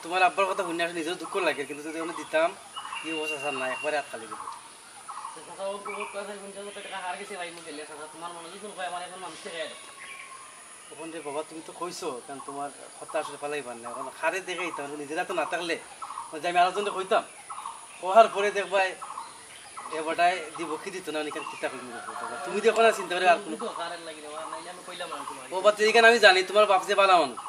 তোমার আব্বার কথা শুনে আসলে নিজেও দুঃখ লাগে, কিন্তু যদি আমি দিতাম কি অবস্থা স্যার না একবারে হাত খালি দেবো। তখন যে বাবা তুমি তো কইছো, কারণ তোমার কথা আসলে পালাইবার না, এখন খারে দেখে দিতাম নিজেরা তো না থাকলে যে আমি আলোচনা করতাম পড়ার পরে দেখবাই এবারটাই দিব কি দিত না অনেক চিন্তা করি তুমি দেখো না চিন্তা করে আর কোনো ও বাচ্চা এইখানে আমি জানি তোমার বাপ যে বালা মানুষ,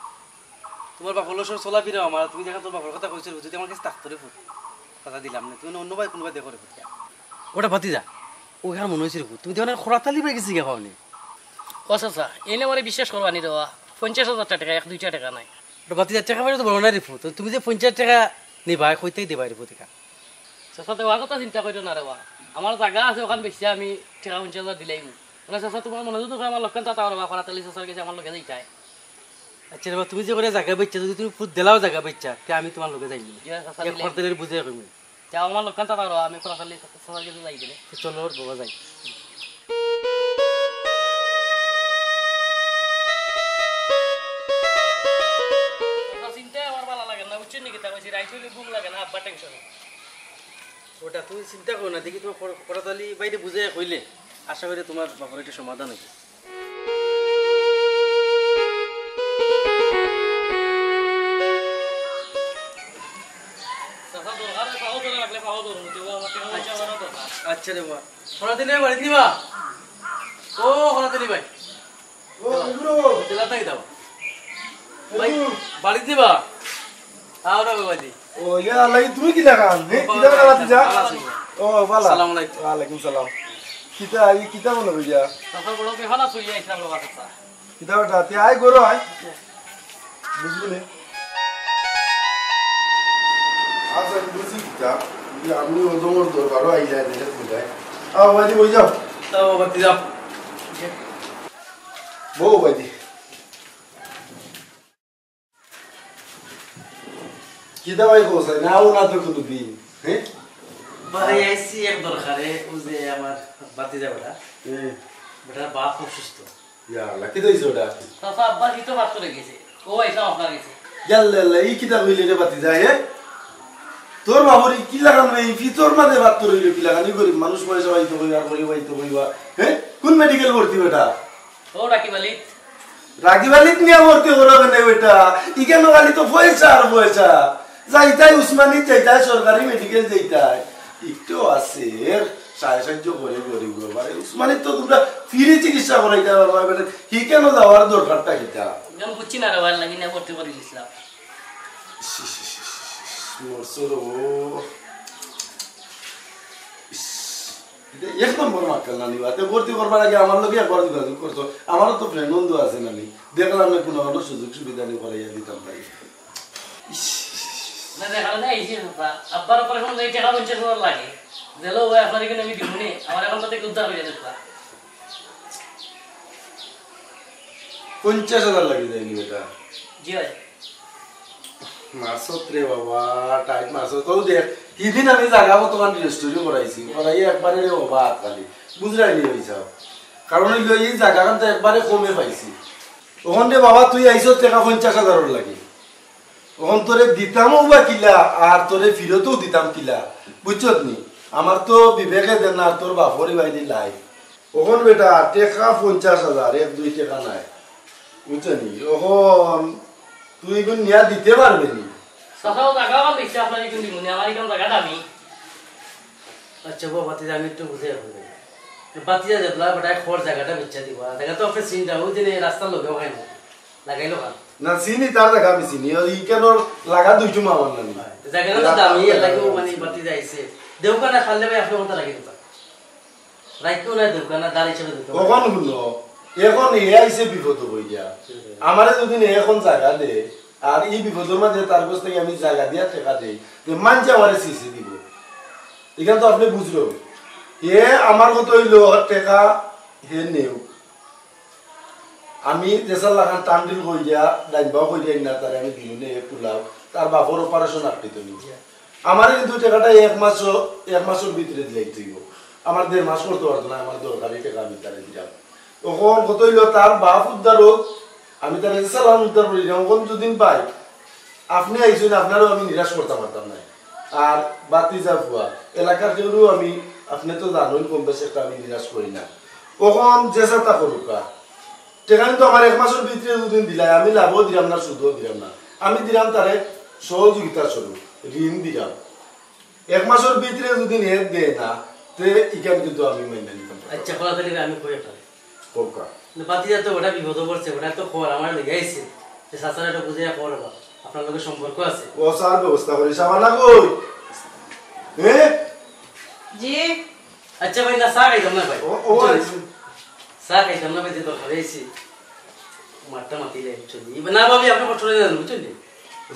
তোমার বাপ হলো চলা ফিরে আমার, তুমি দেখো তোমার বাপের কথা কইছো যদি আমার কাছে থাকতো রে ফুট কথা দিলাম না, তুমি অন্য ভাই কোনোভাই দেখো রে ফুট ওটা ভাতি যা ওইখানে মনে হয়েছে রে ফুট তুমি দেখো খোরাতালি পেয়ে গেছি কে খাওয়ানি আচ্ছা এনে মরে বিশ্বাস করবা নি দেওয়া 50,000 টাকা 1-2 টাকা নাই ওটা ভাতি যা টাকা পাইলে তো বড় না রে ফুট, তুমি যে 50 টাকা নিবাই কইতেই দিবাই রে ফুটিকা চাচা দেওয়ার কথা চিন্তা করিও না রে বা আমার জায়গা আছে ওখান বেশি আমি টাকা 50,000 দিলেই মানে চাচা তোমার মনে যদি আমার লক্ষণ চাতা করবা খোরাতালি চাচার কাছে আমার লোকে যাইতাই। আচ্ছা রে তুমি যে করে জায়গা বেচছা যদি তুমি ফুট দিলাও জায়গা বেচছা তে আমি তোমার লোকে যাইনি এক খরতের বুঝে কইমি তে আমার লক্ষণ চাতা করবা আমি খোরাতালি চাচার কাছে যাই দিলে চলো ওর বাবা যাই। ওটা তুমি চিন্তা করো না, দেখি তোমার খরতালি বাইরে বুঝে কইলে আশা করি তোমার বাবার একটা সমাধান হয়েছে। আচ্ছা রে বাবা খরতালি বাড়ি দিবা ও খরতালি ভাই ও দিলা তাই দাও ভাই বাড়ি দিবা আওরা বাবাজি ও ইয়া লাগি তুমি কি লাগান হে কি লাগান লাতি যা ও বালা আসসালামু আলাইকুম। ওয়া আলাইকুম সালাম কিতা আই কিতা মনে কইয়া চাচা বড় বেহানা চুরি আইছিলাম বাবা চাচা কিতা ওটা তে আই গরো আই বুঝলি আচ্ছা বুঝি কিতা আপনি ওদমর দরবারও আই যায় দেখে বুঝায় বাদি বই যাও তাও বাতি যাও বউ বাদি কিতা ভাই কোসাই নাও না তো কোনো দিন হ্যাঁ ভাই আইসি এক দরকারে ও যে আমার বাতি যাবে না বেটার বাপ অসুস্থ ইয়া আল্লাহ কিতা হইছে ওটা চাচা আব্বা কি তো বাদ করে গেছে ও আইসলাম আপনার গেছে ইয়াল্লা এই কিতা কইলে রে বাতি যায় হে তোর বাবুরি কি লাগাম রে ফিতর মাঝে বাত তো রইল কি লাগানি গরিব মানুষ পয়সা পাইতো কইবা করি পাইতো কইবা হ্যাঁ কোন মেডিকেল ভর্তি বেটা ও রাকি মালিক রাগিবালিক নিয়ে ভর্তি করবে না বেটা ইকেন খালি তো পয়সা আর পয়সা যাইতাই উসমানি যাইতাই সরকারি মেডিকেল যাইতাই একটু আছে সাহায্য করে গরিব বারে উসমানি তো তোমরা ফ্রি চিকিৎসা করাইতে পারবা বেটা হি কেন যাওয়ার দরকারটা কিটা যেন বুঝছি না রে ভাই লাগি না ভর্তি করে দিয়েছিলাম মরসরো এক নম্বর মাক্কাল নানি বাতে ভর্তি করবার আগে আমার লোকে একবার যোগাযোগ করতো আমারও তো ফ্রেন্ড বন্ধু আছে নানি দেখলাম না কোনো হলো সুযোগ সুবিধা নিয়ে করাইয়া দিতাম তাই না দেখা যায় এই যে আব্বার উপরে এখন এই টাকা 50,000 লাগে দিলো ভাই আপনার এখানে আমি দিবনি আমার এখন তো থেকে উদ্ধার হয়ে যেত 50,000 লাগে যায়নি বেটা জি ভাই মাসত রে বাবা টাইট মাসত তো দেখ ইদিন আমি জায়গা বর্তমান রেস্টুরি করাইছি করাই একবারে রে বাবা খালি বুঝরাই নি হইছা কারণ এই জায়গাখান তো একবারে কমে পাইছি ওখান রে বাবা তুই আইছ টাকা 50,000 লাগে ওখান তোরে দিতামও বা কিলা আর তোরে ফিরতও দিতাম কিলা বুঝছত নি আমার তো বিবেকে দেন আর তোর বাপরি বাইদি লাই ওখান বেটা টাকা 50,000 1-2 টাকা নাই বুঝছনি ওখান তুই কোন নিয়া দিতে পারবি নি চাচাও জায়গা আমার দেখছি আপনার এখানে দিবনি আমার এখানে জায়গা দামি আচ্ছা বাবা বাতি আমি একটু বুঝে হবে বাতি যা যেতলা বেটা খর জায়গাটা বেচা দিব জায়গা তো আপনি চিন্তা ওই দিনে রাস্তার লোকে ওখানে লাগাইলো কান না চিনি তার জায়গা আমি চিনি ই কেন লাগা দুইটো মামার নানি জায়গাটা তো দামি লাগেও মানে বাতি যাইছে দেউকানা খালে ভাই আপনি মতো লাগিয়ে দিতাম রাইতো না দেউকানা দাঁড় হিসেবে দিতাম কখন শুনো এখন এ আইসে বিপদ হয়ে যা আমারে যদি এখন জায়গা দে আর এই বিপদের মাঝে তার কাছ থেকে আমি জায়গা দিয়া টাকা দেই যে মানছে আমারে সিসি দিব এখানে তো আপনি বুঝলো এ আমার কত হইলো টাকা হে নেও আমি দেশার লাগান টান্ডিল কইয়া ডাইনবাও কইয়া না তার আমি দিনে কুলাও তার বাপর অপারেশন আপনি নি আমার কিন্তু টাকাটা এক মাসের ভিতরে দিলাই দিব আমার 1.5 মাস করতে পারতো না আমার দরকারি টাকা আমি তারে দিলাম তখন কত হইলো তার বাপ উদ্ধার হোক আমি তার সালাম উদ্ধার করি তখন দুদিন পাই আপনি আইসুন আপনারও আমি নিরাশ করতে পারতাম না আর বাতি যা ফুয়া এলাকার কেউ আমি আপনি তো জানুন কম বেশি একটা আমি নিরাশ করি না কখন যেসা তা করুকা সেখানে তো আমার 1 মাসের ভিতরে দুদিন দিলাই আমি লাভও দিলাম না সুদও দিলাম না আমি দিলাম তারে সহযোগিতা স্বরূপ ঋণ দিলাম 1 মাসের ভিতরে দুদিন হেদ দেয় না তে ইকান কিন্তু আমি মেনে নিতাম আচ্ছা খোলা তাহলে আমি কই পারি কোকা বাতি যা তো ওটা বিপদ পড়ছে ওটা তো খবর আমার লেগে আইছে যে সাসারা এটা বুঝে করবা আপনার লগে সম্পর্ক আছে ও সার ব্যবস্থা করি সাবানা কই জি আচ্ছা ভাই না চা খাইতাম না ভাই ও চা খাইতাম না ভাই যে দরকার হয়েছি মাঠটা মাতিলে চলি না ভাবি আপনি কষ্ট করে জানেন বুঝলি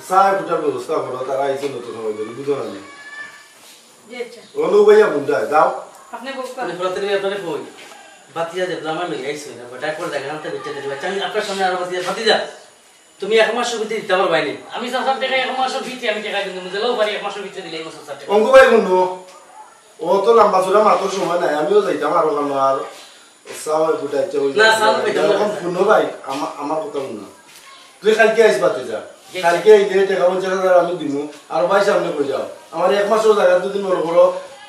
সার ফুটার ব্যবস্থা করো তারা আইছে নতুন সময় ধরে বুঝো না জি আচ্ছা অনু ভাইয়া বুঝা যাও আপনি বলবেন আমি খোলা তাহলে আপনারে কই বাতি যা যেগুলো আমার লেগে আইছে না বাট একবার দেখা না বেঁচে দিতে বাচ্চা আমি আপনার সামনে আরো বাতি যা তুমি 1 মাসের ভিতরে দিতে পারবাই না আমি চাচার টাকা 1 মাসের ভিতরে আমি টাকা কিন্তু দিলেও পারি 1 মাসের ভিতরে দিলেই চাচার টাকা অঙ্ক ভাই শুনো ও তো লম্বা চূড়া মাত্র সময় নাই আমিও যাইতাম আরো কেন আর চাও ফুটাইছে না, চাও পাইতাম না। এখন শুনো ভাই আমার কথা শুনো তুই কালকে আইস বাতি যা কালকে আইলে টাকা 50,000 আমি দিমু আর ভাই সামনে কই যাও আমার 1 মাসের জায়গা দুদিন মনে করো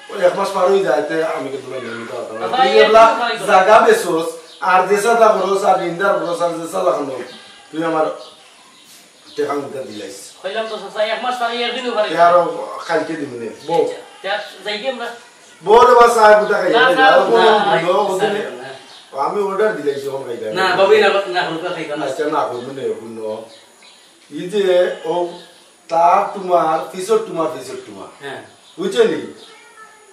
1 মাস পার হয়ে যায় আমি কিন্তু মেনে নিতে পারতাম না তুই এগুলা জায়গা বেচোস আর দেশা তা করোস আর ইন্দার করোস আর দেশা লাগানো তুই আমার টাকা মিটা দিলাইস কইলাম তো চাচা 1 মাস পারি একদিনও পারি আর কালকে দিমু নে বউ যাই কি আমরা বড় বাস আয় বুটা খাই না, না, আমি অর্ডার দিলাইছি ওখান খাইতে না ভাবি না না হলকা খাইতাম না আচ্ছা না করবো না শুনো এই যে ও তার তোমার ফিসর তোমার হ্যাঁ বুঝছো নি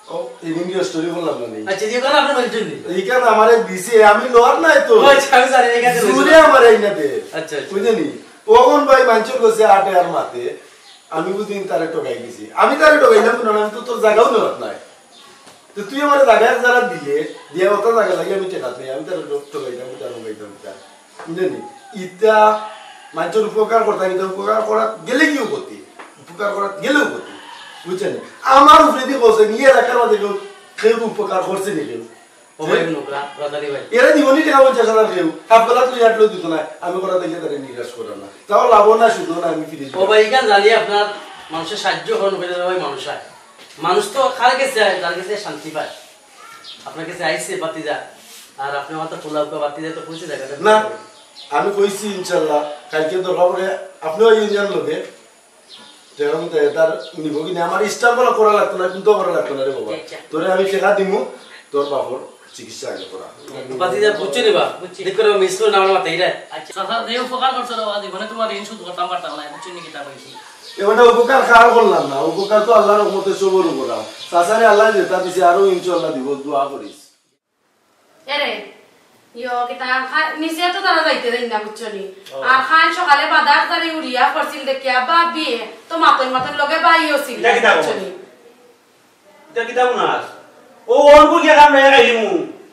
ও ইংলিশ স্টোরি বললাম না আচ্ছা যে কোন আপনি বলছেন নি এইখানে আমারে দিছে আমি লোয়ার নাই তো আচ্ছা আমি জানি এখানে জুরে আমারে আইনা দে আচ্ছা বুঝলি ওখন ভাই মানচুর গছে আটে আর মাতে আমি বুঝিন তারে টকাই দিছি আমি তারে টকাইলাম কোন আমি তো তোর জায়গাও নরত নাই তো তুই আমারে জায়গা যারা দিলে দিয়া ওটা জায়গা লাগি আমি টেকাত নেই আমি তারে টকাইলাম জানো গাইতাম তা বুঝলি ইটা মানচুর উপকার করতে কিন্তু উপকার করা গেলে কি করতে উপকার করা গেলেও করতে বুঝছেন আমার উপরে দিয়ে বসে নিয়ে রাখার মাঝে কেউ উপকার করছে নি কেউ ও ভাই নোকরা রাদারি ভাই এরা জীবনই টাকা 50,000 কেউ হাফবেলা তুই আটলেও দিত না আমি করা দেখলে তারা নিরাশ করে না তাও লাভ না শুধু না আমি ফিরে ও ভাই এখানে জানি আপনার মানুষের সাহায্য করেন ভাই মানুষ হয় মানুষ তো কার কাছে যার কাছে শান্তি পায় আপনার কাছে আইসে বাতি যা আর আপনি আমার তো পোলাও বাতি যা তো পৌঁছে জায়গাটা না আমি কইছি ইনশাআল্লাহ কালকে দরকার পড়ে আপনিও ইউনিয়ন লোকে যেরকম তার নিব কিনা আমার ইস্টাম্বল করা লাগতো না কিন্তু করা লাগতো না রে বাবা তোরে আমি টাকা দিমু তোর বাবার চিকিৎসা আগে করা বাতি যা বুঝছো নি বা দেখো মিস করে না আমার মাথায় রে আচ্ছা চাচা যে উপকার করছো রে বাবা জীবনে তোমার ঋণ শোধ করতাম পারতাম না বুঝছো নি কিতা কইছি এবারে উপকার কার করলাম না উপকার তো আল্লাহর রহমতে সবর উপর সাসারে আল্লাহ যেটা দিছে আরো ইনশাআল্লাহ দিব দোয়া করিস এরে ইয়ো কিতা নিচে তো তারা যাইতে দেন না বুঝছো নি আর খান সকালে বাজার তারে উড়িয়া করছিল দেখিয়া বাবি তো মাতন লগে বাইও ছিল বুঝছো নি এটা কি দাও না ও অনকু কি কাম নাই গাইমু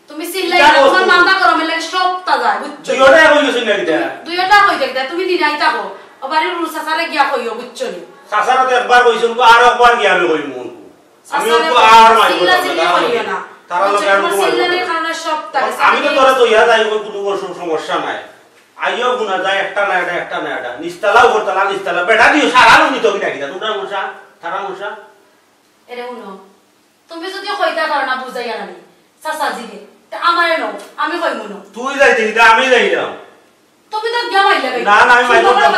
তুমি সিল্লাই তোমার মাথা গরমে লাগে সব তাজা বুঝছো দুইটা কইছো না কিটা দুইটা কই দেখতা তুমি দিনাই থাকো ওবারে রুসাসারে গিয়া কইও বুঝছো নি সাসারা তো একবার কইছো তো আর একবার কি আমি কইমু আমি তো আর মাই না তারা লোক আর সিল্লানের কারণে সব তাকে আমি তো তোরা তো ইয়া যাই কোনো সমস্যা নাই আইও গুনা যায় একটা না এটা নিস্তালাও করতালা নিস্তালা বেটা দিও সারা নিত কি কিটা তোমরা মশা তারা মশা এরে উনো তুমি যদি কইতা পারো না বুঝাইয়া না সাসাজিকে তা আমারে নও আমি কইমু না তুই যাইতে কিটা আমি যাইলাম তুমি তো গিয়া মাইলা গাই না আমি মাইর করতাম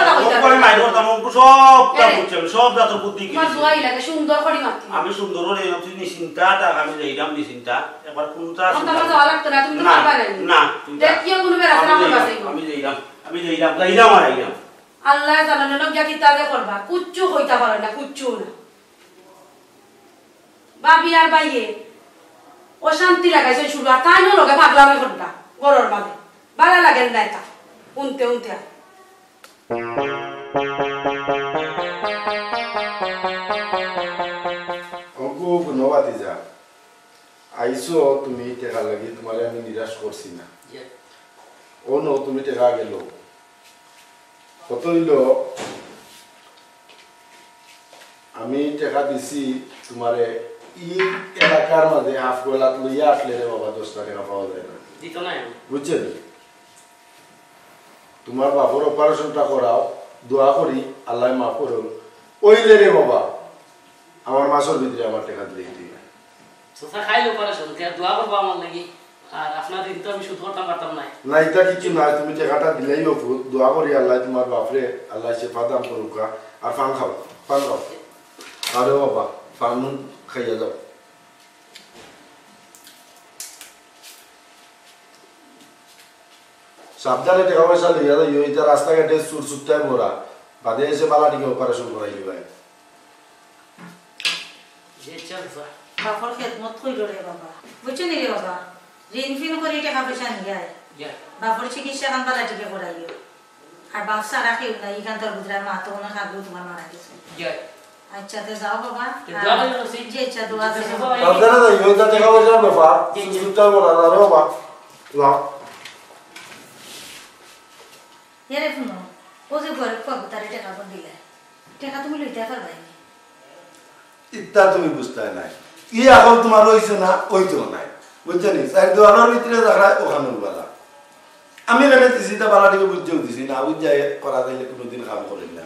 আমি মাইর করতাম সব কাম করছি সব দাতর বুদ্ধি কি তোমার জোয়াই লাগে সুন্দর করে মাতি আমি সুন্দর হলে তুই নিশ্চিন্তা তা আমি যাইলাম নিশ্চিন্তা একবার কোনটা তোমার যাওয়া লাগতো না তুমি তো পারবা না দেখিও কোনো বেরা না আমার কাছে আমি যাইলাম আর আইলাম আল্লাহ জানানো লোক গিয়া কিতা দে করবা কুচ্চু কইতা পারো না কুচ্চু না বাবি আর বাইয়ে ও শান্তি লাগাইছে শুরু আর তাই লগে ভাগলামে করবা গরর মাঝে ভালো লাগে না এটা উনতে অঙ্কু গুণবাতি যা আইসো তুমি টেকা লাগি তোমারে আমি নিরাশ করছি না ও নো তুমি টেকা গেল কত হইল আমি টেকা দিছি তোমারে ই এলাকার মাঝে হাফ গোলাত লইয়া আসলে রে বাবা 10 টাকা পাওয়া যায় না দিত না বুঝছেন তোমার বাবার অপারেশনটা করাও দোয়া করি আল্লাহ মাফ করুন ওইলে রে বাবা আমার মাসের ভিতরে আমার টাকা দিলেই দিই চাচা খাইলে অপারেশন কে দোয়া করবো আমার লাগি আর আপনার ঋণ তো আমি শোধ করতাম পারতাম না না এটা কিছু না তুমি টাকাটা দিলেই অফুত দোয়া করি আল্লাহ তোমার বাপরে আল্লাহ শেফা দাম করুক আর পান খাও আরে বাবা পান খাইয়া যাও সাবধানে টাকা পয়সা লইয়া যাও এটা রাস্তাঘাটে চুর চুপটায় ভরা বাদে এসে বালাটিকে অপারেশন করাই দিবাই বাপর খেদমত কইল রে বাবা বুঝছো নি রে বাবা ঋণ ফিন করে টাকা পয়সা নিয়ে আয় বাপর চিকিৎসা কান বালা টিকে করাইও আর বাপ সারা কেউ না ইখান তোর বুধরার মা তো ওনার কাগজ তোমার মারা গেছে আচ্ছা তো যাও বাবা যে ইচ্ছা দোয়া দেবো সাবধানে যাই এটা টাকা পয়সার ব্যাপার চুর চুপটায় ভরা আরে বাবা লাও এরে শুনো ও যে ঘরে কবুতারে টাকা বন দিলে টাকা তুমি লইতে পারবাই ইত্যা তুমি বুঝতে নাই ই এখন তোমার হইছে না ওইতো নাই বুঝছেন চার দোয়ানোর ভিতরে দেখা ওখানে বালা আমি মেনে দিছি তা বালাটিকে বুঝতেও দিছি না বুঝাই করা যাইলে কোনোদিন কাম করি না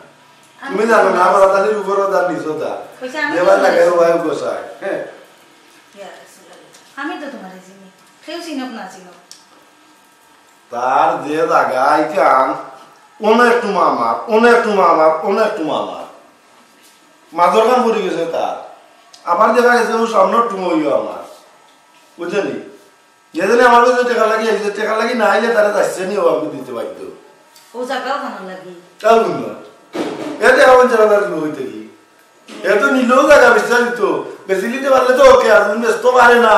তুমি জানো না আমার তাদের উপরও তার নিচও তার দেবার লাগে ওয়াই গোসায় হ্যাঁ আমি তো তোমার চিনি কেউ চিনক না চিনক তার যে জায়গায় কান অনেক মামার মাঝর কান পড়ে গেছে তার আমার দেখা গেছে ও সামনের টুমইও আমার বুঝলি যেদিনে আমার কাছে টাকা লাগি আইছে টাকা লাগি না আইলে তারা যাচ্ছে নি ও আমি দিতে বাধ্য ও জায়গাও ভালো লাগি তাও না এতে আমার জানা হইতে কি এত নিলেও জায়গা বিস্তারিত ফেসিলিটি পারলে তো ওকে আর ব্যস্ত পারে না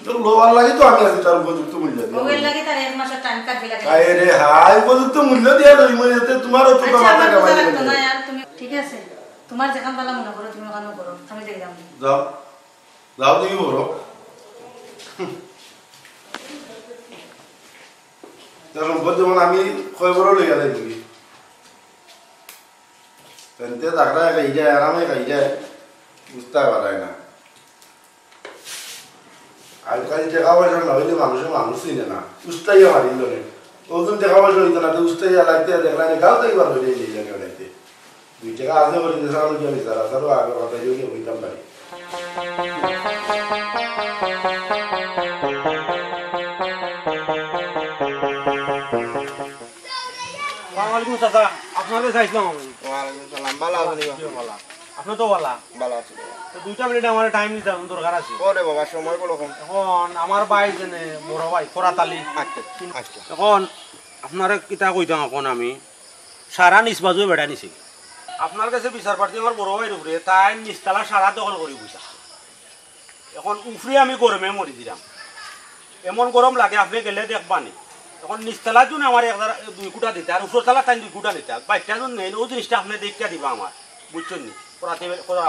তো লোয়ার লাগে তো আমি আছি তার উপযুক্ত মূল্য দিই ওর লাগি তার এক মাসের টাইম কাটবে লাগে আরে রে হাই উপযুক্ত মূল্য দিয়া লই মই এতে তোমারও তো আচ্ছা মাথা আমার কামাই বুঝা লাগতো লাগে না यार তুমি ঠিক আছে তোমার যেখান ভালো মনে করো তুমি ওখানে করো আমি দেখলাম যাও যাও তুমি বলো তখন বলতে আমি কয় বড় লইয়া যাই তুমি তেনতে তাকরা খাই যায় আরামে খাই যায় বুঝতে পারায় না আজকাল টাকা পয়সা না হইলে মানুষ চিনে না উস্তাইয়া মারিল নে ওজন টাকা পয়সা হইতো না তো উস্তাইয়া লাগতে দেখলাম গাও তাই বার হইলে এই জায়গা হইতে 2 টাকা আছে বলে দেশা আমি কি বিচার আসারও আগে কথা যোগে হইতাম পারি ওয়ালাইকুম চাচা আপনাদের চাইছিলাম আমি ওয়ালাইকুম সালাম ভালো আছেন আপনি তো বলা ভালো আছি তো 2টা মিনিট আমার টাইম দিতে দরকার আছে ওরে বাবা সময় বলো কম এখন আমার ভাই জেনে বড় ভাই কোরাতালি আচ্ছা আচ্ছা এখন আপনার কিতা কইতাম এখন আমি সারা নিচ বাজুয়ে বেড়া নিছি আপনার কাছে বিচার প্রার্থী আমার বড় ভাইয়ের উপরে তাই নিচতলা সারা দখল করে বুঝা এখন উফরে আমি গরমে মরি দিলাম এমন গরম লাগে আপনি গেলে দেখবানি এখন নিচতলার জন্য আমার 2 কুটা দিতে আর উপরতলা তাই 2 কুটা দিতে বাইকটা জন্য নেই ওই জিনিসটা আপনি দেখতে দিবা আমার বুঝছেন নি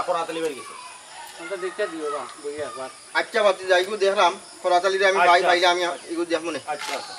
কোরাতালি বের গেছে দেখতে দিও বা বইয়া একবার আচ্ছা বাতি যাইগো দেখলাম খরাতালিরে আমি ভাই ভাই আমি এগো দেখব না আচ্ছা আচ্ছা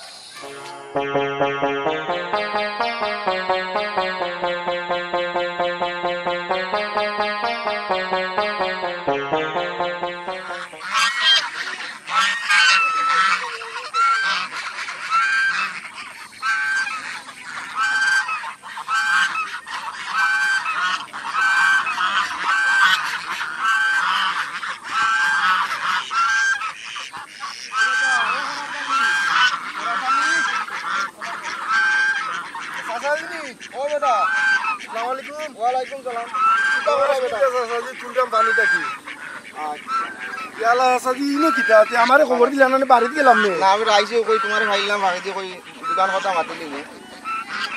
ও বেটা আসসালামু আলাইকুম ওয়া আলাইকুম সালাম কিটা করে বেটা সাজি চুলটাম পানি থাকি ইয়ালা সাজি ইনো কিতাতে আমারে খবর দিলা না বাড়িতে গেলাম নে না আমি রাইছি কই তোমারে ভাইলাম ভাই দিয়ে কই দোকান কথা মাতিলি নে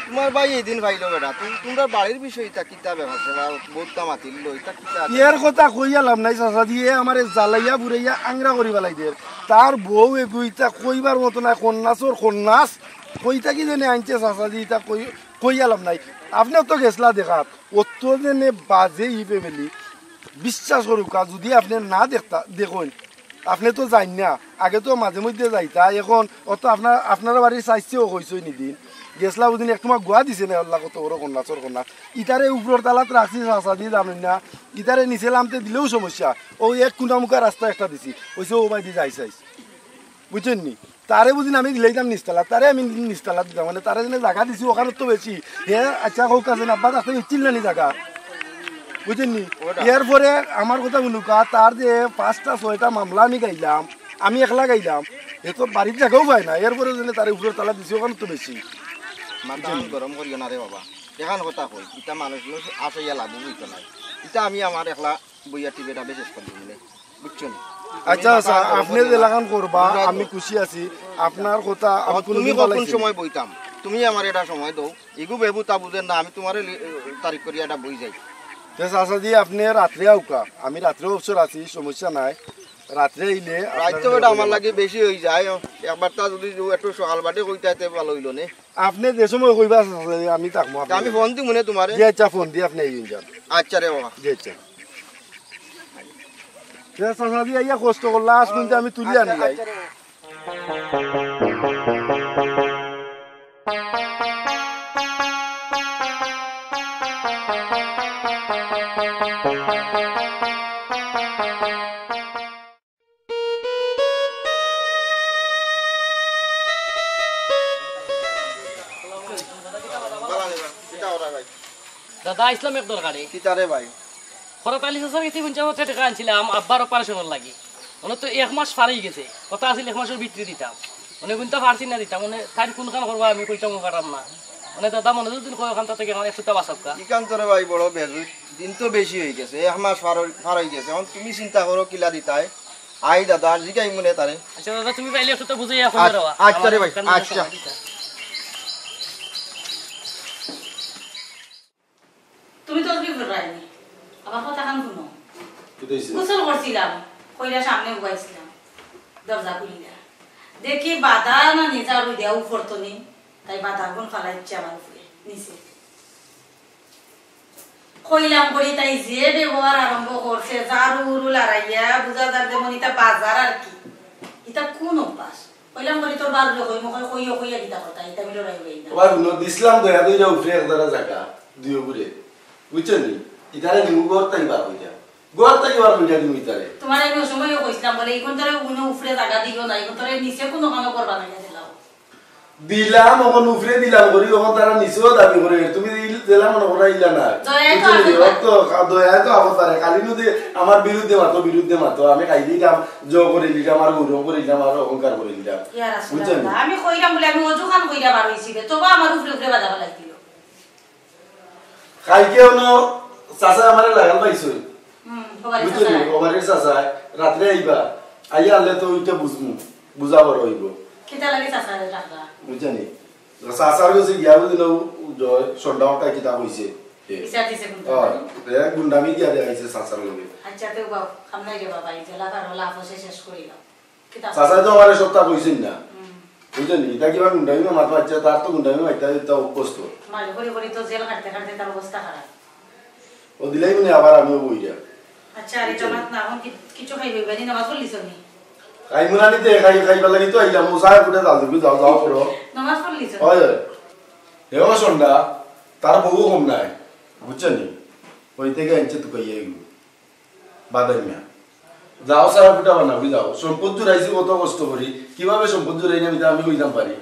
তোমার ভাই এই দিন ভাইলো বেটা তোমরা বাড়ির বিষয়টা কিতা ব্যাপার সেবা বহুতটা মাতিল এটা কিতা ইয়ার কথা কইয়ালাম নাই সাজি এ আমারে জ্বালাইয়া বুড়াইয়া আংরা করি বালাই দে তার বউ এগুইতা কইবার মত না কন্যাস কইতা কি জানে আনছে সাজি তা কইয়ালাম নাই আপনি তো গেছলা দেখাত অত জেনে বাজে ই ফ্যামিলি বিশ্বাস করুক যদি আপনি না দেখুন আপনি তো যাই না আগে তো মাঝে মধ্যে যাইতা এখন অত আপনার বাড়ির চাইছেও কইসই নিদিন গেছলা ওদিন এক তোমার গোয়া দিছে না আল্লাহ কত বড় কন্যা ইটারে উপর তালাত রাখছি চাষা দিয়ে জানেন না ইটারে নিচে নামতে দিলেও সমস্যা ও এক কুনামুখা রাস্তা একটা দিছি ওইসে ও বাইদি যাই বুঝছেন নি তারে বুঝিন আমি দিলাইতাম নিচতলা তারে আমি নিচতলা দিতাম মানে তারে যেন জায়গা দিছি ওখানে তো বেশি হে আচ্ছা হোক আছে আব্বা রাস্তা ইচ্ছিল না নি জায়গা বুঝছেন নি এরপরে আমার কথা বলুকা তার যে 5টা 6টা মামলা আমি গাইলাম আমি একলা গাইলাম এ তো বাড়ির জায়গাও পাই না এরপরে যেন তার উপরে তালা দিছি ওখানে তো বেশি মাথা গরম করিও না রে বাবা দেখান কথা কই ইটা মানুষ আসে ইয়া লাভ বুঝতো না ইটা আমি আমার একলা বইয়া টিভিটা বিশেষ করি বুঝছো না আচ্ছা আচ্ছা আপনি যে লাগান করবা আমি খুশি আছি আপনার কথা তুমি কোন সময় বইতাম তুমি আমার এটা সময় দাও এগু বেবু তা বুঝেন না আমি তোমার তারিখ করি এটা বই যাই চাচা দিয়ে আপনি রাত্রে আউকা আমি রাত্রে অবসর আছি সমস্যা নাই রাত্রে আইলে রাত্রে বেটা আমার লাগে বেশি হয়ে যায় একবার তা যদি একটু সকাল বাটে কইতে ভালো হইল নে আপনি যে সময় কইবা আমি থাকবো আমি ফোন দিই মনে তোমার আচ্ছা ফোন দিয়ে আপনি আইন যান আচ্ছা রে বাবা জি আচ্ছা চাচা দিয়ে আইয়া কষ্ট করলা আজ কিন্তু আমি তুলি আনলাই দাদা ইসলাম এক দরকারে কিতারে ভাই খরতালি চাষার গেছি 50 টাকা আনছিলাম আব্বার অপারেশনের লাগি মানে তো 1 মাস পারই গেছে কথা আছিল 1 মাসের ভিতরে দিতাম মানে কিন্তু পারছি না দিতাম মানে তার কোনখান করবা আমি কইতাম পারাম না মানে দাদা মনে যদি কয় ওখান থেকে আমার 100 টাকা বাঁচাবকা ইকান্তরে ভাই বড় বেজু দিন তো বেশি হয়ে গেছে 1 মাস পার হয়ে গেছে এখন তুমি চিন্তা করো কিলা দিতাই আই দাদা জিগাই মনে তারে আচ্ছা দাদা তুমি পাইলে 100 টাকা বুঝাইয়া কই দাও আচ্ছা রে ভাই আচ্ছা তুমি তো কি রাইনি আমার কথা কান শুনো গোসল করছিলাম কইরা সামনে উগাইছিলাম দরজা খুলিলা দেখি বাধা না নিজা রুই দেয়া উপর তো নেই তাই বাধা কোন ফালাইছে আমার উপরে নিচে কইলাম করি তাই যে ব্যবহার আরম্ভ করছে জারু লারাইয়া বুঝা যার যেমন এটা বাজার আর কি এটা কোন অভ্যাস কইলাম করি তোর বারুলে কই মকই কইয়া দিতা কথা এটা মিলো রাইবই না ওই দিছিলাম দয়া দইরা উঠে একদারা জায়গা দিও ঘুরে বুঝছেন নি ইতারে নিউ ঘর তাই বার হইয়া ঘর তাই বার হইয়া দিও ইতারে তোমার এই সময়ও কইছিলাম বলে এইখন তোরে উনো উপরে জায়গা দিও না এইখন তোরে নিচে কোনো কাম করবা না দিলাও দিলাম ওখান উপরে দিলাম করি ওখান তারা নিচেও দাবি করে তুমি দিলাম মনে করা ইলা না দয়া তো আবতারে কালি নদী আমার বিরুদ্ধে মাতো আমি খাই দিলাম জো করে দিলাম আর গৌরব করে দিলাম আর অহংকার করে দিলাম বুঝছেন আমি কইলাম বলে আমি অজু খান কইরা বার হইছি তবে আমার উপরে উপরে বাধা লাগিল কালকে ওনো চাচা আমারে লাগাল পাইছো বুঝছেন ওবারের চাচা রাত্রে আইবা আইয়া আনলে তো ওইটা বুঝাবার হইব কিতা লাগে চাচারে রাখা বুঝছেন চাচার কাছে গিয়া বুঝিল সন্ধ্যাটা কিতাব হইছে বিচার দিছে কোন গুন্ডামি দিয়া দেখাইছে চাচার লগে আচ্ছা তো বাবা খামলাই রে বাবা ইজলা কারো লাভ হইছে শেষ করিলাম কিতা চাচা তো আমারে সপ্তাহ কইছেন না বুঝছেন এটা কিবা গুন্ডামি মাথা বাচ্চা তার তো গুন্ডামি মাইতা দিতে অভ্যস্ত মারি করি তো জেল কাটতে কাটতে তার অবস্থা খারাপ ও দিলাই মানে আবার আমিও বইরা আচ্ছা আরে জমাত না এখন কিছু খাইবে বানি নামাজ পড়লিছ নি খাই মুনানি তে খাইবার লাগি তো আইলাম মুসায় ফুটে জাল দিবি যাও করো নামাজ পড়লিছ হয় হেও সন্ধ্যা তার বহু কম নাই বুঝছেন ওই থেকে আনছে তো কইয়া গেল বাদাইনা যাও সারা ফুটা বানাবি যাও সম্পদ জুড়াইছি কত কষ্ট করি কিভাবে সম্পদ জুড়াই না আমি কইতাম পারি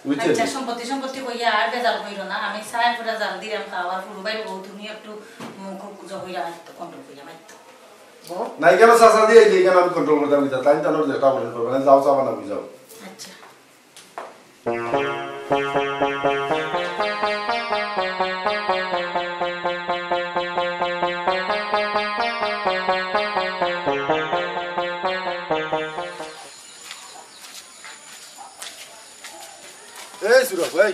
বুঝছেন আচ্ছা সম্পত্তি কইয়া আর বেজাল কইরো না আমি ছায়া ফুটা জাল দিলাম খাওয়ার পুরো বাইরে বউ তুমি একটু মুখ পূজা কইরা তো কন্ট্রোল কইরা মাইতো নাই কেন চাচা দিয়ে এই কেন আমি কন্ট্রোল করতাম দিতা তাই তানোর যেটা বলেন করবে না যাও চা বানাবি যাও আচ্ছা এই সুরজ ভাই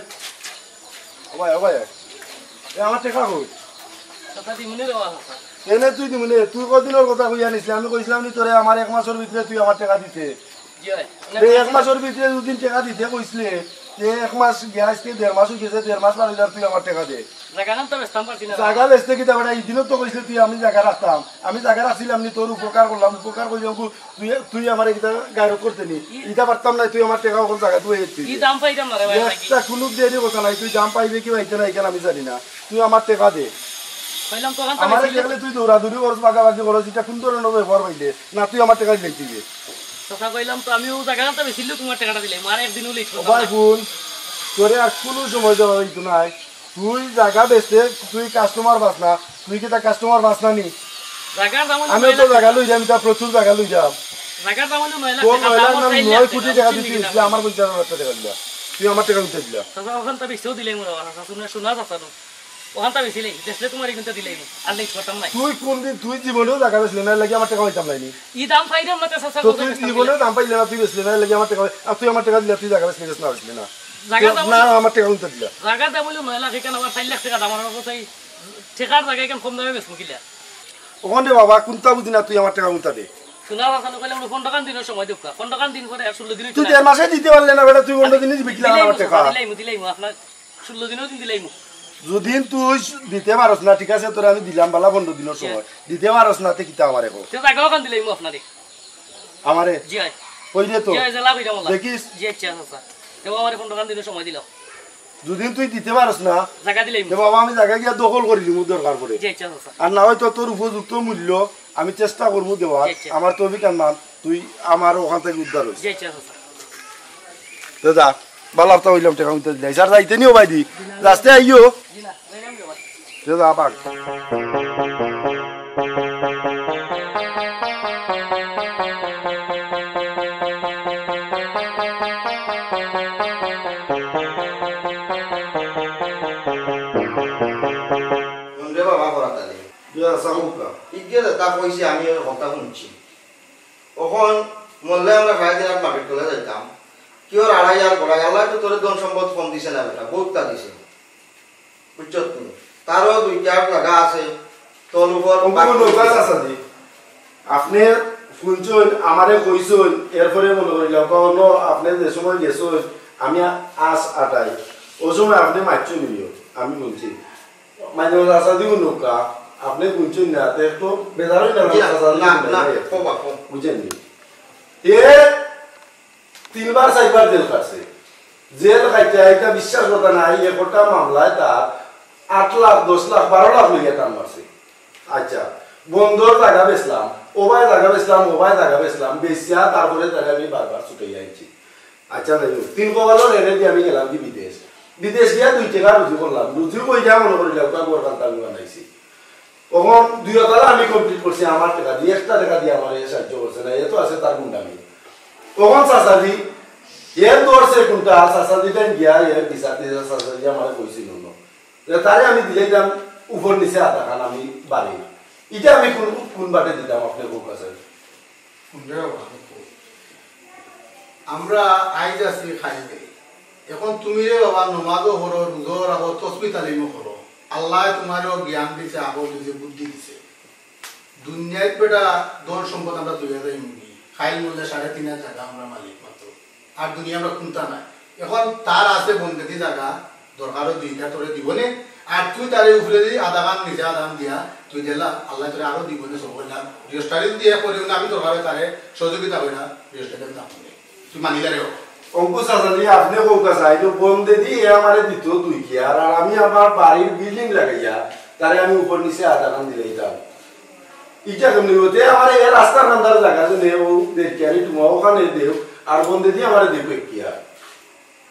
ওবাই এ আমার টাকা কই কথা দি মনে রাখা এনে তুই দিমনে তুই কদিনের কথা কইয়া নিছিস আমি কইছিলাম নি তোরে আমার এক মাসের ভিতরে তুই আমার টাকা দিতে জি হয় এই এক মাসের ভিতরে দুদিন টাকা দিতে কইছিলে যে এক মাস গ্যাস কে 1.5 মাস হইছে 1.5 মাস পার তুই আমার টাকা দে জায়গা নাম তো বেস্তাম পারছি না জায়গা বেচতে কি তাবড়া এই দিনও তো কইছিলে তুই আমি জায়গা রাখতাম আমি জায়গা রাখছিলাম নি তোর উপকার করলাম উপকার কইলে তুই তুই আমার এটা গায়রো করতে নি এটা পারতাম না তুই আমার টাকা কোন জায়গা তুই এসেছিস কি দাম পাইতাম না রে ভাই একটা কুলুপ দিয়ে দিয়ে কথা নাই তুই দাম পাইবে কি পাইতে না এখানে আমি জানি না তুই আমার টাকা দে কইলাম তো আমার দেখলে তুই দৌড়াদৌড়ি করছ বাগাবাগি করছ এটা কোন ধরনের ব্যবহার পাইলে না তুই আমার টাকা দিলেই দিবে কথা কইলাম তো আমিও জায়গা নাম তো বেশি তোমার টাকাটা দিলে মার একদিনও লেট করব ভাই বোন তোরে আর কোনো সময় দেওয়া হইতো নাই তুই জায়গা বেচতে তুই কাস্টমার বাস না তুই কি তা কাস্টমার বাস না নি জায়গার দাম আমি তো জায়গা লই যাম তা প্রচুর জায়গা লই যাম জায়গার দাম হলো 9 লাখ তোর টাকা মহিলার নাম 9 কোটি টাকা দিছিস আমার 50,000 টাকা দিলা তুই আমার টাকা দিতে দিলা দাদা ওখান তো বেশিও দিলাই মোর কথা শোনা যাচ্ছে না ওখান তো বেশি লাই দেশলে তোমার কিন্তু দিলাই আর লেট করতাম নাই তুই কোন দিন তুই জীবনেও জায়গা বেচলে না লাগি আমার টাকা হইতাম নাই ই দাম পাইরাম না চাচা তো তুই জীবনেও দাম পাইলে না তুই বেচলে না লাগি আমার টাকা আর তুই আমার টাকা দিলা তুই জায়গা বেচলে না বেচলে না জায়গার দাম না আমার টাকা দিতে দিলা জায়গার দাম হলো 9 লাখ এখানে আবার 4 লাখ টাকা দাম আমার কথা ঠিকার জায়গা এখানে কম দামে বেচবো কিলা ওখানে বাবা কোনটা বুঝি না তুই আমার টাকা কোনটা দে শোনা ভাষা কইলাম 15 টাকা দিনের সময় দেবকা 15 টাকা দিন পরে 16 দিন তুই 1.5 মাসে দিতে পারলে না বেটা তুই 15 দিনে দিবি কিলা আমার টাকা দিলাইমু আপনার 16 দিনও দিন দিলাইমু যদি তুই দিতে পারস না ঠিক আছে তোরে আমি দিলাম বালা 15 দিনের সময় দিতে পারস না তে কিতা আমারে কো তো জায়গাও কান দিলাইমু আপনারে আমারে জি আই কই দে তো জি আই জেলা কইরা মোলা দেখিস জি আচ্ছা চাচা তো আমারে 15 টাকা দিনের সময় দিলাও যদি তুই দিতে পারস না জায়গা দিলাইমু তে বাবা আমি জায়গা গিয়া দখল করে দিমু দরকার পড়ে জি আচ্ছা চাচা আর না হয়তো তোর উপযুক্ত মূল্য আমি চেষ্টা করবো দেওয়ার আমার তো অভিজ্ঞান মান তুই আমার ওখান থেকে উদ্ধার হইস জি আচ্ছা চাচা তো যা বালা তো হইলাম টাকা উঠতে দিলাই স্যার যাইতে নিও ভাই দি রাস্তায় আইও জি না যাইলাম রে ভাই তো যা পাক বাবা করা তাহলে তা কইছে আমি কথা শুনছি ওখন মরলে আমরা খাই দিন মার্কেট করে যাইতাম কিওর 2,500 করা আল্লাহ তো তোর ধন সম্পদ কম দিছে না বেটা বহুতটা দিছে বুঝছ তুমি তারও 2 চার জায়গা আছে তোর উপর আপনি শুনছেন আমারে কইছেন এরপরে মনে করিলাম কারণ আপনি যে সময় গেছেন আমি আজ আটাই ওই সময় আপনি মারছেন নিও আমি বলছি মানে রাস্তা দিব নৌকা আপনি শুনছেন না তো একটু বেজারই না বুঝেন এ 3 বার 4 বার জেল কাটছে জেল খাইতে এটা বিশ্বাস কথা নাই একটা মামলায় তার 8 লাখ 10 লাখ 12 লাখ লইয়া টান মারছে আচ্ছা বন্ধর জায়গা বেচলাম ওবাই জায়গা বেচলাম বেচিয়া তারপরে তাহলে আমি বারবার ছুটে যাইছি আচ্ছা যাই 3 কবালো রেনে দিয়ে আমি গেলাম কি বিদেশ গিয়া 2 টাকা রুজি করলাম রুজি কই যা মনে করিলাম তা গোরকান্তা আমি বানাইছি তখন 2 তালা আমি কমপ্লিট করছি আমার টাকা দিয়ে 1 টাকা দিয়ে আমার সাহায্য করছে না এ তো আছে তার গুন্ডামি তখন চাচাদি এর দৌড়ছে কোনটা চাচাদিটা গিয়া এর বিচারতে চাচাদি আমার কইছিল না তারে আমি দিলাম উপর নিচে আধা খান আমি বাড়ি এটা আমি কোন বাটে দিতাম আপনার বউ কাছে আমরা আইজ আছি খাইতে এখন তুমি রে বাবা নমাজও করো রোজো রাখো তসবি তালিমও করো আল্লাহ তোমারও জ্ঞান দিছে আগল দিছে বুদ্ধি দিছে দুনিয়ায় বেটা ধন সম্পদ আমরা তুলে যাই মুগি খাইল মূল্যে 3.5 টাকা আমরা মালিক মাত্র আর দুনিয়া আমরা কোনটা নাই এখন তার আছে বন্ধেতি জায়গা দরকারও 2টা তোরে দিবনে আর তুই তারে উপরে দি আধা গান নিজে আদান দিয়া তুই দিলা আল্লাহ তোরে আরো দিবনে সব না রেজিস্ট্রারি দিয়ে করিও না আমি দরকারে তারে সহযোগিতা করি না রেজিস্ট্রারি দাম তুই মানিলা রে অঙ্কুশ চাচাদি আপনি বউ কাছে আইলো বন্ধে দি আমারে দিত 2 কি আর আমি আমার বাড়ির বিল্ডিং লাগাইয়া তারে আমি উপর নিচে আধা গান দিলাইতাম ইটা কেমনি হতে আমার এই রাস্তার কান্দার জায়গা যে নেও দেখিয়ারি তুমি ওখানে দেও আর বন্ধে দি আমারে দেখো কি আর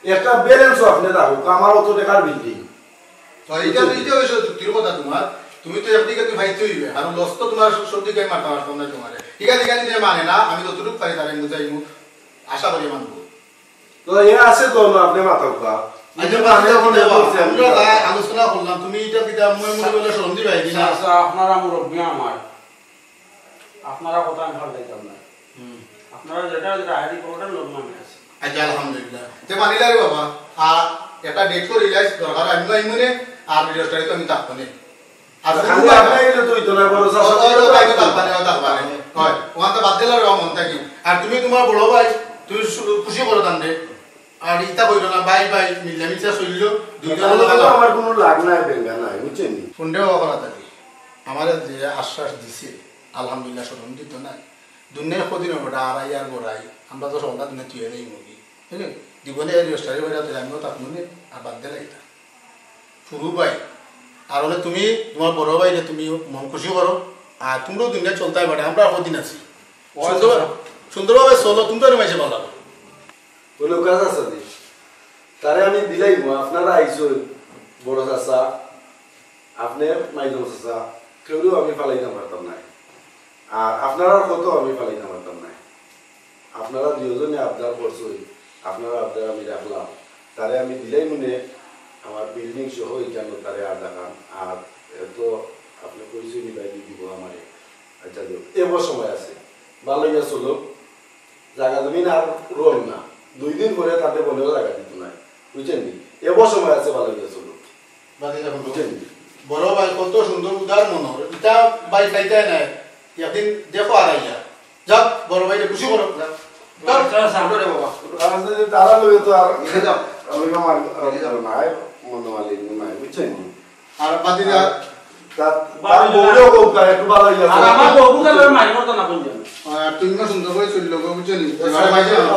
একটা ব্যালেন্স আপনি রাখো আমার অত টাকার বিল্ডিং তো এইটা হইছে যুক্তির কথা তোমার তুমি তো একদিকে তুই ভাইতে হইবে আর লস তো তোমার সবদিকে মারতে পারতাম না তোমারে ঠিক আছে যে মানে না আমি যতটুকু পারি তারে বুঝাইমু আশা করি মানবো তো এ আছে তো আপনি মাথাকা আলোচনা করলাম তুমি এটা কিতা মই মনে বলে সন্ধি ভাই কিনা আচ্ছা আপনারা মুরব্বী আমার আপনারা কথা আমি ভালো লাগাম না আপনারা যেটা আইডি কোডটা লোক নামে আছে আচ্ছা আলহামদুলিল্লাহ তে মানিলা রে বাবা আর একটা ডেট করে রিলাইজ দরকার আমি নাই মনে আর রেজিস্ট্রারি তো আমি থাকবো না আর খালি আপনাই তো তুই তো না বড় চাচা তো তাইতো থাকবানে হয় ওখানে বাদ দিলা রে মন থাকি আর তুমি তোমার বড় ভাই তুমি খুশি করো তান রে আর ইতা কইলো না বাই বাই মিলামিশা চলিলো দুইজন আমার কোনো লাগ নাই বেঙ্গা নাই বুঝছেন ফোনটাও করা থাকি আমার যে আশ্বাস দিছে আলহামদুলিল্লাহ সরন্দিত নাই দুনিয়ার কদিন ওটা আড়াই আর গোড়াই আমরা তো সন্ধ্যা দিনে তুই নেই মুগি বুঝলেন জীবনে রেজিস্ট্রারি হয়ে যাতে আমিও তার মনে আর বাদ দিলে এটা শুরু ভাই আর হলে তুমি তোমার বড় ভাই তুমি মন খুশি করো আর তোমরাও দুনিয়া চলতে পারে আমরা কদিন আছি সুন্দরভাবে চলো তুমি তো মাইছে ভালো বলে কাজ আছে তারে আমি দিলাই আপনারা আইসো বড় চাচা আপনি মাইজন চাচা কেউও আমি ফালাইতে পারতাম না আর আপনারা কত আমি ফালাইতে পারতাম না আপনারা দুজনে আবদার করছেন আপনারা আবদার আমি রাখলাম তারে আমি দিলাই মনে আমার বিল্ডিং সহ এখানে তারে আর দেখান আর এত আপনি কইছেন ভাই দিব আমারে আচ্ছা দিও এবার সময় আছে ভালো ইয়া চলো জায়গা জমিন আর রোল না 2 দিন পরে তাতে বলেও জায়গা দিত না বুঝছেন এবার সময় আছে ভালো ইয়া চলো বুঝছেন বড় ভাই কত সুন্দর উদার মনোর এটা ভাই খাইতে নাই একদিন দেখো আর আইয়া যাও বড় ভাই খুশি করো তারা লোক তো আর আমি আমার নাই মনোমালিক নাই বুঝছেন আর বাদিরা তার বউও কোকা একটু ভালো ইয়া আর আমার বউ কালে মারি মত না কোন আর তুমি সুন্দর করে চলিল গো বুঝছেন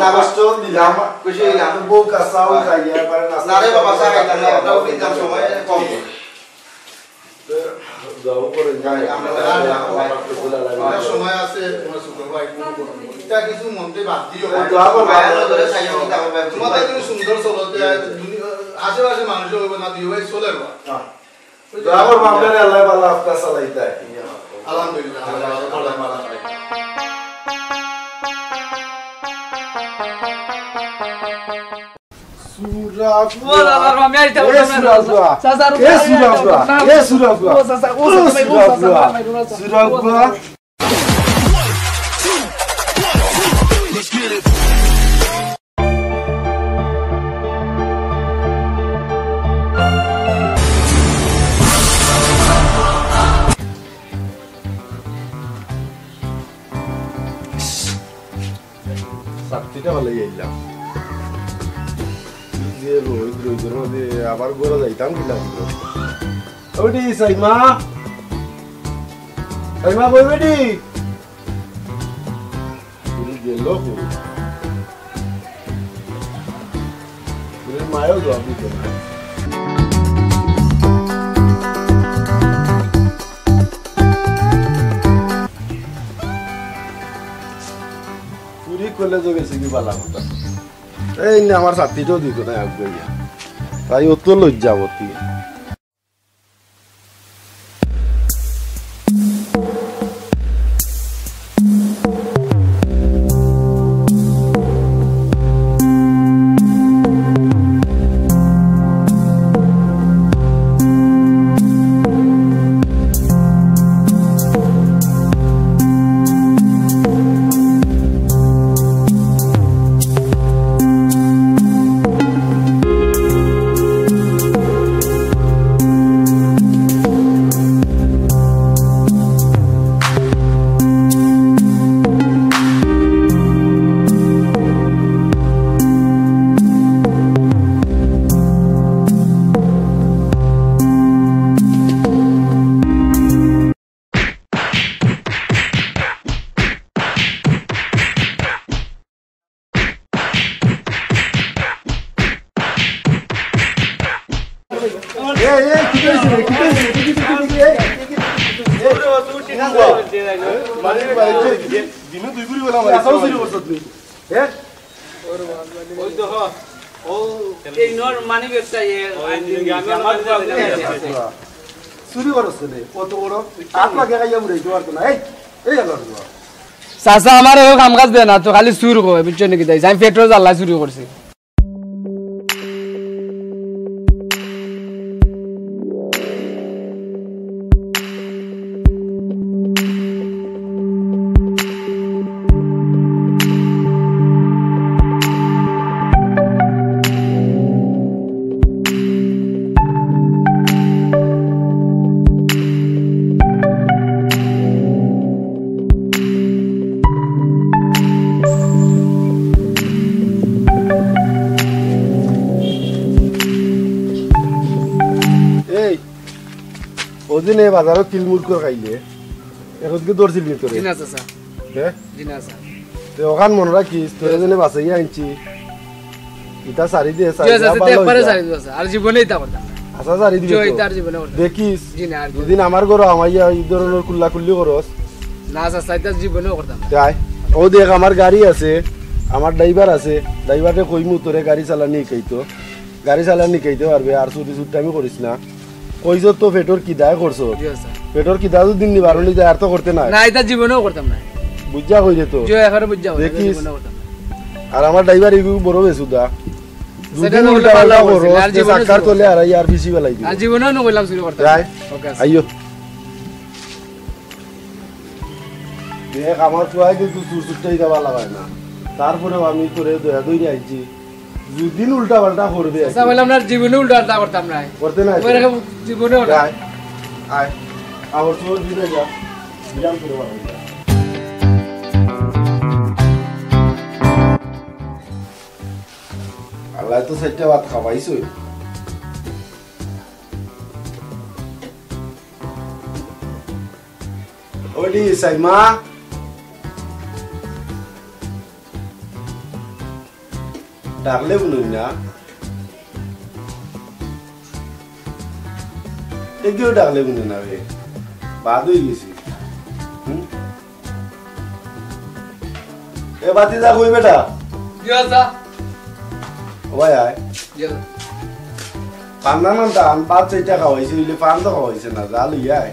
আগস্ট দিলাম কইছে আমি বউ কাসাও খাইয়া পারে না না রে বাবা সারা এটা আপনাও দিতাম সময় কম যাও করে যাই আমরা সময় আছে তোমার সুন্দর ভাই এটা কিছু মনতে বাদ দিও তোমাদের তুমি সুন্দর চলতে আশেপাশে মানুষ হবে না দিও ভাই চলে আমার মামলারে আল্লাহ ভালো আপনার চালাইতে আলহামদুলিল্লাহ সেটা ভালোই আইলাম যে রোদ রোদের মধ্যে আবার ঘরে যাইতাম কি লাগবে ওটি সাইমা সাইমা কই বেটি তুমি গেল তুমি মায়ও জবাব দিতে না করলে তো গেছে কি বালা কথা এই না আমার সাথীটাও দিত না আগে তাই অত লজ্জাবতী চাচা আমার এও কাম কাজ দেয় না তো খালি চুর করে বুঝছো নাকি তাই আমি পেট্রোল জ্বালা চুরি করছি ওদিনে বাজারত তিলমুর করে খাইলে এখন কি দর্জিল ভিতরে জিনা চাচা হ্যাঁ জিনা চাচা তো ওখান মনে রাখিস তোরে জেনে বাঁচাই আনছি ইটা সারি দিয়ে সারি একবারে সারি দিছে আর জীবনেই তা করতাম আচ্ছা সারি দিবি জয় তার জীবনে করতাম দেখিস জিনা আর দুদিন আমার ঘর আমাইয়া এই ধরনের কুল্লা কুল্লি করস না চাচা এটা জীবনেও করতাম তাই ও দেখ আমার গাড়ি আছে আমার ড্রাইভার আছে ড্রাইভারে কইমু তোরে গাড়ি চালানি কইতো গাড়ি চালানি কইতে পারবে আর চুরি চুরি আমি করিস না কইছো তো পেটর কি দায় করছো পেটর কি দাদু দিন নিবার হলি আর তো করতে না না এটা জীবনেও করতাম না বুঝা কই দে তো জয় এখানে বুঝা দেখিস আর আমার ড্রাইভার ইগু বড় বেসুদা সেটা তো উল্টা পাল্টা করছে আর জীবনে সাকার তোলে আর আর বেশি বেলাই দিই আর জীবনেও ন কইলাম চুরি করতাম ওকে আইও দেখ আমার তো আগে তুই চুর চুরটাই দাবা লাগায় না তারপরেও আমি তোরে দয়া দইরে আইছি দুদিন উল্টা পাল্টা করবে আচ্ছা বললাম না জীবনে উল্টা পাল্টা করতাম না করতে না ওই রকম জীবনে ওটা আয় আয় আমার তোর দিনে যা বিরাম করে বাবা আল্লাহ তো সেটা ভাত খাওয়াইছই ওডি সাইমা ডাকলে বলুন না এগিয়েও ডাকলে বলুন না রে বাদ হয়ে গেছি এ বাতি যা কই বেটা ভাই আয় পান না না দান পাঁচ চারটা খাওয়াইছে হইলে পান তো খাওয়াইছে না যা লইয়া আয়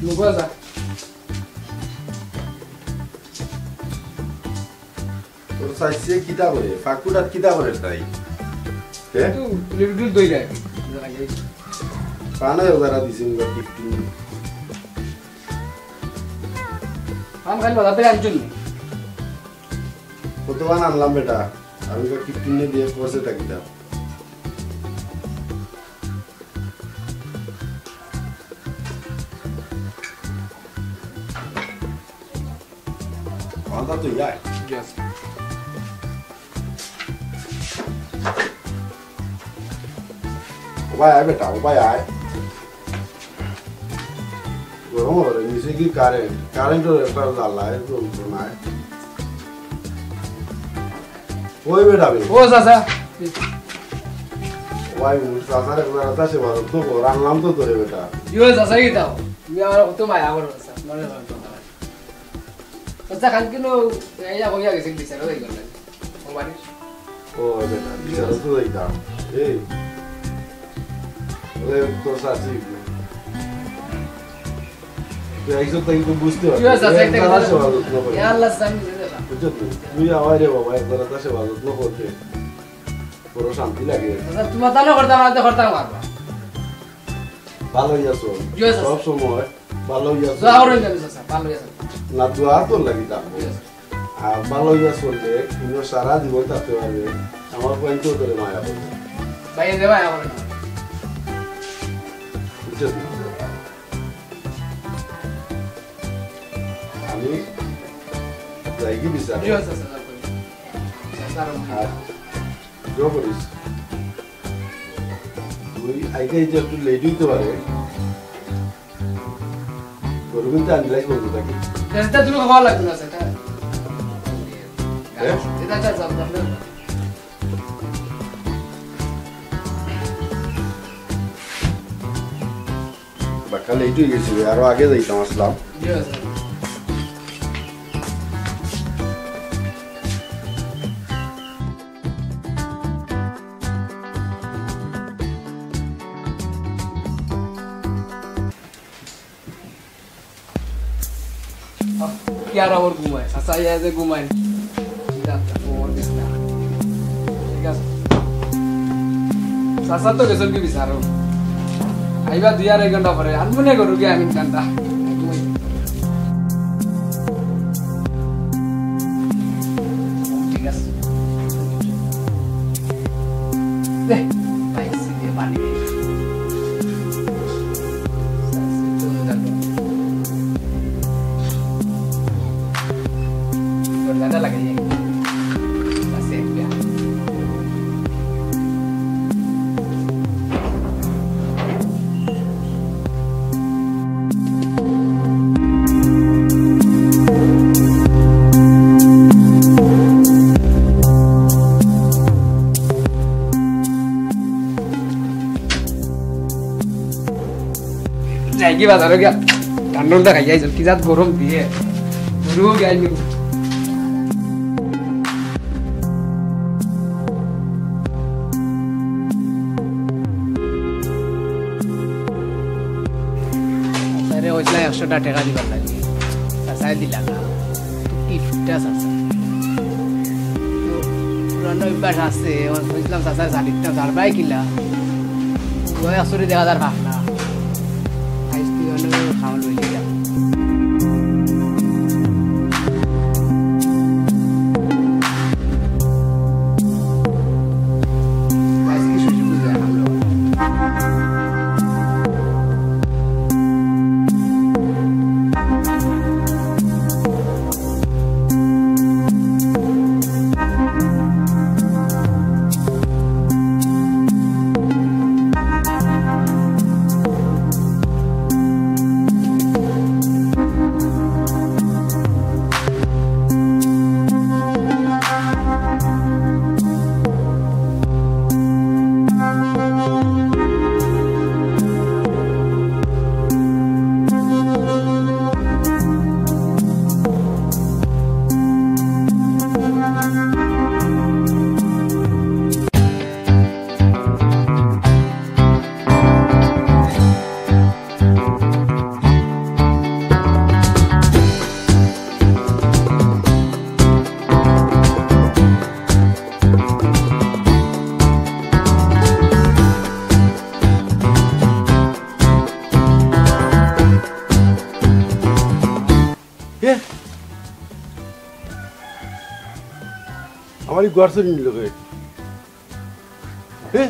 তোর সাইসে কিতা করে ফাকুটাত কিতা করে তাই পানা যারা দিছে গিফট আম খালি বাজাতে আনছুন কতবার আনলাম বেটা আমি কি কিনে দিয়ে বসে থাকি দাও আদা তো যাই Yes. Vai ai বেটা vai ai গরম হরে নিচে কি কারেন্টের একটা জ্বালা একটু নাই ওই বেটা ও চাচা ওই চাচারে কথা সে ভালো তো রান্নাম তো তোরে বেটা ইও চাচা কি দাও তুমি আমার তো মায়া করো চাচা মনে রাখো চাচা কাল কিনো এই হইয়া গেছে বিচার হই গেল ও বাড়ি ও বেটা বিচার তো দেইতা এই ওই তো সাথী তুই আইসো তাই তো বুঝতে পারছিস ইও চাচা একটা কথা ইয়া ইয়া আল্লাহ সামি দে দাও বুঝছো তুই আওয়াজ রে বাবা একবার তাসে ভালো তো করতে পুরো শান্তি লাগে চাচা তুমি তানো করতে আমার তো করতে পারবা ভালো যাসো সব সময় ভালো যাসো যা হরই যাবে চাচা ভালো যাবে না দোয়া তো লাগি থাকবো আর ভালো যাস বলতে তুমি সারা জীবন থাকতে পারবে আমার পয়েন্ট তো তোরে মায়া করবে ভাই দেবা আমার বুঝছো আমি যাই কি বিচার ইও চাচা চাচা আর জো করিস তুই আইতে যে একটু লেট হইতে পারে গরু কিন্তু আনলাই বলতে থাকি এটা তুমি খাওয়া লাগবে না সেটা এটা চাচা আপনাদের বাক্কা লেট হয়ে গেছিল আরো আগে যাইতাম আসলাম ইও চাচা क्या और घुमाए ससा ऐसे घुमाए और बिस्ना ठीक है ससा तो केसन के बिसारो आइबा 2 घंटा परे अनमुने करू के आमिन कांदा ठीक है दे भाई सीधे पानी nada la calle la sepia जाएगी बाजार हो गया ठंडा उल्टा खाइए जल की जात गरम दिए गुरु हो गया इनमें ওইলা 100 টাকা দিবার লাগে চাচাই দিলা না ইফটা চাচা পুরানো অভ্যাস আছে বুঝলাম চাচার জালিটা ধারবাই কিলা ওই আসরে দেখা যার ভাবনা আইসতি অনেক খাওয়ান লইলি যা এই ঘর চুরি নিল কে?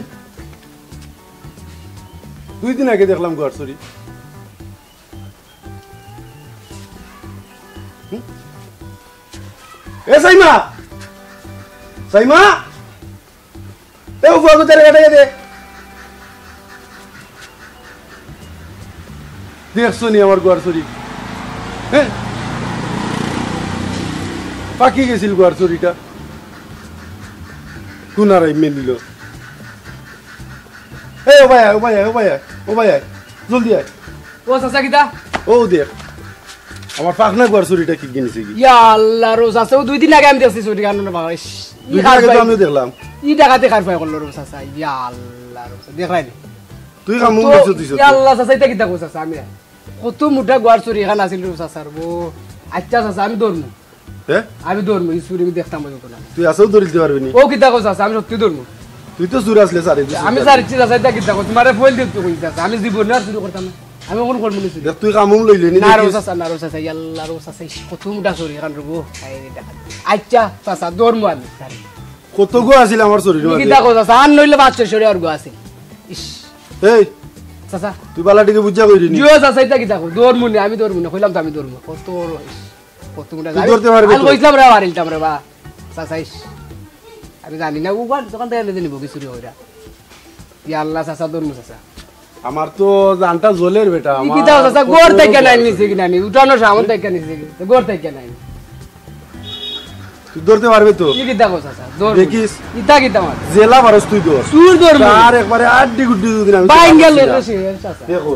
2 দিন আগে দেখলাম ঘর চুরি। এ সাইমা, সাইমা, এ উফা কোথায় রেখে দে। দেখছো নি আমার ঘর চুরি? হ্যাঁ, পাকি গেছিল ঘর চুরিটা, কুনারাই মেলিল। ও ভাই ও ভাই ও ভাই ও ভাই জলদি আয়। ও চাচা কিতা? ও দেখ আমার পাখনা ঘর চুরিটা কি কিনেছে কি? ইয়া আল্লাহ রোজ আছে 2 দিন আগে আমি দেখছি চুরি কারণে বাবা। দুই দিন আগে তো আমি দেখলাম। ই ডাকাতে খার পাই করলো রোজ চাচা। ইয়া আল্লাহ রোজ দেখলাই নি? তুই কাম করছিস তুই? ইয়া আল্লাহ চাচা এটা কিতা কইছ চাচা? আমি কত মোটা ঘর চুরি এখানে আছিল রোজ চাচা। ও আচ্ছা চাচা আমি দৌড়মু। হ্যাঁ আমি দৌড়মু, এই চুরি দেখতাম বলতো না। তুই আসও ধরে দিতে পারবি নি? ও কিতা কইছ চাচা? আমি সত্যি দৌড়মু। তুই তো চুর আসলে সারি দিছিস। আমি সারিছি চাচা এটা কিতা কইছ? তোমারে ফল দিত কই চাচা। আমি জীবনে আর চুরি করতাম না। আমি কোন করব নি চুরি? দেখ তুই কামুম লইলি নি? না রোজ চাচা, না রোজ চাচা। ইয়া আল্লাহ রোজ চাচা কত মোটা চুরি এখান রবো। আই দেখা। আচ্ছা চাচা দৌড়মু আমি। কত গো আছিল আমার চুরির মাঝে? কিতা কইছ চাচা? আর নইলে 500 আর গো আছে। ইস এই চাচা তুই বালাটিকে বুঝা কইলি নি? জিও চাচা এটা কিতা কই? দৌড়মু নি, আমি দৌড়মু না। কইলাম তো আমি দৌড়মু। কত কত মোটা তুই ধরতে পারবি আমি তো? কইলাম রে মারিলতাম রে বা চাচা। ইস আমি জানি না উগান দোকান থেকে এনে নিব কি চুরি হইরা। ইয়া আল্লাহ চাচা দৌড়মু চাচা। আমার তো জানটা জলের বেটা। ই কিতা চাচা? গোর থেকে নাই নিছে কি নাই? উঠানো সামন থেকে নিছে কি? গোর থেকে নাই। তুই ধরতে পারবি তো? ই কিতা কইছ চাচা? দৌড় দেখিস কিতা কিতা মার জেলা ভারস তুই ধর। চুর দৌড়মু আর একবারে আড্ডি গুড্ডি দুদিন আমি বাইন গেল রে চাচা। দেখো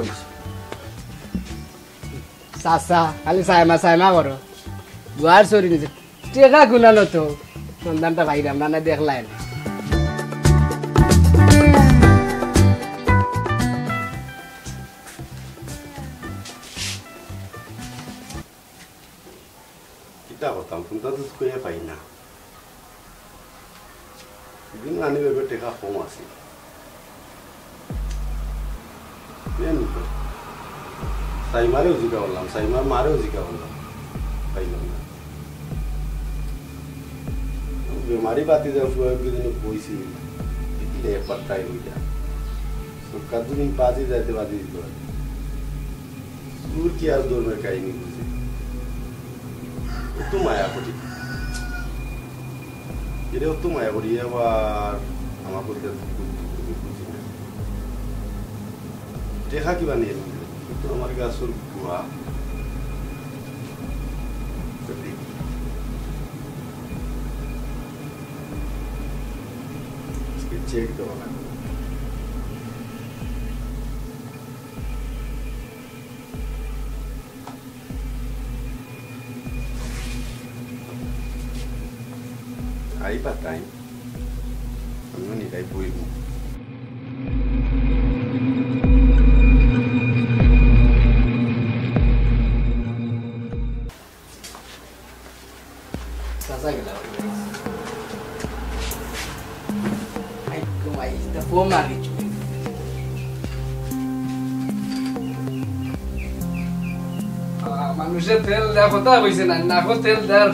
চাচা খালি সাইমা সাইমা করো। গুয়ার চুরি নিছে টেকা গুনানো তো সন্ধানটা ভাইরাম না দেখলাই না। কিতা করতাম ফোনটা তো কইয়া পাই না। দিন আনি বেবে টেকা কম আছে। সাইমারেও জিকা বললাম, সাইমার মারেও জিকা বললাম, পাইলাম না। বেমারি পাতি যাও দিন বইছি দিলে একবার ট্রাই হয়ে যা। সরকার দুদিন বাজি যাইতে বাজি দিতে পারে। দূর কি আর দৌড়ের কাহিনী বুঝি তো মায়া করি। এটাও তো মায়া করি। আবার আমার বলতে টেকা কিবা নিয়ে আমার গাছর গুয়া চেক দেওয়া লাগবে। Ahí para time. No ni dai buibu. Sasa gila. Ay, como ahí está forma dicho. মানুষের তেল দেওয়া কথা কইছে না, নাকো তেল দেওয়ার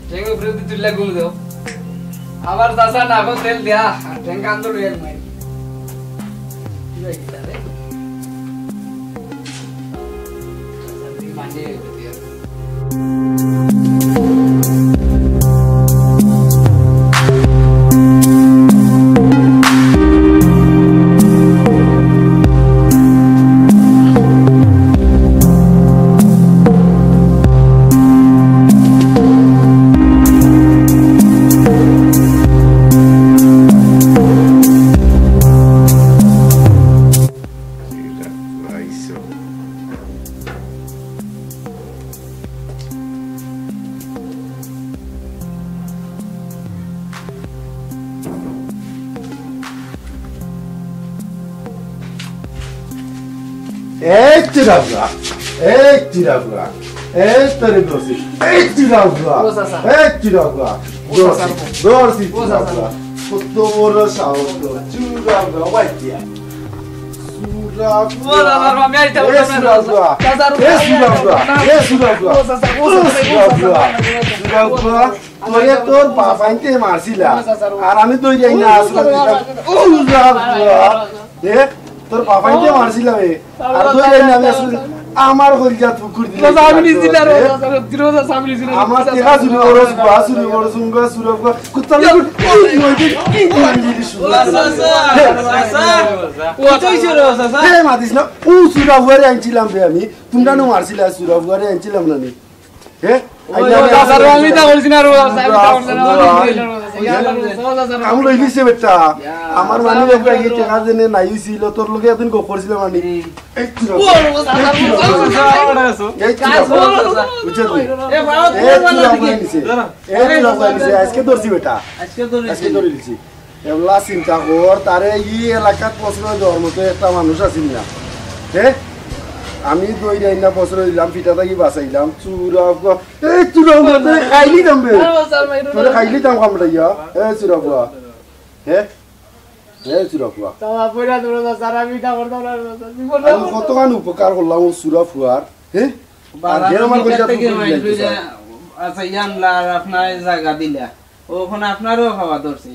ঠেঙ্গে উপরে তুললে ঘুম দেও। আবার চাচা নাকো তেল দেয়া ঠেঙ্গা আন্দোলন এক মাই মানে Tirabla, tirabla, tare dosi, tirabla, tirabla, dosi tirabla, kutto moro sauto, tirabla, waitia, তোর বাবাইতে মারছিলা আর আমি তুই যাই না দেখ তোর বাবাইতে মারছিলাম আর তুই যাই না আমি আসলে আমার কলজাত পুকুর দিলে আমার দেখা শুরু করস বা শুরু করস উঙ্গা শুরু কর কুত্তালে মাতিস না ও সুরা ঘরে আনছিলাম রে আমি তোমরা নো মারছিলা সুরা ঘরে আনছিলাম না নি হে আমি লইলিছে বেটা আমার মানে টাকা দেনে নাই ছিল তোর লগে এদিন গপ করছিলাম আমি আজকে ধরছি বেটা আজকে ধরে দিছি এগুলা চিন্তা কর তারে ই এলাকাত প্রশ্রয় দেওয়ার মতো একটা মানুষ আছিল না হ্যাঁ আমি দই যাই না প্রশ্রয় দিলাম পিঠা থাকি বাঁচাইলাম চুরাব এই চুরাব খাইলি দাম তোরে খাইলি দাম কামড়া ইয়া এ চুরাব হ্যাঁ কতখান উপকার করলাম চুরা ফুয়ার হ্যাঁ আচ্ছা ইয়ানলা আপনার জায়গা দিলা ওখানে আপনারও খাওয়া ধরছে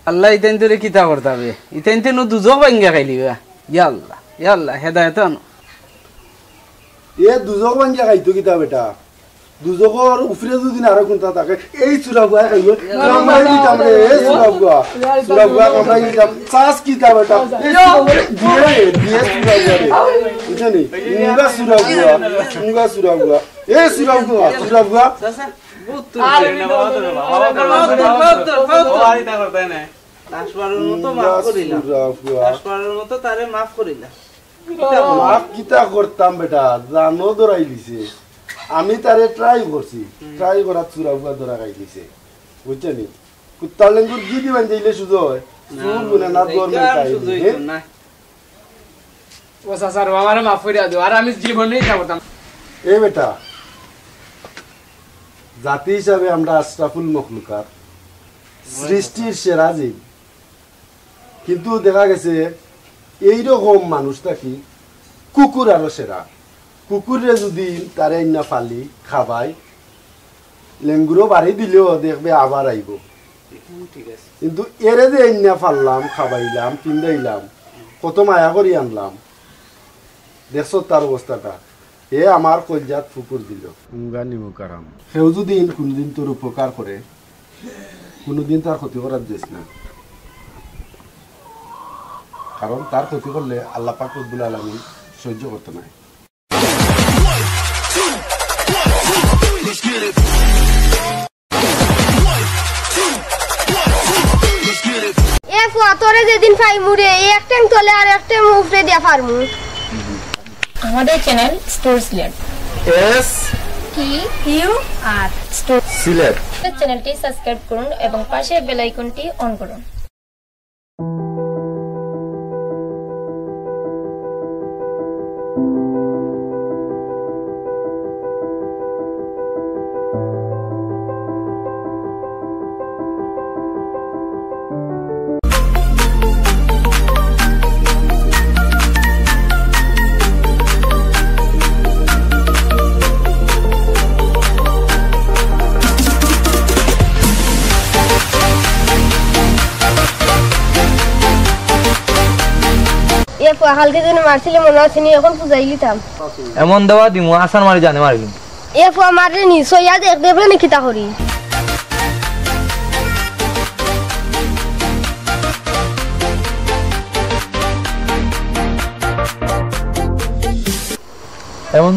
আল্লাহ ইতেন তোরে কিতা করতে হবে ইতেন তেন দুজক ভাঙ্গা খাইলিবা ইয়াল্লা ইয়াল্লা হেদায়ত এ দুজক ভাঙ্গা খাইতো কিতা বেটা দুজকর উফরে যদি আরো কোনটা থাকে এই চুরা গুয়া খাইব কামড়াই দিতাম রে এই চুরা গুয়া কামড়াই দিতাম চাস কিতা বেটা দিয়ে চুরা গুয়া রে বুঝনি মুঙ্গা চুরা গুয়া এই চুরা গুয়া করতাম বেটা জানো ধরাই দিছে আমি তারে ট্রাই করছি ট্রাই করার চুরা গুয়া ধরা খাই দিছে বুঝছেন কুত্তার লেঙ্গুর কি দিবেন যাইলে শুধু হয় না এই বেটা জাতি হিসাবে আমরা আশরাফুল মখলুকাত সৃষ্টির সেরা জীব কিন্তু দেখা গেছে এইরকম মানুষটা কি কুকুর আরো সেরা কুকুরে যদি তারে না ফালি খাবাই লেঙ্গুরো বাড়ি দিলেও দেখবে আবার আইব কিন্তু এরে যে না ফাললাম খাবাইলাম পিন্দাইলাম কত মায়া করি আনলাম দেখছো তার অবস্থাটা এ আমার কলজাত ফুকুর দিল কারাম সেও যদি কোনদিন তোর উপকার করে কোনদিন তার ক্ষতি করার দিস না কারণ তার ক্ষতি করলে আল্লাহ পাক রব্বুল আলামিন সহ্য করতে নাই তোরে যেদিন পাই মুড়ে একটা তোলে আর একটা মুফরে দিয়া পারমু আমাদের চ্যানেল স্টোর সিলেট এস কি ইউ আর স্টোর সিলেট চ্যানেলটি সাবস্ক্রাইব করুন এবং পাশে বেল আইকনটি অন করুন হালকে যেন মারছিলে মনে আছে নি এখন পূজাই লিতাম এমন দেওয়া দিমু আসান মারি জানে মারবি এ ফুয়া মারলে নি সইয়া দেখ দেবে নি কিতা করি এমন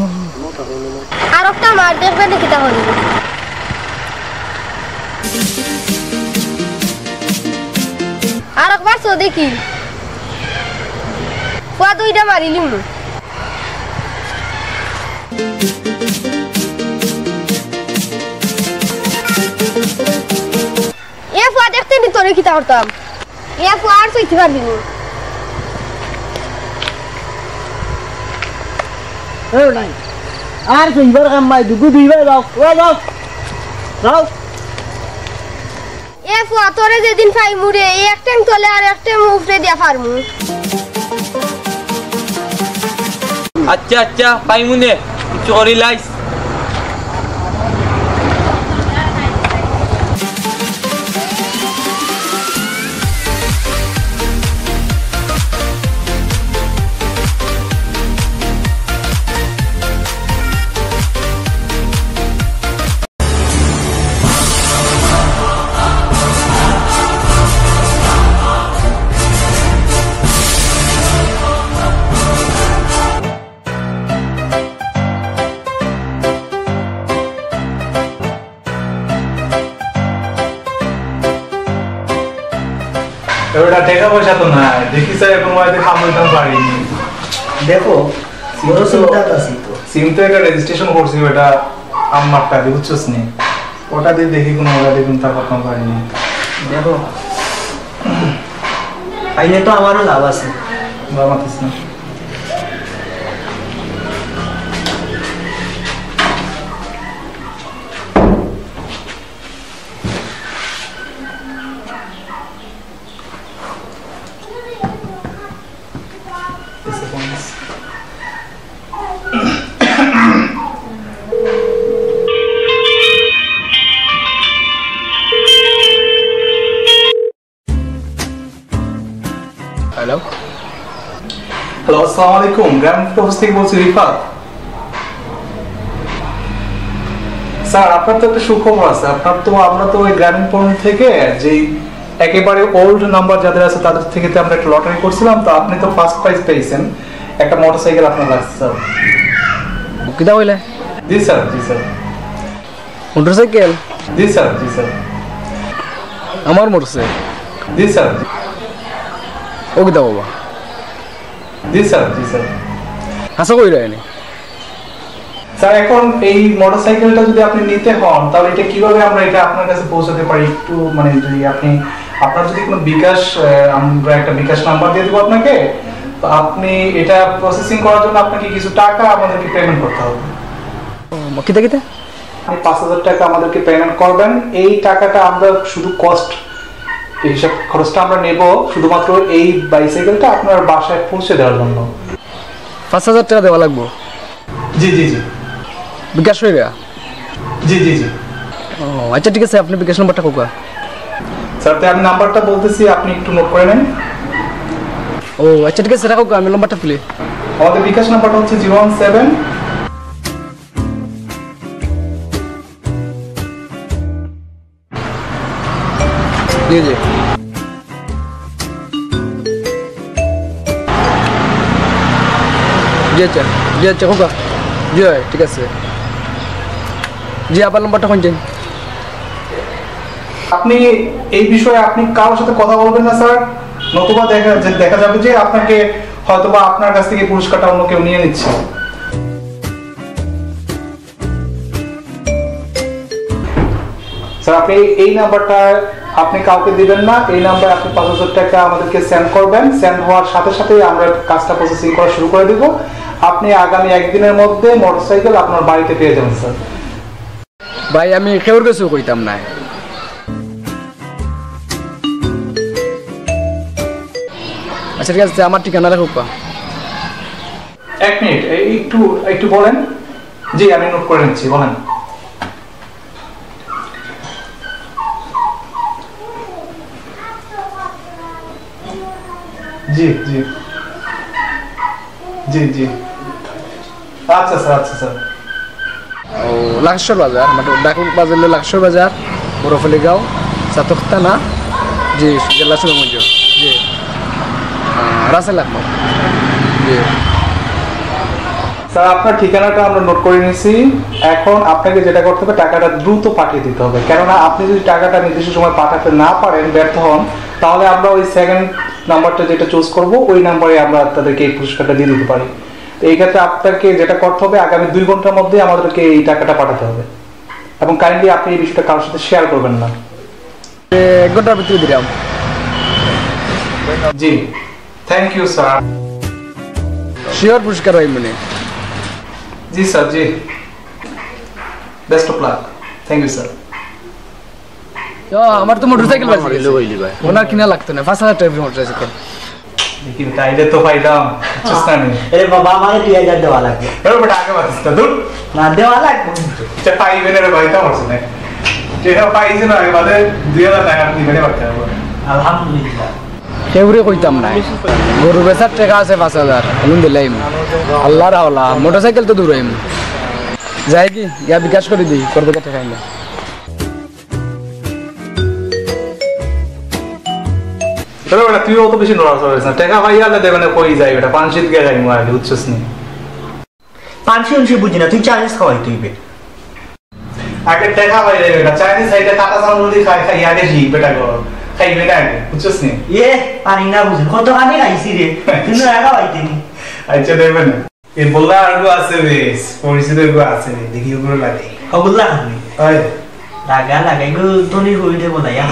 আর একটা মার দেখবে নি কিতা করি আর একবার সো দেখি ফুয়া দুইটা মারিলিম এ ফুয়া দেখতে নি তোরে কিতা করতাম এ ফুয়া আর সইতে পারবি নি আর সুন্দর কাম মাই দুগু দুইবার যাও যাও এ ফুয়া তোরে যেদিন পাই মুড়ে একটা তোলে আর একটা মুফরে দিয়া পারমু আচ্ছা আচ্ছা পাইমুনে কিছু করি লাইস এবারে টাকা পয়সা তো নাই দেখি স্যার এখন হয়তো কামাইতাম পারিনি দেখো বড় চিন্তা আছে তো সিম তো একটা রেজিস্ট্রেশন করছি ওটা আমার টাকা বুঝছস নি ওটা দিয়ে দেখি কোনো ওটা দিয়ে চিন্তা করতে পারিনি দেখো আইনে তো আমারও লাভ আছে বাবা মাতিস না হ্যালো হ্যালো আসসালামু আলাইকুম গ্রাম অফিস থেকে বলছি রিফাত স্যার আপনার তো একটা সুখবর আছে আমরা তো ওই গ্রামীণ ফোন থেকে যে একেবারে ওল্ড নাম্বার যাদের আছে তাদের থেকে আমরা একটা লটারি করছিলাম তো আপনি তো ফার্স্ট প্রাইজ পেয়েছেন একটা মোটরসাইকেল আপনার লাগছে স্যার কিটা হইলে জি স্যার মোটরসাইকেল জি স্যার আমার মোটরসাইকেল জি স্যার ও কিটা বাবা জি স্যার হাসা কই রায়নি স্যার এখন এই মোটরসাইকেলটা যদি আপনি নিতে হন তাহলে এটা কিভাবে আমরা এটা আপনার কাছে পৌঁছাতে পারি একটু মানে যদি আপনি আপনার যদি কোনো বিকাশ আমরা একটা বিকাশ নাম্বার দিয়ে দেবো আপনাকে তো আপনি এটা প্রসেসিং করার জন্য আপনাকে কিছু টাকা আমাদেরকে পেমেন্ট করতে হবে কিটা কিটা আপনি 5,000 টাকা আমাদেরকে পেমেন্ট করবেন এই টাকাটা আমরা শুধু কস্ট হিসাব খরচটা আমরা নেব শুধুমাত্র এই বাইসাইকেলটা আপনার বাসায় পৌঁছে দেওয়ার জন্য 5,000 টাকা দেওয়া লাগবে জি বিকাশ হয়ে গেছে জি ও আচ্ছা ঠিক আছে আপনি বিকাশ নাম্বারটা কোকা স্যার তো আমি নাম্বারটা বলতেছি আপনি একটু নোট করে নেন ও আচ্ছা ঠিক আছে রাখো আমি নাম্বারটা তুলি আমাদের বিকাশ নাম্বারটা হচ্ছে 017 জি আচ্ছা কোকা জি ঠিক আছে জি আপনার নাম্বারটা কোন চাই আপনি এই বিষয়ে আপনি কারোর সাথে কথা বলবেন না স্যার নতুবা দেখা যাবে যে আপনাকে হয়তোবা আপনার কাছ থেকে পুরস্কারটা অন্য কেউ নিয়ে নিচ্ছে স্যার আপনি এই নাম্বারটা আপনি কাউকে দিবেন না এই নাম্বারে আপনি 5,000 টাকা আমাদেরকে সেন্ড করবেন সেন্ড হওয়ার সাথে সাথেই আমরা কাজটা প্রসেসিং করা শুরু করে দেব আপনি আগামী একদিনের মধ্যে মোটরসাইকেল আপনার বাড়িতে পেয়ে যাবেন স্যার ভাই আমি কেউর কিছু কইতাম না আচ্ছা ঠিক আছে আমার ঠিকানা রাখো এক মিনিট একটু বলেন জি আমি নোট করে নিচ্ছি বলেন জি আচ্ছা স্যার ও লাক্সর বাজার মানে ডাকুর বাজার লাক্সর বাজার বরফলি গাঁও সাতক্তানা জি জেলা সুনামগঞ্জ জি রাসেল আহমদ জি স্যার আপনার ঠিকানাটা আমরা নোট করে নিয়েছি এখন আপনাকে যেটা করতে হবে টাকাটা দ্রুত পাঠিয়ে দিতে হবে কেননা আপনি যদি টাকাটা নির্দিষ্ট সময় পাঠাতে না পারেন ব্যর্থ হন তাহলে আমরা ওই সেকেন্ড নাম্বারটা যেটা চুজ করব ওই নাম্বারে আমরা তাদেরকে এই পুরস্কারটা দিয়ে দিতে পারি তো এই ক্ষেত্রে আপনাকে যেটা করতে হবে আগামী 2 ঘন্টার মধ্যে আমাদেরকে এই টাকাটা পাঠাতে হবে এবং কাইন্ডলি আপনি এই বিষয়টা কারোর সাথে শেয়ার করবেন না 1 ঘন্টার ভিতরে দিলাম ji thank you sir sure পুরস্কার হয় মানে ji sir ji best of luck thank you sir আমার তো মোটরসাইকেল বাজে ওনার কিনা লাগতো না 5,000 টাকা মোটরসাইকেল দেখি বেটা আইলে তো পাইলাম বুঝছস না এ বাবা আমাকে 2000 দেওয়া লাগবে এর বেটা আগে বাতিস না দূর না দেওয়া লাগবে এটা পাইবে না রে ভাই তা হচ্ছে না যেটা পাইছে না আগে বাদে 2000 টাকা দিবেনে বাচ্চা আলহামদুলিল্লাহ কেউরে কইতাম না গরু বেচার টাকা আছে 5000 এখন দিলাইম আল্লাহর হাওলা মোটরসাইকেল তো দূরাইম যাই কি ইয়া বিকাশ করে দিই করবে টাকা আইলে তোরা বেটা তুই অত বেশি নড়াচড়া করিস না টাকা পাইয়া আলে দেবে না কই যাই বেটা পাঁচশিত গে যাই মারলি বুঝছস নি পাঁচশি উনশি বুঝি না তুই চাইনিজ খাওয়াই তুইবে আগে টাকা পাই যাই বেটা চাইনিজ সাইডে কাটা সামুলি খাই খাই আগে জি বেটা গো খাইবে না আগে বুঝছস নি পানি না বুঝি কত কানে খাইছি রে কিন্তু একা পাইতেনি আচ্ছা দেবে না এ বললা আর গো আছে বেশ পরিচিত গো আছে রে দেখি ওগুলো লাগে ওগুলা খাবি হয় লাগাই গো তোনি হই দে বলা ইয়া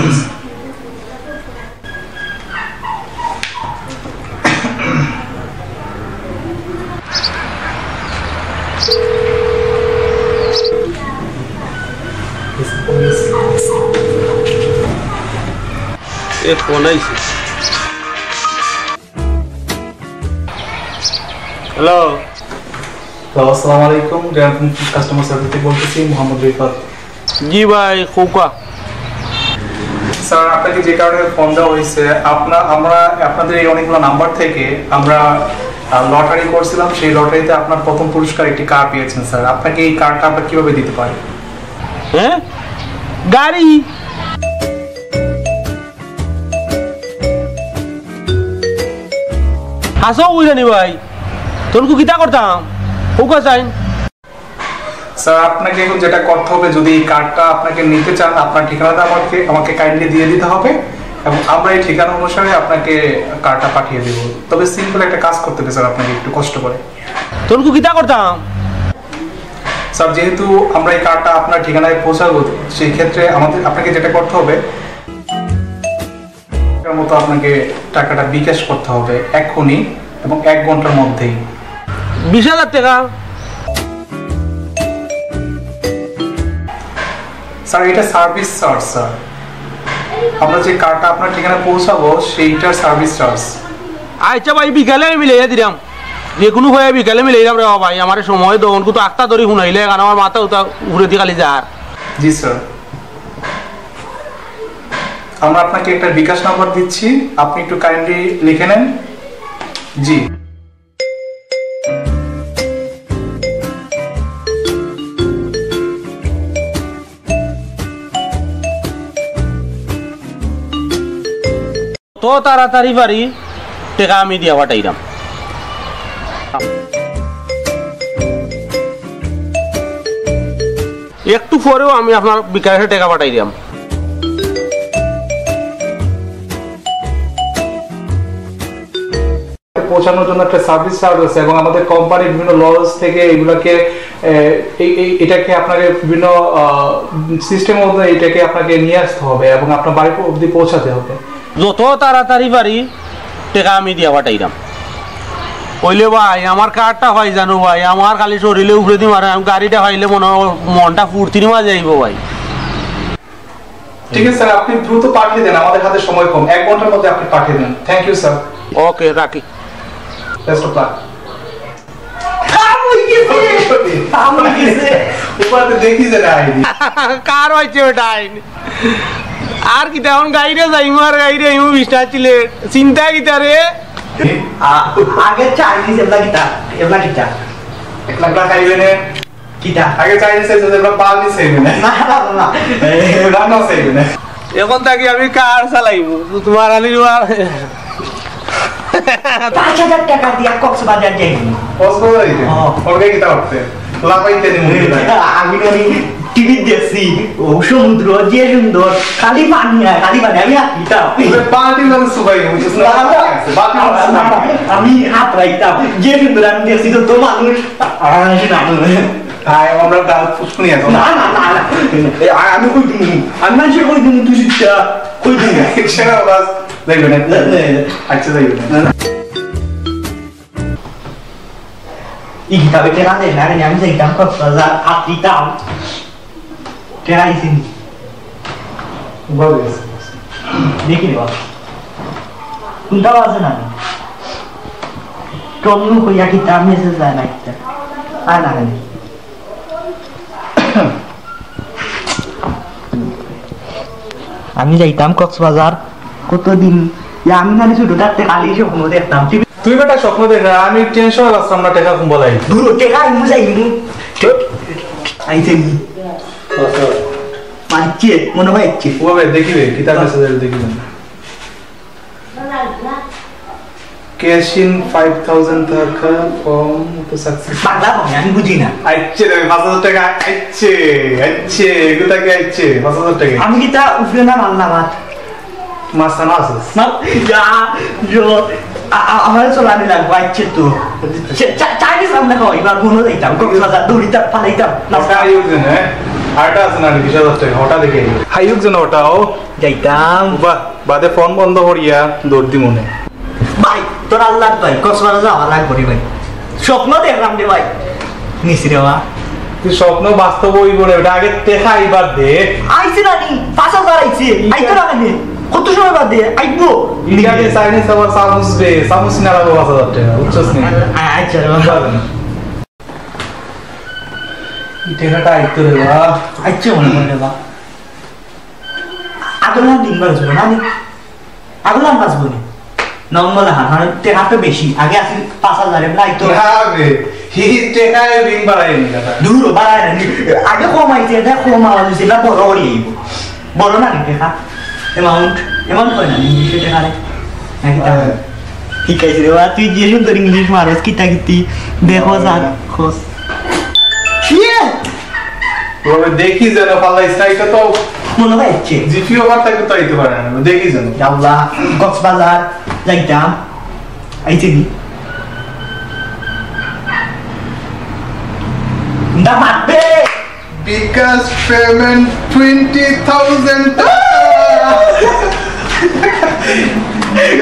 এ ফোন আইছে হ্যালো আসসালামু আলাইকুম গ্রান্ড কাস্টমার সার্ভিস থেকে বলতেছি মোহাম্মদ রিফাত জি ভাই খোকা স্যার আপনাকে যে কারণে ফোন দেওয়া হয়েছে আমরা আপনাদের এই অনেকগুলো নাম্বার থেকে আমরা লটারি করছিলাম সেই লটারিতে আপনার প্রথম পুরস্কার একটি কার পেয়েছেন স্যার আপনাকে এই কারটা আমরা কিভাবে দিতে পারি হ্যাঁ গাড়ি হাসো বুঝানি ভাই তোর কিতা করতাম খোকা চাই স্যার আপনাকে এখন যেটা করতে হবে যদি এই কার্ডটা আপনাকে নিতে চান আপনার ঠিকানাটা আমাকে কাইন্ডলি দিয়ে দিতে হবে এবং আমরা এই ঠিকানা অনুসারে আপনাকে কার্ডটা পাঠিয়ে দেব তবে সিম্পল একটা কাজ করতে হবে স্যার আপনাকে একটু কষ্ট করে তোর কিতা করতাম স্যার যেহেতু আমরা এই কার্ডটা আপনার ঠিকানায় পৌঁছাবো সেই ক্ষেত্রে আপনাকে যেটা করতে হবে এর মতো আপনাকে টাকাটা বিকাশ করতে হবে এখনই এবং 1 ঘন্টার মধ্যেই 20,000 টাকা স্যার এটা সার্ভিস চার্জ স্যার আমরা যে কার্ডটা আপনার ঠিকানায় পৌঁছাবো সেইটার সার্ভিস চার্জ আচ্ছা ভাই বিকালে আমি মিলাইয়া দিলাম যে কোনো হয়ে বিকালে মিলাইলাম রে ভাই আমার সময় দোন তো আখতা ধরে শুনাইলে কারণ আমার মাথা উঠা ঘুরে দিয়ে খালি যার জি স্যার আমরা আপনাকে একটা বিকাশ নাম্বার দিচ্ছি আপনি একটু কাইন্ডলি লিখে নেন জি তো তাড়াতাড়ি পারি টাকা আমি দিয়া পাঠাইলাম একটু পরেও আমি আপনার বিকাশে টাকা পাঠাই দিলাম পৌঁছানোর জন্য একটা সার্ভিস চার্জ আছে এবং আমাদের কোম্পানির বিভিন্ন লজ থেকে এগুলোকে এটাকে আপনাকে বিভিন্ন সিস্টেমের মধ্যে এটাকে আপনাকে নিয়ে আসতে হবে এবং আপনার বাড়ি অবধি পৌঁছাতে হবে যত তাড়াতাড়ি পারি টাকা আমি দিয়া পাঠাইলাম কইলে ভাই আমার কার্ডটা হয় জানো ভাই আমার খালি শরীরে উপরে দিই মারে আমি গাড়িটা পাইলে মনটা ফুর্তির মাঝে যাইব ভাই ঠিক আছে স্যার আপনি দ্রুত পাঠিয়ে দেন আমাদের হাতে সময় কম 1 ঘন্টার মধ্যে আপনি পাঠিয়ে দেন থ্যাংক ইউ স্যার ওকে রাখি বেস্ট অফ লাক কার হয়েছে ওটা আইনি আর কি তেমন গাড়িরে যাইমু আর গাড়িরে আইমু বিষ্টা ছিলে চিন্তা কিতা রে আগে চাইনিজ এবলা কিটা একলা খাইবে না কিটা আগে চাইনিজ এসে এবলা পানি চাইবে না না রান্না চাইবে না এখন থাকি আমি কার চালাইবো তোমার আলি 5,000 টাকা দিয়া কক্সবাজার যাইনি কক্সবাজার যাইতে ওকে কিতা করতে লাপাইতে নি মুই আমি করি টিভি দেখছি ও সমুদ্র যে সুন্দর খালি পানি আমি আপিতা পানি মানে সুবাই বুঝছ না আমি হাত রাইতাম যে সুন্দর আমি দেখছি তো মানুষ আমরা গাল ফুসকুনি আছে না আমি কই দিমু আমি মানুষের কই দিমু তুই শিক্ষা কই দিমু সেটা বাস যাইবে না আচ্ছা যাইবে না ই কিতাবে টেরা দেয় না আমি যাইতাম কক্সবাজার আপিতাম টেরা আইসিন বলিস দেখি বাবা কোনটা বাজে না টমনু কইয়া কিতা মেসেজ যায় না কিতা আর না কেন আমি যাইতাম কক্সবাজার কতদিন আমি না শুধু থাকতে খালি স্বপ্ন দেখতাম তুই বেটা স্বপ্ন দেখা আমি টেনশন লাগতাম না টাকা কম বলাই দূর টাকা আমি যাইনি আইছে মানছে মনে হয় ইচ্ছে ওবে দেখিবে কিতা মেসেজ দেখিবেন cash in 5000 টাকা from to success বাংলা কম আমি বুঝি না আইছে রে 5000 টাকা আইছে গুতা কি আইছে 5000 টাকা আমি কি তা উফরে না মানলা মাসানা আছে না জো আমার চলানি লাগবে আইছে তো চাইনি সামনে হয় এবার মনে যাইতাম কক্সবাজার দৌড়িতাম পালাইতাম না হাইউক জানে আটা আছে না 20000 টাকা ওটা দেখে হাইউক জানে ওটাও যাইতাম বাদে ফোন বন্ধ করিয়া দৌড় দি মনে ভাই তোর আল্লাহ ভাই কক্সবাজার যাওয়া লাগবে ভাই স্বপ্ন দেখলাম রে ভাই নিছি রে তুই স্বপ্ন বাস্তব হইব না ওটা আগে দেখা আইবার দে আইছে না নি 5000 আইছে আইতো না কেন কত সময় বাদ দে আইবো ইন্ডিয়াতে চাইনিজ আবার সামুস না লাগবে 5000 টাকা উচ্চস নি আচ্ছা রে বাবা ইটেটা আইতো রে বা আচ্ছা মনে মনে বা আগলা দিন বাজবো না আগলা বাজবো না নরমাল হান টাকা তো বেশি আগে আছে 5000 এর নাই তো হবে হি টাকায় রিং বাড়াই নি কথা দূর বাড়াই না আগে কমাইছে এটা কমাওয়া দিছে না বড় হইব বড় না টাকা এমাউন্ট কই না ইংলিশে টাকা রে নাকি তা ঠিক আছে রে তুই যে সুন্দর ইংলিশ মারস কিতা কিতি দেখো যা খোস কি ওবে দেখি যেন পালাই সাইটা তো মনে হচ্ছে জিপিও বার থেকে তো আইতে পারে না দেখি যেন আল্লাহ কক্সবাজার যাইতাম আইছে কি না মারবে বিকাশ পেমেন্ট 20000 টাকা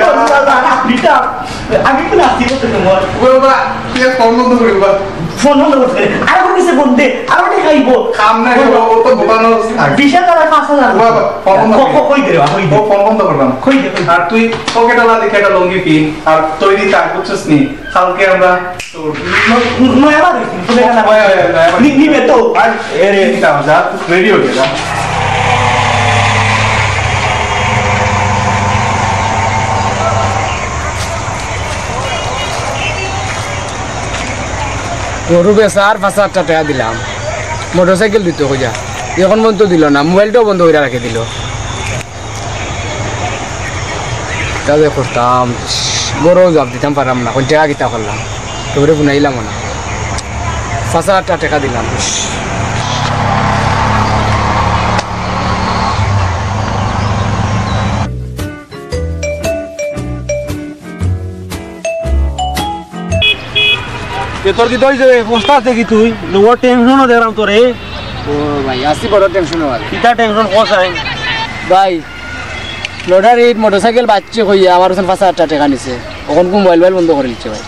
কক্সবাজার আপনিটা আমি কি নাচি করতে তোমার বাবা তুই ফোন বন্ধ করে বাবা ফোন বন্ধ করতে আর কোন কিছু বন্ধ আর ওটা খাইবো কাম নাই বাবা ও তো দোকানে বিশাল টাকা 5000 বাবা ফোন বন্ধ কই দে বাবা ও ফোন বন্ধ করলাম কই দে আর তুই পকেট আলা দেখে একটা লঙ্গি পিন আর তৈরি তার করছিস নি কালকে আমরা নয়া বাড়ি তুমি কেন নিবে তো আর এরে এটা যা রেডি হয়ে যা গরু বেচার 5000 টাকা দিলাম মোটরসাইকেল দিত খোঁজা এখন বন্ধ দিল না মোবাইলটাও বন্ধ করে রাখে দিল তাদের করতাম গরুও জবাব দিতাম পারলাম না কোন টাকা কিতা করলাম তোরে বুনাইলাম না 5000 টাকা দিলাম তোর কি দইছে পোস্ট আছে কি তুই ও টেনশনও দেখলাম তোরে ও ভাই আসি বড় টেনশন হয় কিটা টেনশন কোসাই ভাই লটারির মোটরসাইকেল বাচ্চা কইয়া আমার ওখানে 5000 টাকা নিছে এখন মোবাইল বন্ধ করে দিচ্ছে ভাই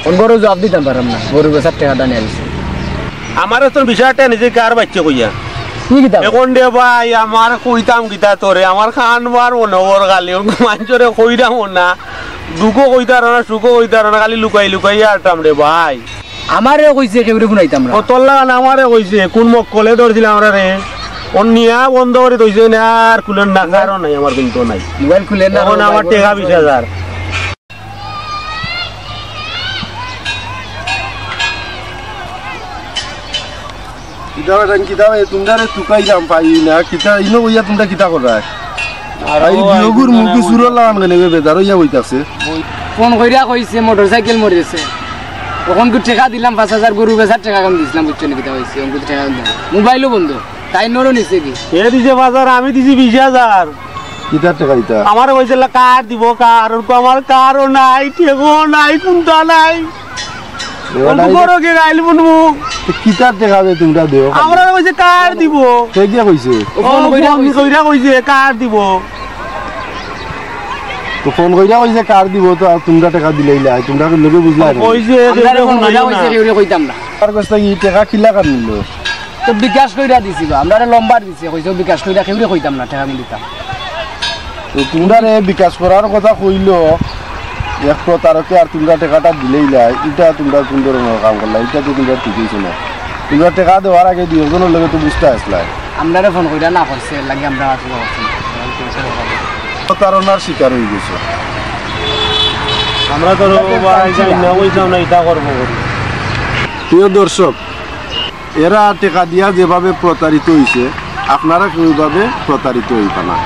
কোন গরু জবাব দিতাম পারলাম না গরু বেচার টাকাটা নিয়ে আসছে আমারও তোর বিষয়টা নিজে কার বাচ্চা কইয়া এখন দে ভাই আমার কইতাম কিতা তোরে আমার খান বার মনোবর গালি মানুষরে কইরাম না দুঃখও কইতার না সুখও কইতার না খালি লুকাই লুকাই আরতাম রে ভাই আমারে কইছে কেউরে শুনাইতাম না তোর লাগান আমারে কইছে কোন মুখ কলে ধরছিল আমরা রে অন্যা বন্ধ করে দইছে না আর খুলেন না কারণ নাই আমার কিন্তু নাই মোবাইল খুলে না এখন আমার টাকা 20000 কিতাব তোমরা তুকাইলাম পাই না কিতা ইনো কইয়া তোমরা কিতা করা আর এই বিয়োগুর মুখি সুরল লাগান গনে বেজার হইয়া হইতাছে ফোন কইরা কইছে মোটরসাইকেল মরেছে তখন কি টাকা দিলাম 5000 গরু বেচার টাকা কম দিছিলাম বুঝছেন কিতা হইছে অঙ্ক টাকা দিলাম মোবাইলও বন্ধ তাই নরো নিছে কি এ দিছে বাজার আমি দিছি 20000 কিতা টাকা দিতা আমার কইছিল কার দিব কার আর আমার কারও নাই ঠেকো নাই কোনটা নাই অল্প করো কে গাইল বনবো কিতা টাকা দে তোমরা দেও আমরা কইছে কার দিব কে কি কইছে ফোন কইরা কইছে কার দিব তো ফোন কইরা কইছে কার দিব তো তোমরা টাকা দিলাইলা তোমরা লগে বুঝলা না কইছে আমরা ফোন কইরা কইছে কেউরে কইতাম না আর কইছে কি টাকা কিলা কার নিল তো বিকাশ কইরা দিছি বা আমরা লম্বার দিছি কইছে বিকাশ কইরা কেউরে কইতাম না টাকা দিতাম তো তোমরা রে বিকাশ করার কথা কইলো এক প্রতারকে আর তোমরা টাকাটা দিলেই লাই, এটা তোমরা কোন ধরনের কাম করলা? এটা তো তোমরা ঠিকই ছিল। তোমরা টাকা দেওয়ার আগে দুজনের লগে তো বুঝতে আসলাই। আমরা ফোন কইরা না করছে লাগে আমরা আসলে প্রতারণার শিকার হয়ে গেছে। আমরা তো ওইটাও না, এটা করবো। প্রিয় দর্শক, এরা টাকা দিয়া যেভাবে প্রতারিত হয়েছে, আপনারা কেউভাবে প্রতারিত হইবা না।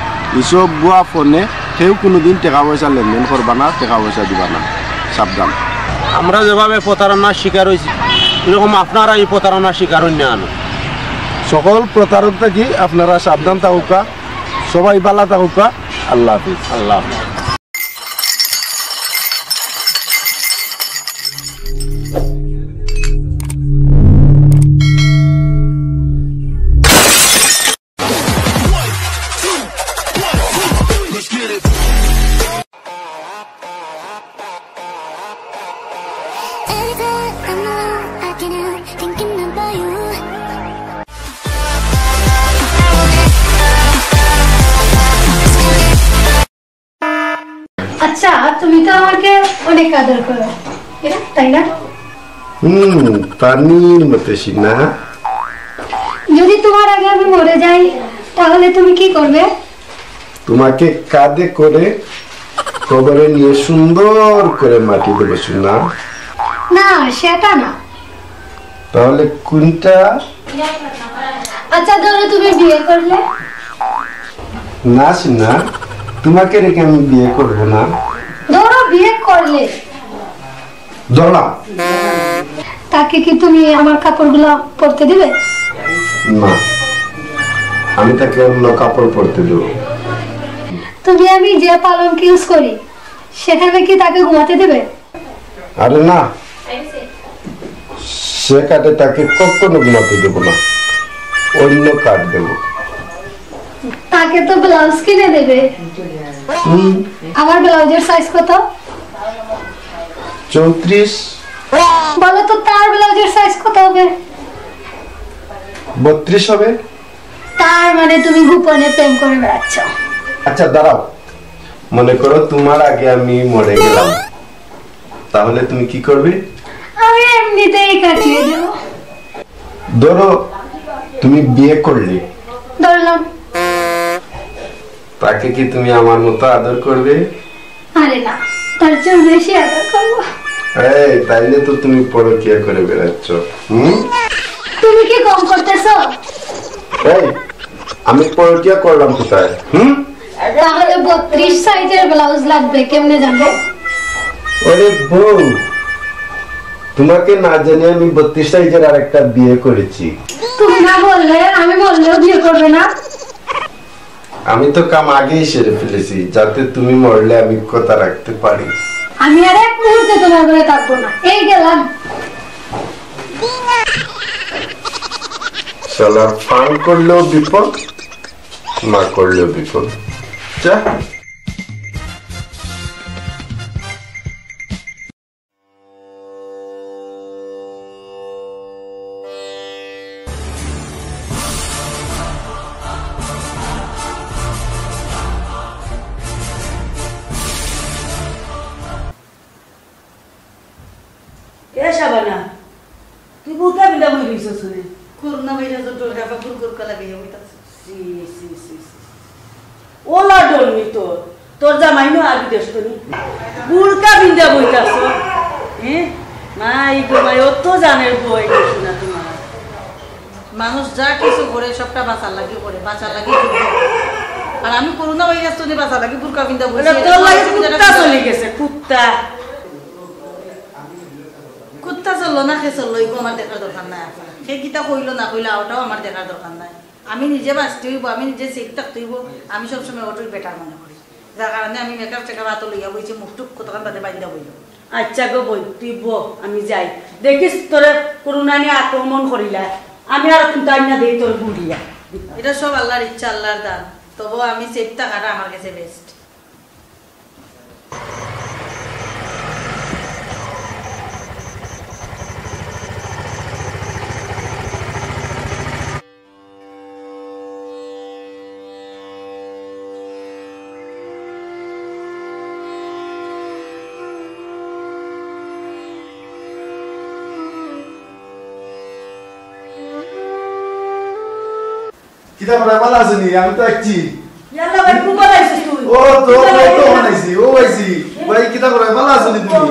এসব বুয়া ফোনে কেউ কোনোদিন টাকা পয়সা লেনদেন করবা না, টাকা পয়সা দিবা না, সাবধান। আমরা যেভাবে প্রতারণার শিকার হয়েছি, এরকম আপনারা এই প্রতারণার শিকার হইন না। সকল প্রতারক থেকে আপনারা সাবধান থাকুকা, সবাই ভালো থাকুকা। আল্লাহ হাফিজ। আল্লাহ হাফিজ। আচ্ছা, তুমি তো আমাকে অনেক আদর করো, তাই না? পানির মতো না। যদি তোমার আগে আমি মরে যাই তাহলে তুমি কি করবে? তোমাকে কাঁধে করে কবরে নিয়ে সুন্দর করে মাটি দেবো না। না, সেটা না। তাহলে কোনটা? আচ্ছা, ধরো তুমি বিয়ে করলে। না না, তোমাকে রেখে আমি বিয়ে করবো না। ধরো বিয়ে করলে, ধরলাম, তাকে কি তুমি আমার কাপড়গুলো পরতে দিবে? না, আমি তাকে অন্য কাপড় পরতে দেবো। তুমি আমি যে পালঙ্ক ইউজ করি সেখানে কি তাকে ঘুমাতে দেবে? আরে না, সে কাটে তাকে কখনো ঘুমাতে দেবো না, অন্য কাট দেবো। তাকে তো ব্লাউজ কিনে দেবে। আমার ব্লাউজের সাইজ কত? 34। বলো তো তার ব্লাউজের সাইজ কত হবে? 32 হবে। তার মানে তুমি গোপনে প্রেম করে বেড়াচ্ছ। আচ্ছা দাঁড়াও, মনে করো তোমার আগে আমি মরে গেলাম, তাহলে তুমি কি করবে? আমি এমনিতেই কাটিয়ে দেব। ধরো তুমি বিয়ে করলে, ধরলাম, তাকে কি তুমি আমার মতো আদর করবে? আরে না, তার চেয়ে বেশি আদর করবো। এই তাইলে তো তুমি পরকিয়া করে বেড়াচ্ছ। তুমি কি কম করতেছো? এই আমি পরকিয়া করলাম কোথায়? তাহলে 32 সাইজের ব্লাউজ লাগবে, কেমনে জানবো? ওরে বউ, তোমাকে না জানি আমি 32 সাইজের আরেকটা বিয়ে করেছি। তুমি না বললে আমি বললেও বিয়ে করবে না। আমি তো কাম আগেই সেরে ফেলেছি, যাতে তুমি মরলে আমি কথা রাখতে পারি। আমি আর এক মুহূর্তে তোমার ঘরে থাকবো না, এই গেলাম। শালার ফান করলেও বিপদ, না করলেও বিপদ। যা তুই বুকা বিন্দা বই রইছস শুনে করোনা ভাইরাস তোর কাপা গুরগুর লাগে হইতাছে। ওলা ডলনি তোর জামাই নো আর বিদেশ তো নি বুরকা বিন্দা বইতাছ। মাই গো মাই অত জানের বই না তোমার। মানুষ যা কিছু করে সবটা বাঁচার লাগি করে, বাঁচার লাগি। আর আমি করোনা ভাইরাস তো নি বাঁচার লাগি বুরকা বিন্দা বইছি। তোর লাগে কুত্তা চলে গেছে, কুত্তা কুত্তা চললো না, সে চললো, এগুলো আমার দেখার দরকার নাই। সে কিতা কইলো না কইলো ওটাও আমার দেখার দরকার নাই। আমি নিজে বাঁচতে হইব, আমি নিজে সেফ থাকতে হইব। আমি সবসময় ওটাই বেটার মনে করি, যার কারণে আমি মেকআপ টেকআপ হাত লইয়া বইছি, মুখ টুক কতক্ষণ বাদে বাইন্দা বইল। আচ্ছা গো বই তুই আমি যাই, দেখিস তোরে করোনা নিয়ে আক্রমণ করিলা, আমি আর কিন্তু আইনা দিই তোর বুড়িয়া। এটা সব আল্লাহর ইচ্ছা, আল্লাহর দান। তবুও আমি সেফ থাকাটা আমার কাছে বেস্ট। কিতা করে ভালো আছেনি আমি তো আছি ইয়াল্লা ভাই কু বলাইছিস তুই ও তো বানাইছি ও আইছি ভাই কিতা করে ভালো আছেনি তুমি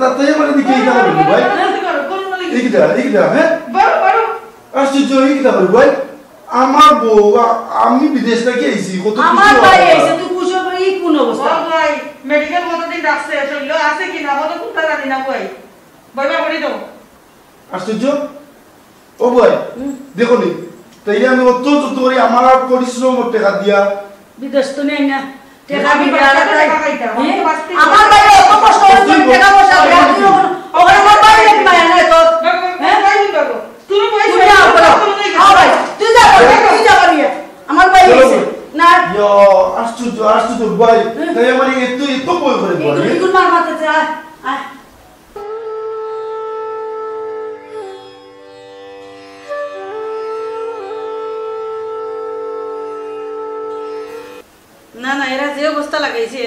তাতে মানে দিকে কিতা করে ভাই ইকিটা হ্যাঁ বড় আশ্চর্য ইকিটা করে ভাই আমার বউ আমি বিদেশ থেকে আইছি কত আমার ভাই আইছে তুই কুশো ভাই কোন অবস্থা ভাই মেডিকেল কতদিন ডাকছে চললো আছে কি না হলো কোনটা জানি না ভাই বইবা করে দাও আশ্চর্য ও ভাই দেখো নি তাইলে আমি অত তোরে আমার পরিশ্রম টাকা দিয়া বিদেশ তো নেই না টাকা আমি বিয়া টাকা খাইতাম আমার ভাই অত কষ্ট করে টাকা পয়সা দেয়া তুই ওখানে আমার ভাই এক মায়া না তো হ্যাঁ ভাই বাবু তুমি পয়সা ভাই তুই যা করি আমার ভাই আইছে না ইয়ো আশ্চর্য ভাই তাই আমার এত বই করে বল তুই মার মারতে যা আয় না না এরা যে অবস্থা লাগাইছে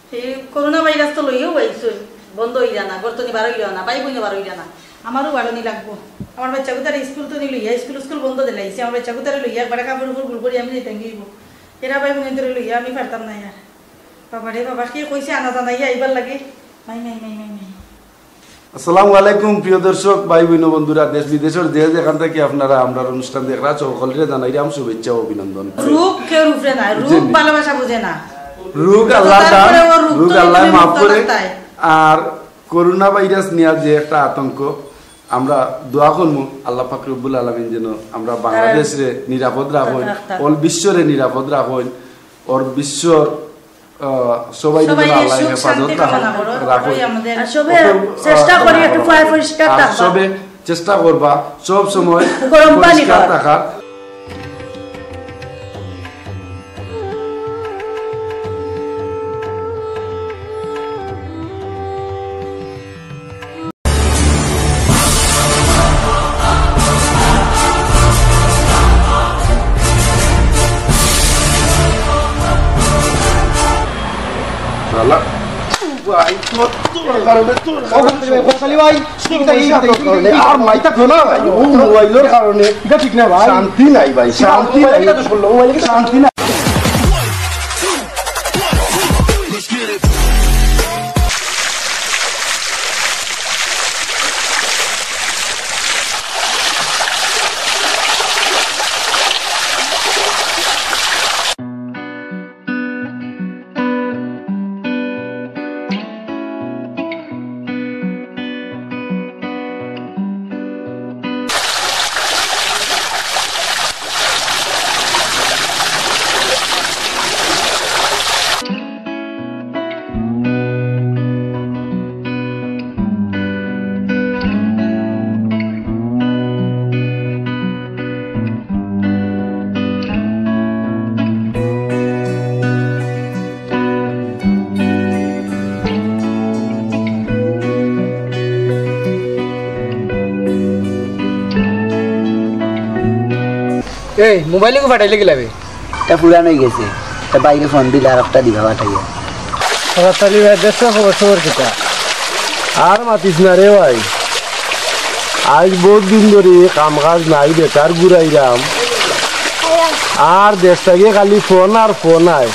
সেই করোনা ভাইরাস তো লইও আইছো বন্ধ হই জানা গর্তনি বার হইল না পাই বইনে বার হইল না আমারও বাড়নি লাগবো আমার বাচ্চাকে তার স্কুল তো লইয়া স্কুল বন্ধ দিলাইছে আমার বাচ্চাকে তার লইয়া একবার কাপড় উপর গুল করি আমি যেতাম গিয়েব এরা ভাই বোনের ধরে লইয়া আমি পারতাম না আর বাবা রে বাবা কি কইছে আনা জানাইয়া আইবার লাগে মাই আসসালামু আলাইকুম প্রিয় দর্শক ভাই বোন বন্ধুরা দেশ বিদেশের যে যেখান থেকে আপনারা আমরা অনুষ্ঠান দেখরা সকলরে জানাই রাম শুভেচ্ছা ও অভিনন্দন রূপ কে রূপরে না রূপ ভালোবাসা বুঝে না রোগ আল্লাহ দান রোগ আল্লাহ মাফ করে আর করোনা ভাইরাস নিয়ে যে একটা আতঙ্ক আমরা দোয়া করব আল্লাহ পাক রব্বুল আলামিন যেন আমরা বাংলাদেশে নিরাপদ রাখুন অল বিশ্বরে নিরাপদ রাখুন ওর বিশ্বর সবাই যেন আল্লাহ হেফাজত রাখুন সবে চেষ্টা করি একটু পরিষ্কার থাকবা সবে চেষ্টা করবা সব সময় গরম পানি থাকা শান্তি নাই ভাই শান্তি নাই এই মোবাইলে কো ফাটাইলে গেলাবে এটা পুরান হয়ে গেছে তা বাইরে ফোন দিলে আর একটা দিবা ফাটাইয়া তাড়াতাড়ি দেশে খবর কিটা আর মাতিস না রে ভাই আজ বহুত দিন ধরে কাম কাজ নাই বেকার ঘুরাইরাম আর দেশটাকে খালি ফোন আর ফোন আয়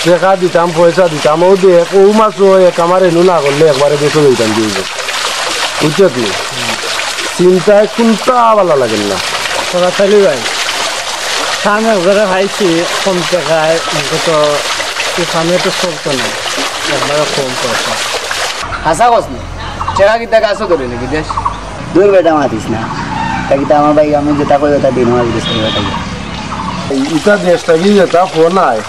টাকা দিতাম পয়সা দিতাম ও দেখ ও মাসও এক আমার এনু না করলে একবারে দেশে দিতাম দিয়ে বুঝছো তুই চিন্তায় কোনটা ভালো লাগে না তাড়াতাড়ি ভাই সামনে ওরা ভাইছি কম টাকায় অন্তত সামনে তো চলতো না একবারে কম পয়সা হাসা কস না চেরা কি টাকা আসো ধরে নাকি দেশ দূর বেটা মাতিস না তাকে তো আমার ভাই আমি যেটা কই ওটা দিন আমার বিদেশ করে টাকা ইটা দেশটাকে যেটা ফোন আয়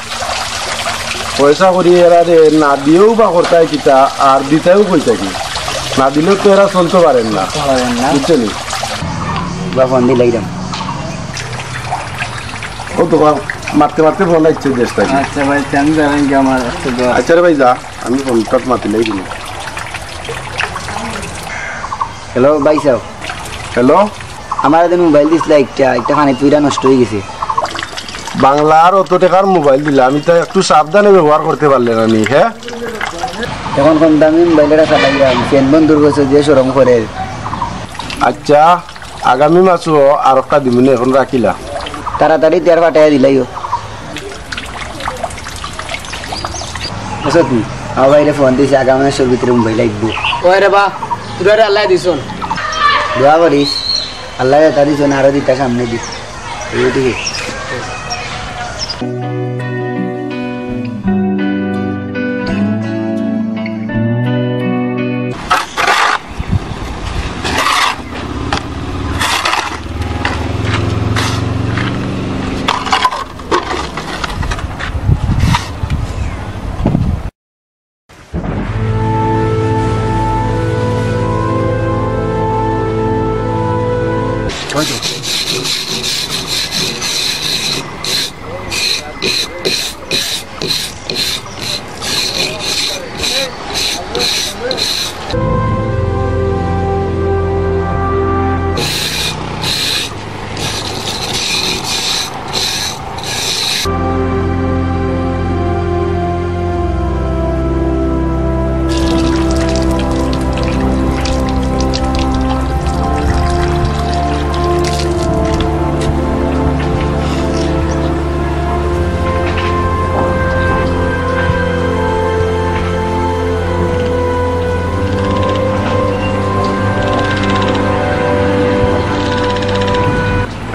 পয়সা করি এরা রে না দিয়েও বা করতাই কিটা আর দিতেও কই থাকি না দিলেও তো এরা চলতে পারেন না বুঝছো নি বা ফোন দিলে ও তো মারতে মারতে ফোন লাগছে দেশটাকে আচ্ছা ভাই আমি জানেন কি আমার আচ্ছা রে ভাই যা আমি ফোনটা মাতিলেই দিন হ্যালো ভাই সাহেব হ্যালো আমার এদিন মোবাইল দিছিল একটা খানি তুইরা নষ্ট হয়ে গেছে বাংলার অত টাকার মোবাইল দিলে আমি তো একটু সাবধানে ব্যবহার করতে পারলেন আমি হ্যাঁ এখন কম দামি মোবাইলটা চালাইয়া ফ্যান বন্ধুর কাছে যে সরম করে আচ্ছা আগামী মাসও আর একটা দিমুনে এখন রাখিলা তাড়াতাড়ি তেয়ার পাঠাইয়া দিলাইও আচ্ছা তুই আমার বাইরে ফোন দিয়েছে আগামী মাসের ভিতরে মুম্বাই লাগবো ওই রে বা তুই আল্লাহ দিছন দোয়া করিস আল্লাহ তা দিছন আরো দিতা সামনে দিস এইদিকে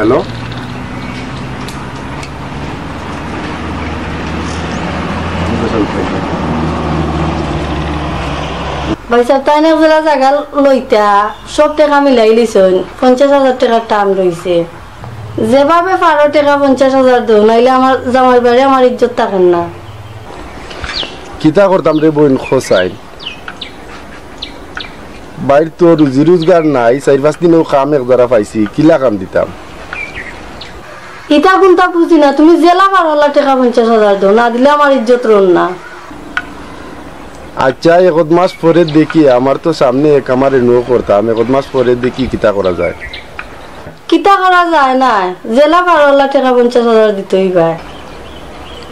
হ্যালো ভাই সাহেব তাই না জেলা জায়গা লইতা সব টাকা মিলাই লিছুন 50,000 টাকার টান রয়েছে যেভাবে পারো টাকা 50,000 দেও নাইলে আমার জামাই বাড়ি আমার ইজ্জত থাকেন না কিতা করতাম রে বোন খোসাই বাইর তো রুজি রোজগার নাই 4-5 দিনও কাম একদারা পাইছি কিলা কাম দিতাম ইটা কোনটা বুঝি না তুমি জেলা পারো টাকা 50,000 দেও না দিলে আমার ইজ্জত রন না আচ্ছা এক মাস পরে দেখি আমার তো সামনে এক আমার রিনিউ করতাম এক মাস পরে দেখি কিতা করা যায় কিতা করা যায় না জেলা পারো টাকা 50,000 দিতেই ভাই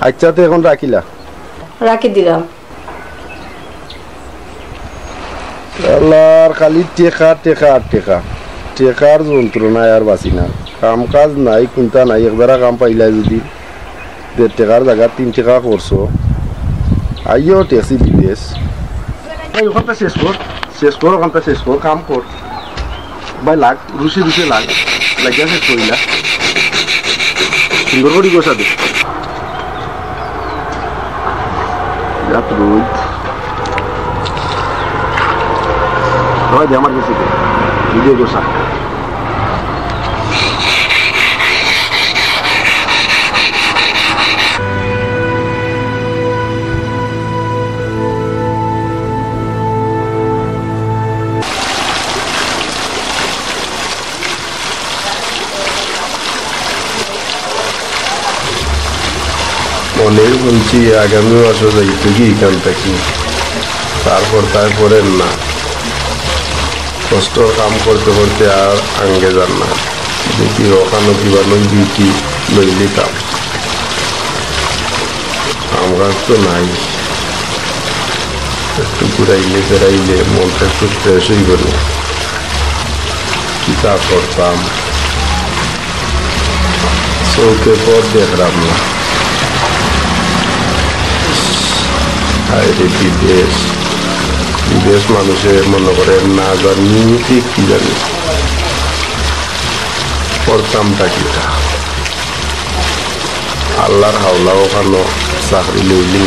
আচ্ছা তো এখন রাখিলা রাখি দিলাম আল্লাহর খালি টেকা টেকা টেকা টেকার যন্ত্রণায় আর বাঁচি না কাম কাজ নাই কোনটা নাই একবারা কাম পাইলা যদি 1.5 টাকার জায়গা 3 টাকা করছো আইও ট্যাক্সি বিদেশ ওখানটা শেষ কর ওখানটা শেষ কর কাম কর ভাই লাগ রুষে রুষে লাগিয়া শেষ করিলা সুন্দর করে গোসা দে রাত রোদ হয় দে আমার কাছে ভিডিও গোসা অনেক শুনছি আগামী মাসে যাইতে কি এখান থেকে তারপরে না কষ্ট কাম করতে করতে আর আঙ্গে যান না দেখি ওখানে কিবা লইবি কি লইলি কাম কাম কাজ তো নাই একটু ঘুরাইলে ফেরাইলে মনটা একটু ফ্রেশ হয়ে গেল কিতা করতাম চৌকে পর দেখলাম না বিদেশ মানুষে মনে করে না জানি ঠিক কি জানি করতামটা কিটা আল্লাহর হাওলা ওখানে চাকরি লইলি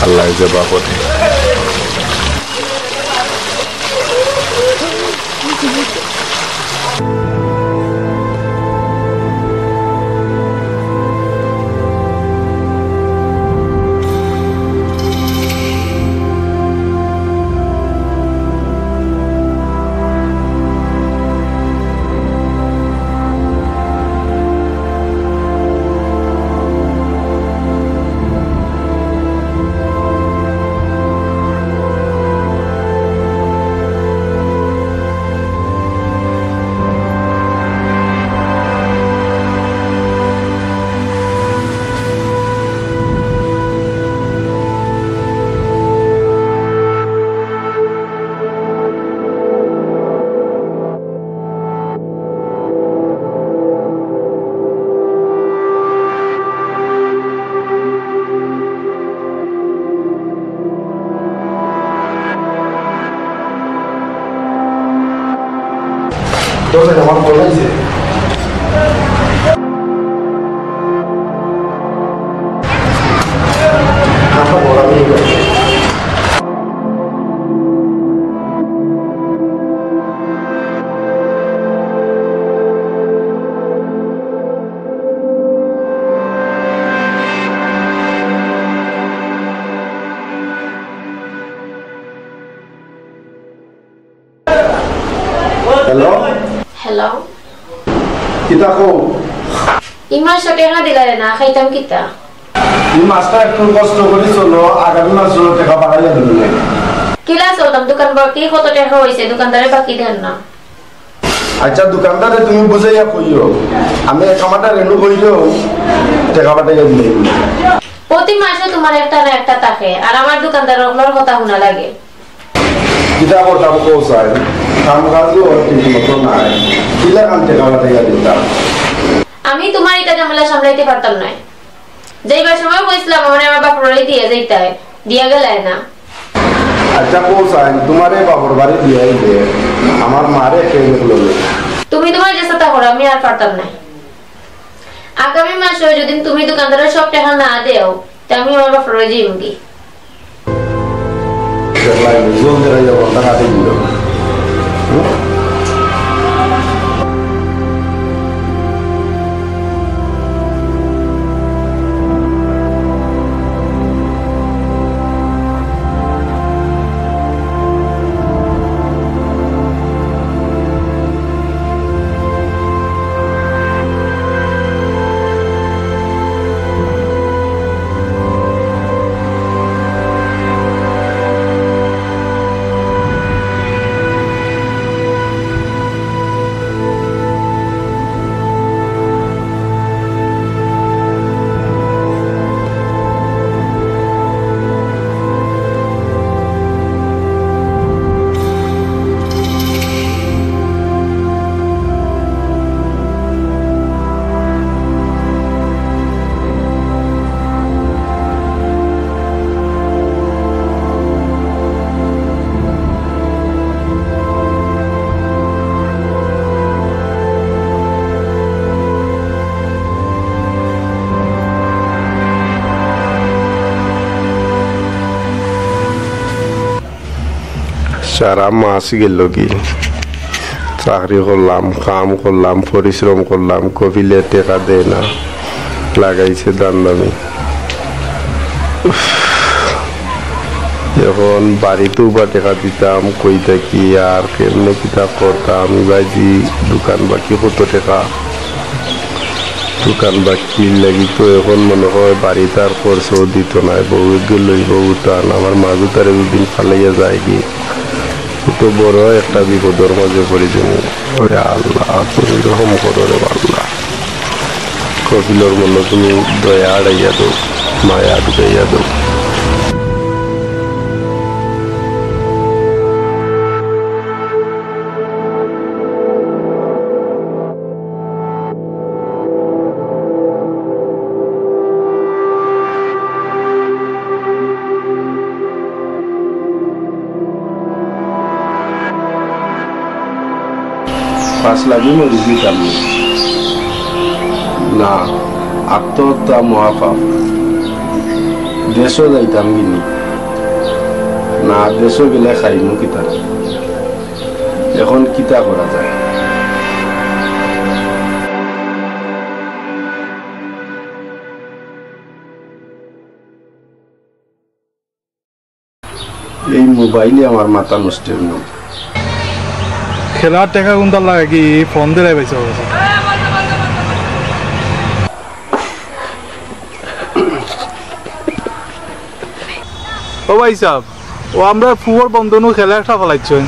আল্লাহ যাবা করে তোর আমার বলাইছে হ্যালো হ্যালো কিতা কো ইমার সাথে না দিলারে না খাইতাম কিতা এই মাসটা একটু কষ্ট করে চলো আগামী মাসে টাকা বাড়াইয়া দেবে কিলা চলতাম দোকান বাকি কত টাকা হইছে দোকানদারে বাকি দেন না আচ্ছা দোকানদারে তুমি বুঝাইয়া কইও আমি কামাটা রেনু কইলো টাকা বাড়াইয়া দিই প্রতি মাসে তোমার একটা না একটা থাকে আর আমার দোকানদার ওগুলোর কথা শোনা লাগে কিতা করতাম কোসাই কাম কাজও ঠিক মতো নাই কিলা কাম টাকা বাড়াইয়া দিতাম আমি তোমার এটা ঝামেলা সামলাইতে পারতাম না যেইবার সময় কইছিলাম আমার বাপরে দিয়ে যাইতে দিয়া গেলে না আচ্ছা কোসাই তোমারে বাপর বাড়ি দিয়াই দে আমার মারে খেয়ে গেল তুমি তোমার চেষ্টা করো আমি আর পারতাম না আগামী মাসে যদি তুমি দোকানদারের সব টাকা না দেও তা আমি আমার বাপরে যাইব কি সেলাই জলদি রাইয়া টাকা দিল সারা মাস গেল কি চাকরি করলাম কাম করলাম পরিশ্রম করলাম কবিলে টাকা দেয় না লাগাইছে দান দামি এখন বাড়িতেও বা টাকা দিতাম কই থাকি আর কেমনে কিতা করতাম বাজি দোকান বাকি কত টাকা দোকান বাকি লাগি তো এখন মনে হয় বাড়িতে আর খরচও দিত না বউ গেলই বউ টান আমার মাঝে তার একদিন ফালাইয়া যায় কি তো বড় একটা বিপদের মাঝে পড়ে যাবো আল্লাহ তুমি রকম করো রে আল্লাহ কপিলর মনে তুমি দয়া আড়াইয়া দো মায়া ঢুকাইয়া দো পাঁচ লাগি মরি দিতাম না আত্মহত্যা মহাপাপ দেশও যাইতাম কিনি না দেশও গেলে খাইমু কিতা এখন কিতা করা যায় এই মোবাইলে আমার মাথা নষ্টের নয় খেলার টাকা কোনটা লাগে কি ফোন দিলাই পাইছে ও ভাই সাহেব ও আমরা ফুয়ার বন্ধনও খেলা একটা ফেলাইছেন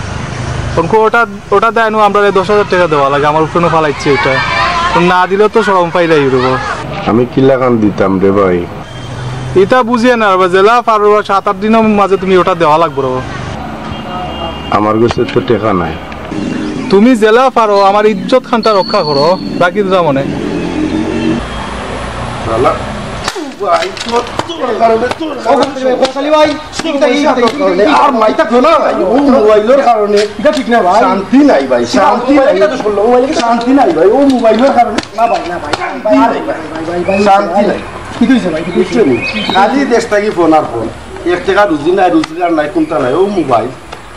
ওটা ওটা দেয় আমরা 10,000 টাকা দেওয়া লাগে আমার উপরে ফেলাইছে এটা না দিলে তো সরম পাইলাই আমি কিলা কান দিতাম রে ভাই এটা বুঝিয়ে না জেলা পারো 7-8 দিনের মাঝে তুমি ওটা দেওয়া লাগবে আমার কাছে তো টাকা নাই তুমি জেলা পারো আমার ইজ্জত খানটা রক্ষা করো বাকি দিদা মনে ভাই আর মাইটা খোলা ও মোবাইলের কারণে এটা ঠিক না ভাই শান্তি নাই ভাই শান্তি নাই ভাই ও মোবাইলের কারণে না ভাই শান্তি নাই কি কইছে ভাই খালি দেশ থাকি ফোন আর ফোন 1 টাকা রুজি নাই রোজগার নাই কোনটা নাই ও মোবাইল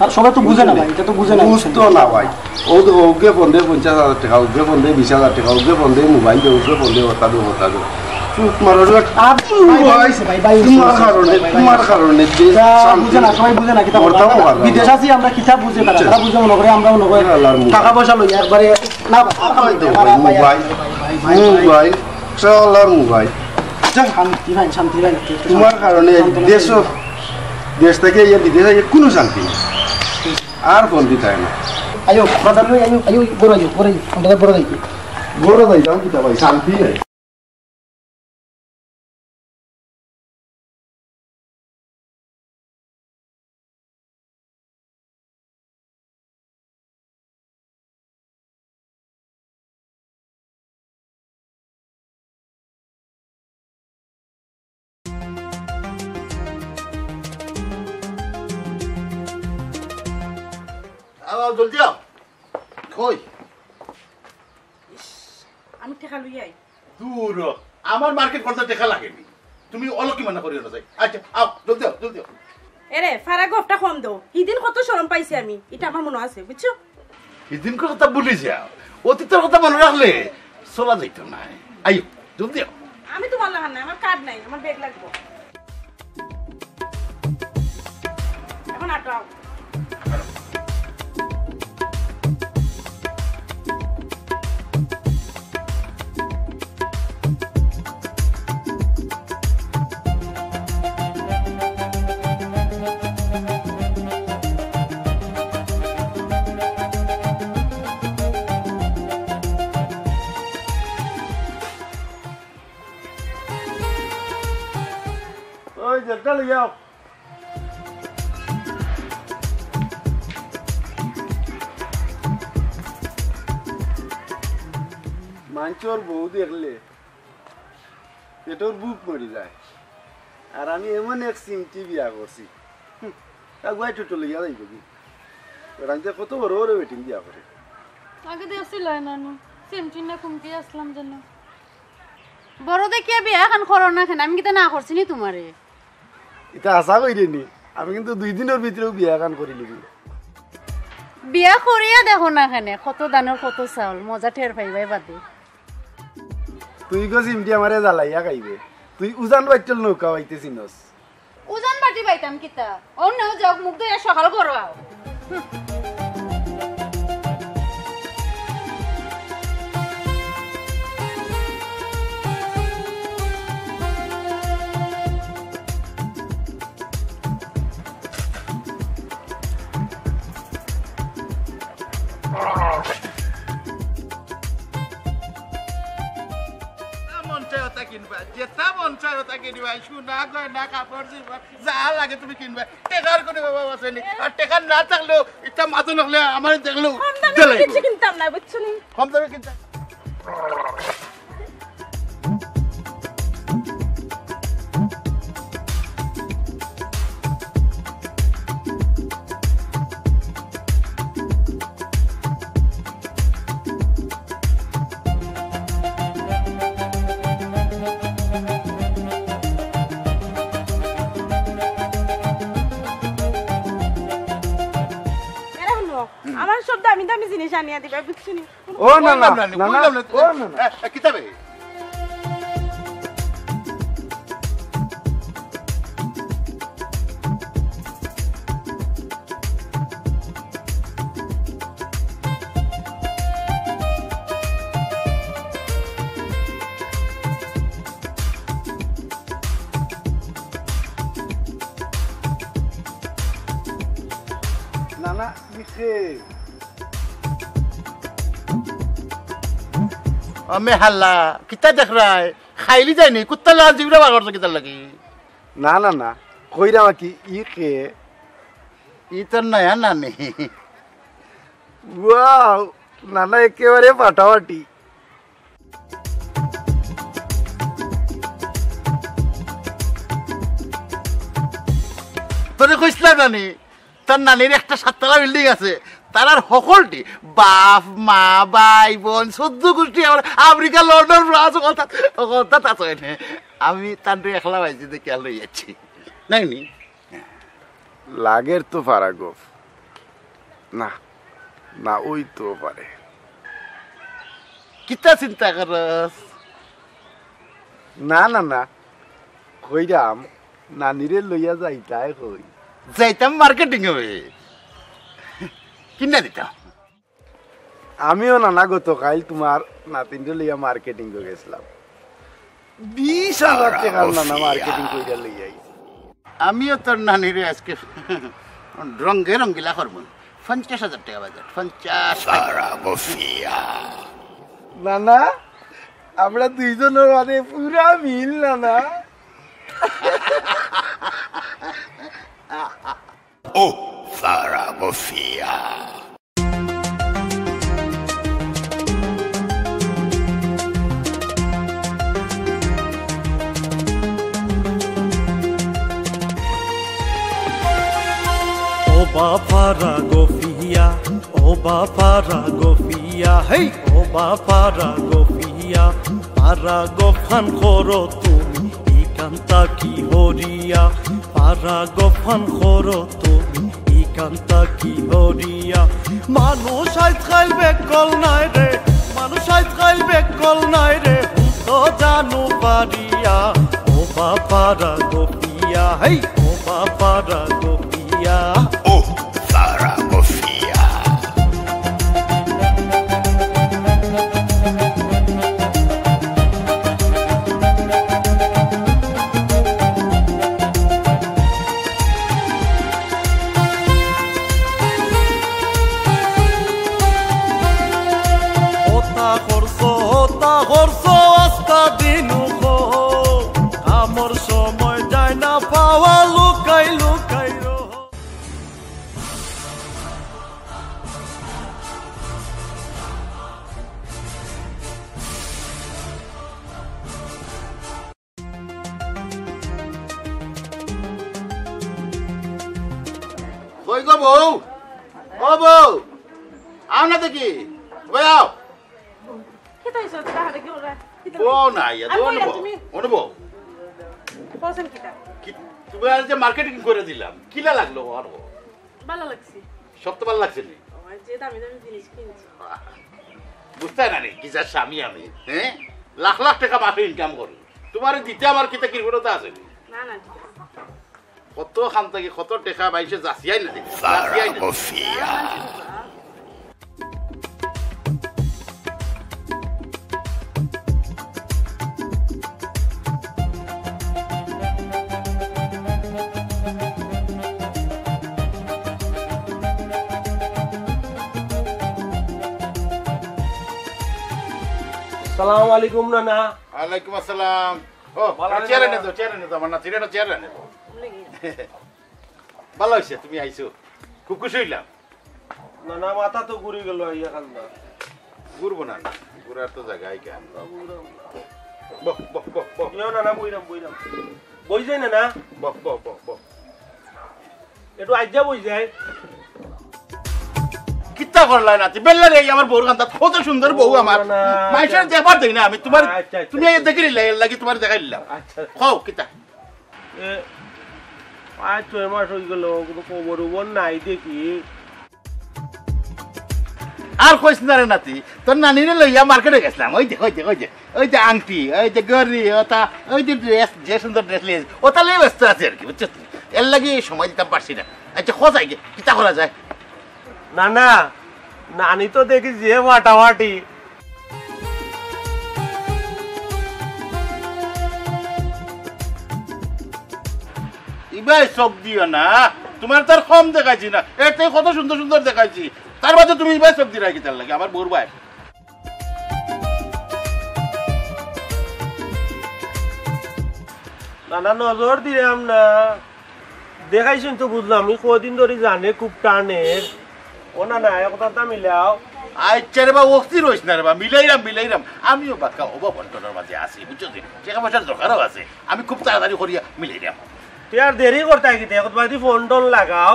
আর সবাই তো বুঝে না ভাই এটা তো বুঝে না বুঝতো না ভাই ও তো ওকে ফোন দিয়ে 50,000 টাকা ওকে ফোন দিয়ে 20,000 টাকা ওকে ফোন দিয়ে মোবাইল দিয়ে ওকে ফোন দিয়ে হতা দো চুপ মারো তোমার কারণে বুঝে না সবাই বুঝে না কিতাব বিদেশ আছি আমরা কিতাব বুঝে না তারা বুঝে মনে করে আমরাও মনে করে টাকা পয়সা লই একবারে না মোবাইল চলার মোবাইল শান্তি ভাই তোমার কারণে দেশ থেকে বিদেশে কোনো শান্তি নেই আর ফোন দিতে হয় না আয়ো বাজার লই আয়ো বড় আমরা বড় যাইতাম কিতা ভাই শান্তি নাই জলদি আও কই আমি টাকা লই আই দূর আমার মার্কেট করতে টাকা লাগেনি তুমি অলকি মানা করিও না যাই আচ্ছা আও জলদি আও এরে ফারা গফটা কম দাও হিদিন কত শরম পাইছি আমি এটা আমার মনে আছে বুঝছো এদিন কথা ভুলে যাও অতীতের কথা মনে রাখলে চলা যাইত না আইও জলদি আও আমি তোমার লাগান না আমার কার্ড নাই আমার ব্যাগ লাগবে এখন আটাও ওই যেটা লই যাও মাঞ্চর বউ দেখলে পেটর বুক মরি যায় আর আমি এমন এক সিমটি বিয়া করছি গুয়াই টুটো লইয়া যাইব কি রাঞ্জে কত বড় বড় ওয়েটিং বিয়া করে আগে দেখছিল নানু সিমটি না কুমকি আসলাম জানো বড় দেখিয়া বিয়া এখন করো না কেন আমি কিতা না করছি নি তোমারে এটা আশা করি নি আমি কিন্তু 2 দিনের ভিতরেও বিয়া কান করি লিবি বিয়া করিয়া দেখো না কেন কত দানের কত চাউল মজা ঠের পাইবাই বাদে তুই গো সিমটি আমারে জ্বালাইয়া খাইবে তুই উজান বাইচল নৌকা বাইতেছিনস উজান বাটি পাইতাম কিতা অন্য যাও মুখ ধুইয়া সকাল করো আও যেটা মন চায় ওটা কিনবা সোনা গয়না কাপড় যা লাগে তুমি কিনবা টেকার কোনো বাবা আসেনি আর টেকা না থাকলেও এটা মাথা নাকলে আমার দেখলেও কিছু কিনতাম না বুঝছো নি কম দামে কিনতাম আমার সব দামি দামি জিনিস আনিয়া দিবা বুঝছো নি ও না না না কিতাবে নানা লিখে আমি হাল্লা কিতা দেখ রায় খাইলি যায়নি কুত্তা লাল জিবরা বাগর কিতা লাগি না না না কইরা কি ই কে ই তোর নয়া নানি ওয়াও নানা একেবারে ফাটাফাটি তোরে কইছিলাম নানি তোর নানির একটা 7 তলা বিল্ডিং আছে তার আর সকলটি বাপ মা ভাই বোন 14 গোষ্ঠী আমার আমেরিকা লন্ডন ফ্রান্স কথা আছে আমি তান্ডু একলা পাইছি দেখে লই যাচ্ছি নাইনি লাগের তো ফারাগফ না না ওই তো পারে কিতা চিন্তা করস না না না কইরাম নানিরে লইয়া যাইতাই কই যাইতাম মার্কেটিং হবে কিনা দিতাম আমিও নানা গতকাল তোমার নাতিনরে লইয়া মার্কেটিং করে গেছিলাম 20,000 টাকার নানা মার্কেটিং কইরা লইয়া আইছি আমিও তোর নানিরে আজকে রঙে রঙ্গিলা করবো 50,000 টাকা বাজার 50 নানা আমরা দুইজনের মানে পুরা মিল নানা ও ফারাগোফিয়া Faragofia, Oba Faragofia, hey, Oba Faragofia, Faragofan Khoro tumi, Ikanta ki horia, Faragofan Khoro tumi, Ikanta ki horia. Manush ait khalbe kol nai re, Manush ait khalbe kol nai re, to janu paria, Oba Faragofia, hey, Oba Faragofia. Faragofia. Ota gorso hasta dinujo, amor somoy jay na pawa lukai lukai ro. কই গো বউ ও বউ আও না দেখি বই আও কিতাইছো তাহলে কি ওরা বউ নাই অনুব পছন্দ কিটা তুমি আজ যে মার্কেটিং করে দিলাম কিলা লাগলো আর ভালো লাগছে সব তো ভালো লাগছে নি আমার যে দামি দামি জিনিস কিনছি বুঝতে না রে কি যা স্বামী আমি হ্যাঁ লাখ লাখ টাকা মাসে ইনকাম করি তোমার দিতে আমার কিতা কিরকমতা আছে না না কত খান থেকে কত টাকা বাইছে যাচিয়াই না দিবি যাচিয়াই না আসসালামু আলাইকুম নানা ওয়ালাইকুম আসসালাম ও চেয়ারে নে তো আমার না চেয়ারে নে ভালো হইছে তুমি আইছো খুব খুশি হইলাম নানা মাথা তো ঘুরে গেল আইয়া কান্দা ঘুরবো না ঘুরার তো জায়গায় কেন বহ নানা বইরাম বই যাই নানা বহ একটু আজ্জা বই যায় কিতা করলাই নাতি বেল্লা রে আমার বউর কান্তা কত সুন্দর বউ আমার মাইশার দেবার দেই না আমি তোমার তুমি দেখি লাগি তোমার দেখাই দিলাম খাও কিতা আজ 6 মাস হয়ে গেল কোনো খবর নাই দেখি আর কইস না রে নাতি তোর নানিরে লইয়া মার্কেটে গেছিলাম ওই যে আংটি ওই যে গড়ি ওটা ওই যে ড্রেস যে সুন্দর ড্রেস লিয়ে ওটা লিয়ে ব্যস্ত আছে আর কি বুঝছো এর লাগি সময় দিতাম পারছি না আচ্ছা খোঁজাই গে কিতা করা যায় নানা নানি তো দেখি যে মাটামাটি ইবাই সব দিও না তোমার তার কম দেখাইছি না এতে কত সুন্দর সুন্দর দেখাইছি তার বাদে তুমি ইবাই সব দিরাই কি তার লাগে আমার বউর ভাই নানা নজর দিলাম না দেখাইছেন তো বুঝলাম আমি কদিন ধরে জানে খুব টানের ও না না কথা মিলাও আচ্ছা রে বা অস্থির হইস না রে বা মিলাইরাম আমিও বাক্কা অভাব বন্টনের মাঝে আছি বুঝছো টাকা পয়সার দরকারও আছে আমি খুব তাড়াতাড়ি করিয়া মিলাইরাম তুই আর দেরি করতে গিয়ে এখন বাদি ফোন টোন লাগাও।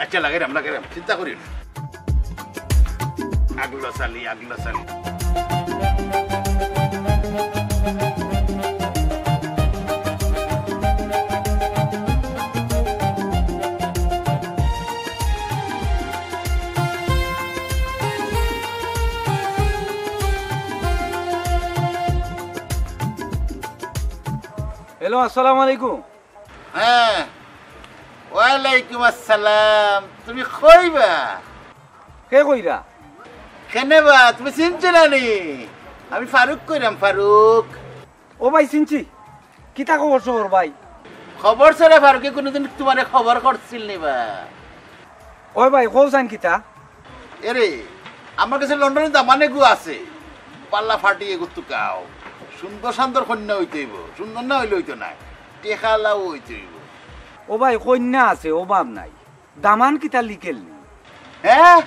আচ্ছা লাগাইরাম চিন্তা করি না। আগলো সালি হ্যালো, আসসালামু আলাইকুম। হ্যাঁ, ওয়ালাইকুম আসসালাম। তুমি কইবা? কে কইরা? কেনেবা? তুমি চিনছো না নি? আমি ফারুক কইরাম, ফারুক। ও ভাই চিনছি। কিতা খবর সবর ভাই? খবর ছাড়া ফারুকে কোনোদিন তোমার খবর করছিল নিবা? ওই ভাই কৌসান কিতা? এরে আমার কাছে লন্ডনে দামানে গু আছে, পাল্লা ফাটিয়ে গুত্তু কাও। সুন্দর সুন্দর কন্যা হইতে হইব, সুন্দর না হইলে হইতো না, টেকালাও হইতে হইব। ও ভাই কন্যা আছে, অভাব নাই। দামান কিতা লিকেল নি? হ্যাঁ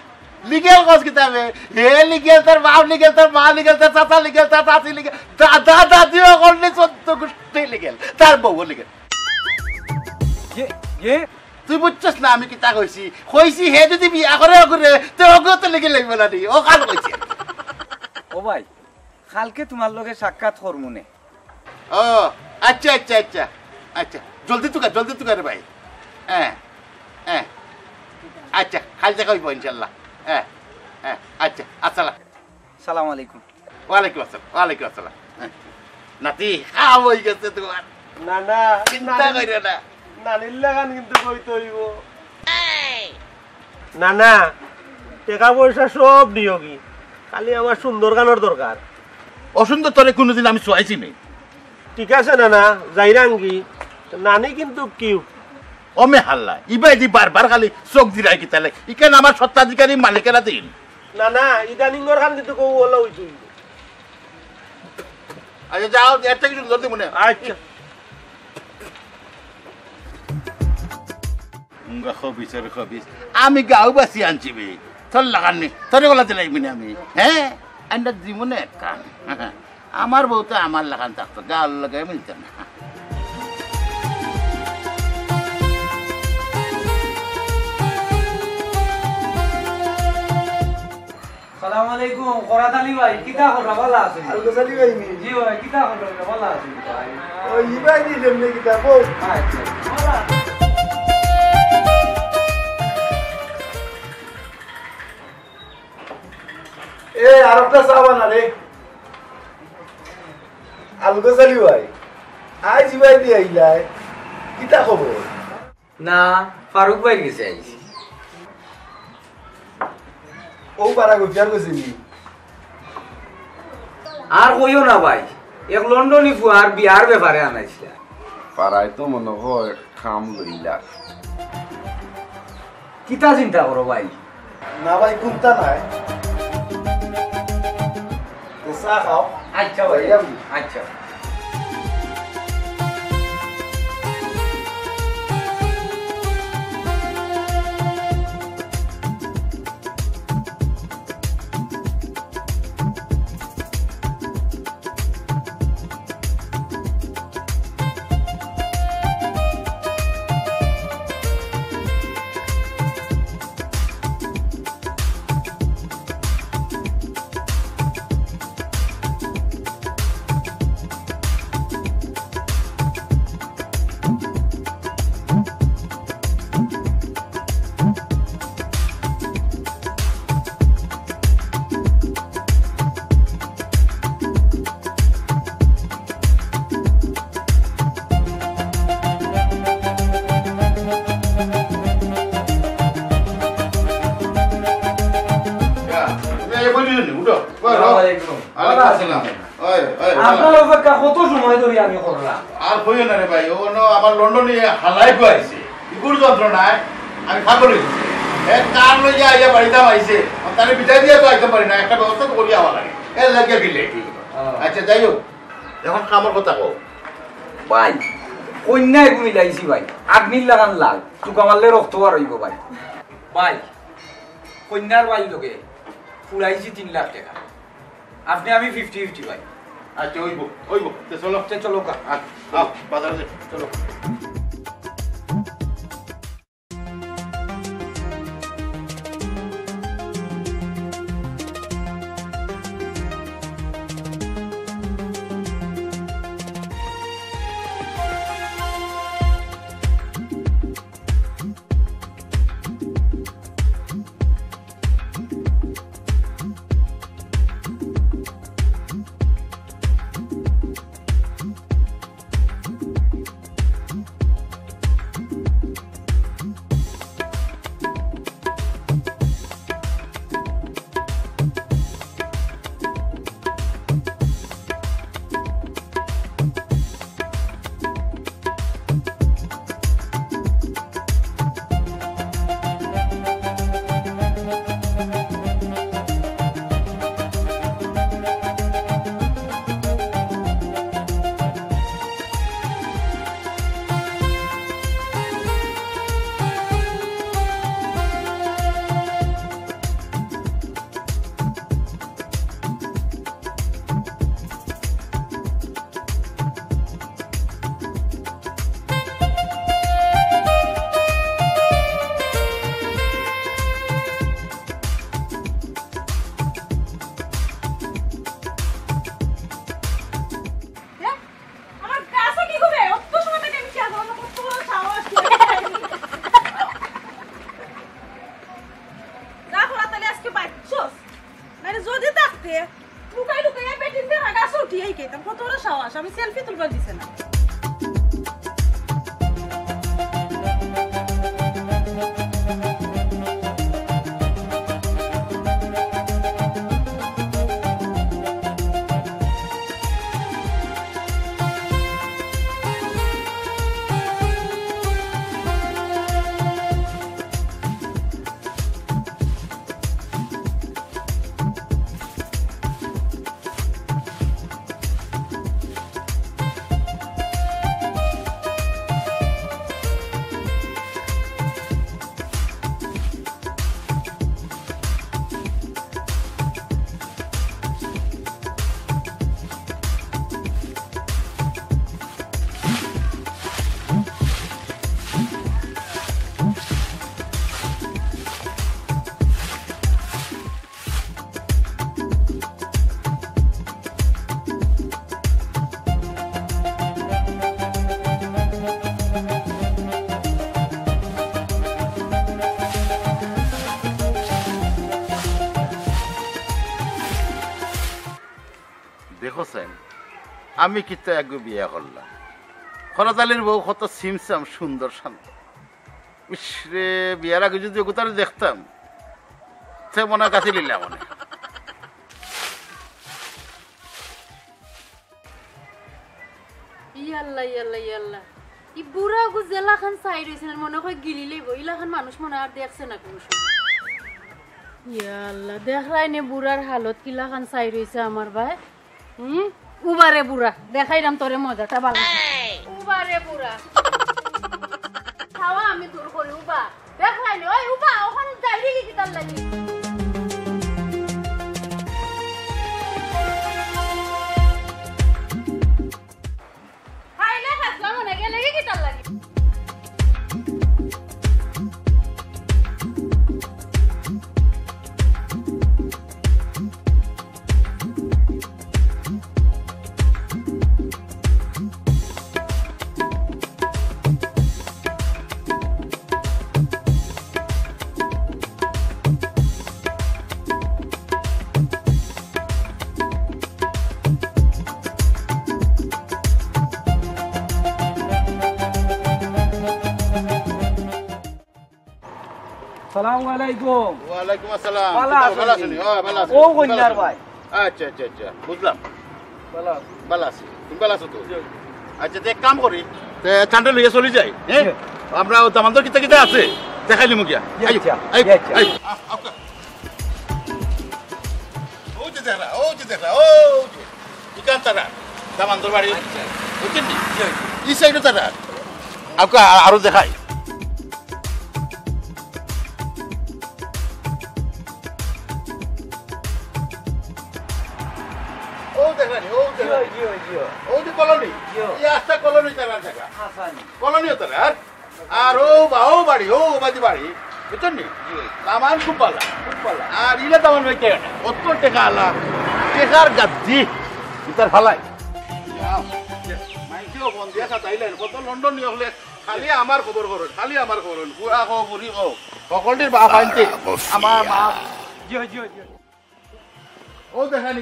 লিগেল কস কিতাবে, হে লিগেল, তার বাপ লিগেল, তার মা লিগেল, তার চাচা লিগেল, তার চাচি লিগেল, দাদা দাদিও করলে 14 গোষ্ঠী লিগেল, তার বউ লিগেল। তুই বুঝছস না আমি কিতা কইছি হে যদি বিয়া করে তো ওগো তো লিগেল লাগবে না, ও কাজ কইছি। ও ভাই কালকে তোমার লগে সাক্ষাৎ করমুনে। ও আচ্ছা আচ্ছা আচ্ছা আচ্ছা, জলদি তুকা রে ভাই। হ্যাঁ হ্যাঁ আচ্ছা, কাল দেখা হইব ইনশাল্লাহ। হ্যাঁ হ্যাঁ আচ্ছা, আসসালাম। সালাম আলাইকুম। ওয়ালাইকুম আসসালাম। নাতি খাওয়া হয়ে গেছে তোমার? না না, চিন্তা কইরো না, নানির লাগান কিন্তু কইতে হইব। না না, টাকা পয়সা সব দিও কি, খালি আমার সুন্দর গানের দরকার। অসুন্দর তোরে কোনোদিন আমি চাইছি নি। ঠিক আছে না না, যাইরাঙ্গি নানি কিন্তু কিউ অমে হাল্লা ইবাই দি বারবার খালি চোখ দিরাই কি তাহলে ইকেন আমার সত্ত্বাধিকারী মালিকেরা দিন। না না, ইদানিংর খান কিন্তু কৌ হলো হইতো। আচ্ছা যাও, এর থেকে সুন্দর দিব না। আচ্ছা আমি গাও বাসি আনছি বে, তোর লাগাননি, তোরে গলাতে লাগবি না আমি। হ্যাঁ আন্ডা জীবনে কান আমার বউ তো আমার লাগান থাকতো, গাল লাগাই মিলতো না। সালাম আলাইকুম। করাত আলী ভাই কিতা কররা? ভালো আছেন? আলগোস আলী ভাই নি? জি ভাই কিতা কররা? ভালো আছেন ভাই? ওই ইবাই দিলেন নে কিতা বল? আচ্ছা এ আরেকটা চা বানা রে। আলগোস আলী ভাই আজ ইবাই দি আইলাই, কিতা খবর? না, ফারুক ভাই গেছে আইছি। ও পারা গফিয়ার গছিনি? আর কইও না ভাই, এক লন্ডনি ফুয়ার বিয়ার ব্যাপারে আনাইছিল। পাড়ায় তো মনে হয় খাম লইলা। কিতা চিন্তা করো ভাই? না ভাই কুমতা নাই, চা খাও। আচ্ছা ভাই, আচ্ছা। আপনার অপেক্ষা কত সময় ধরে আমি করলাম। আর কইও না রে ভাই, ও আমার লন্ডনে হালাই কইছে ইগুর যন্ত্রণায় আমি খাবো রে। এ কার লই আইয়া বাড়িতে আইছে, তারে বিদায় দিয়ে তো আইতে পারি না, একটা ব্যবস্থা তো করি আমার লাগে। এ লাগিয়া গিলে আচ্ছা যাই হোক, এখন কামর কথা কও ভাই। কন্যায় মিলাইছি ভাই, আগ্নির লাগান লাল, চুকা মারলে রক্ত বার হইব ভাই। ভাই কন্যার ভাই লোকে ফুরাইছি 3 লাখ টাকা, আপনি আমি 50-50 ভাই। আচ্ছা হইব, চলো চলো বাজারে চলো। মাস আমি সেলফি তুলবার দিছে না দেখছেন আমি কিন্তু এক বিয়ে করলাম খরতালির বউ কত সিমসাম সুন্দর শান্ত ইসরে বিয়ার আগে যদি ওগুতারে দেখতাম সে মনে কাছে নিলাম মনে ইয়াল্লা ইয়াল্লা ইয়াল্লা ই বুড়া গো জেলা খান চাই রইছেন মনে হয় গিলি লইব ইলা খান মানুষ মনে আর দেখছে না কোনো সময় ইয়াল্লা দেখাই নে বুড়ার হালত কিলা খান চাই রইছে আমার ভাই উবারে বুড়া দেখাইলাম তোরে মজাটা ভালো উবারে বুড়া খাওয়া আমি তোর করি উবা দেখাই নে ওই উবা ওখানে যাই রে কি তার লাগি খাইলে খাসলা মনে গেলে কি তার লাগি আসসালামু আলাইকুম। ওয়ালাইকুম আসসালাম। ভালো আছেন? ভালো আছি। ও কন্যার ভাই। আচ্ছা আচ্ছা আচ্ছা বুঝলাম। ভালো আছি। ভালো আছি। তুমি ভালো আছো তো? আচ্ছা দেখ কাম করি। চান্ডা লইয়া চলে যাই। হ্যাঁ? আমরা দামান্তর কিতা কিতা আছে দেখাইলি মুগিয়া। আচ্ছা। আই। ও যে দেখরা। ও যে। ইকান তারা দামান্তর বাড়ি। বুঝছেন নি? এই সাইডে তারা। আপকা আরো দেখাই। আর ও বাড়ি ও বাদি বাড়ি বুঝছেন নি কামান খুব ভালো আর ইলে তেমন অত টেকা আলা টেকার গাদ্দি ইতার ফালাই মাইকেও বন দিয়া খাতাইলেন কত লন্ডন নিয়ে হলে খালি আমার খবর করুন খালি আমার খবর বুড়া কো বুড়ি কো সকলটির বাপ আনতে আমার মা ও দেখানি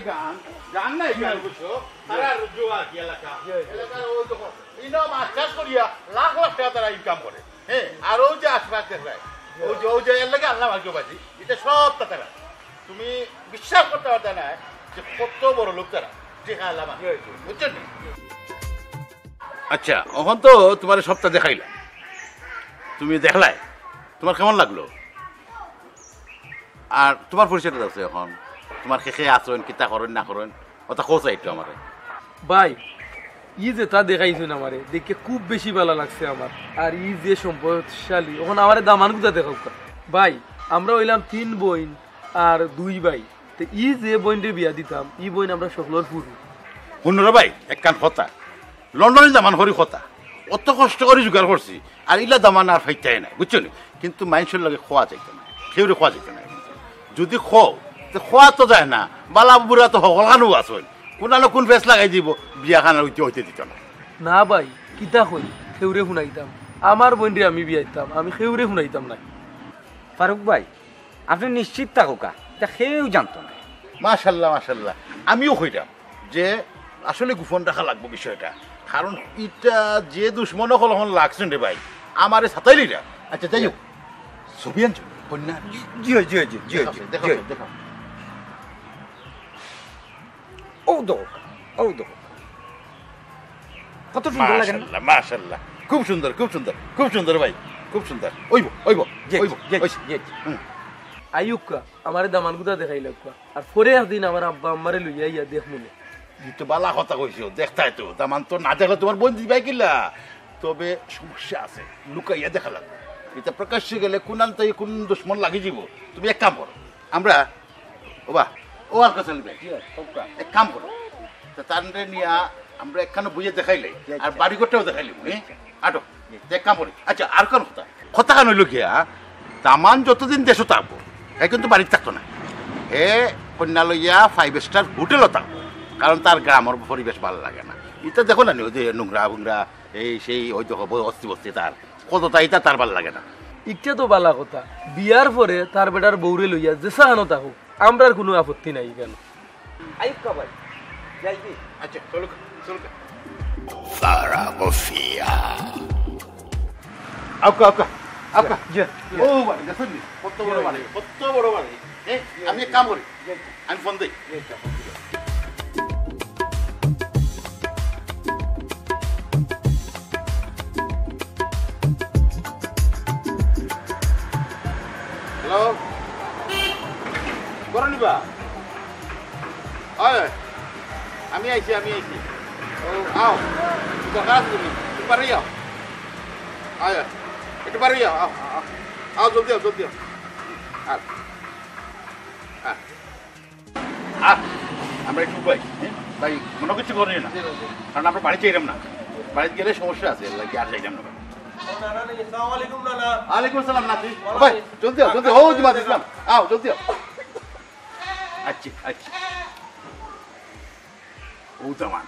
গান নাই গান বুঝছো তারা রুজুয়া কি এলাকা এলাকার ওই তো ইনো মাছ চাষ করিয়া লাখ লাখ টাকা তারা ইনকাম করে হ্যাঁ আর ওই যে আশপাশ দেখায় ওই যে এর লাগে আল্লাহ ভাগ্যবাজি এটা সব তারা তুমি বিশ্বাস করতে পারতে না যে কত বড় লোক তারা দেখা আল্লাহ বুঝছেন আচ্ছা এখন তো তোমার সবটা দেখাইলাম তুমি দেখলাই তোমার কেমন লাগলো আর তোমার পরিচয়টা আছে এখন তোমার খেখে আছেন কিতা করেন না করেন ওটা কোথাও একটু আমার ভাই ই যে তা দেখাইছেন আমারে দেখে খুব বেশি ভালো লাগছে আমার আর ই যে সম্পদশালী ওখানে আমার দামান গুদা দেখাও ভাই আমরা হইলাম 3 বোন আর 2 ভাই তো ই যে বোনরে বিয়া দিতাম ই বোন আমরা সকলের পুরু শুনরা ভাই এক কান কথা লন্ডনে দামান করি কথা অত কষ্ট করে জোগাড় করছি আর ইলা দামান আর ফাইতাই নাই বুঝছো কিন্তু মানুষের লাগে খোয়া যাইতো না কেউরে খোয়া যাইতো না যদি খোয়া তো যায় না বালা বুড়া তো সকলানো আসল কোনানো কোন ফেস লাগাই দিব বিয়া খানার হইতে দিত না না ভাই কিতা হই খেউরে শুনাইতাম আমার বোনরে আমি বিয়াইতাম আমি খেউরে শুনাইতাম না ফারুক ভাই আপনি নিশ্চিত থাকুকা এটা কেউ জানতো না মাশাল্লাহ মাশাল্লাহ আমিও কইতাম যে আসলে গোপন রাখা লাগবে বিষয়টা, কারণ এটা যে দুশ্মন হল লাগছেন রে ভাই আমারে সাতাইলি না। আচ্ছা যাই হোক, ছবি আনছো কন্যা? জি জি জি জি দেখো দেখো, ও দেখো ও দেখো, কত সুন্দর লাগে না? মাশাআল্লাহ, খুব সুন্দর খুব সুন্দর খুব সুন্দর ভাই, খুব সুন্দর। ওইব ওইব ওইব। আইউকা আমারে দামান গুদা দেখাইল আর পরে একদিন আমার আব্বা আমারে লইয়া ইয়া দেখ মনে তো বালা কথা কইছো, দেখতাই তো দামান তো না দেখলে তোমার বোন দিবাই কিলা। তবে সমস্যা আছে, লুকাইয়া দেখা লাগবে। এটা প্রকাশ্যে গেলে কোনান তাই কোন দুশ্মন লাগি যাব। তুমি এক কাম করো, আমরা ওবা ও আর কাছে নিবে এক কাম করো, তানরে নিয়া আমরা একখানে বুঝে দেখাইলে আর বাড়ি ঘরটাও দেখাইলি আটো এক কাম করি। আচ্ছা আর কোন কথা কথা কেন লুকিয়া, দামান যতদিন দেশও থাকবো এ কিন্তু বাড়িতে থাকতো না, হে কন্যা লইয়া 5 স্টার হোটেলও থাকবো, কারণ তার গ্রামের পরিবেশ ভালো লাগে না। এটা দেখো না ওই যে নোংরা বুংরা এই সেই ওই দেখো অস্তি বস্তি তার কতটা, এটা তার ভালো লাগে না। ইটা তো বালা কথা, বিয়ার পরে তার বেটার বউরে লইয়া যে সাহানো থাকুক আমরার কোনো আপত্তি নাই কেন। আইউকা ভাই যাইবি? আচ্ছা চলো চলো। Zaragoza. আউকা আউকা আউকা ও বাড়ি দেখুন কত বড় বাড়ি, কত বড় বাড়ি। আমি এক কাম করি, আমি ফোন দিই। হ্যালো করনিবা? আমি আইছি ও আও দরকার আছে তুমি পারি যাও, আয় একটু পারি যাও, আও জলদি আও জলদি আও। আমরা একটু ভাই ভাই মনে কিছু করি না, কারণ আমরা বাড়ি চাইলাম না, বাড়িতে গেলে সমস্যা আছে লাগে আর চাইলাম না। ওয়ালাইকুম আসসালাম নাতি ভাই, জলদি আও জলদি, ও জিমাত ইসলাম আও জলদি আও। আচ্ছা আচ্ছা ও দামান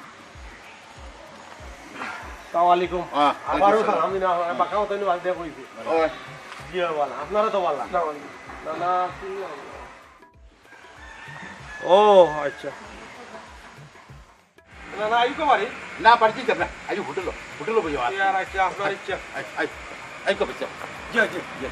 আসসালামু আলাইকুম। আবারও সালাম দিনা বাকা মতন বাজে কইছি। জি ওয়ালা আপনারা তো ওয়ালা না ও আচ্ছা না না আইকো বাড়ি না বাড়িতে যাব না, আই হোটেল বইয়া ইয়ার আচ্ছা আপনার ইচ্ছা। আই কবে যাব? জি জি জি।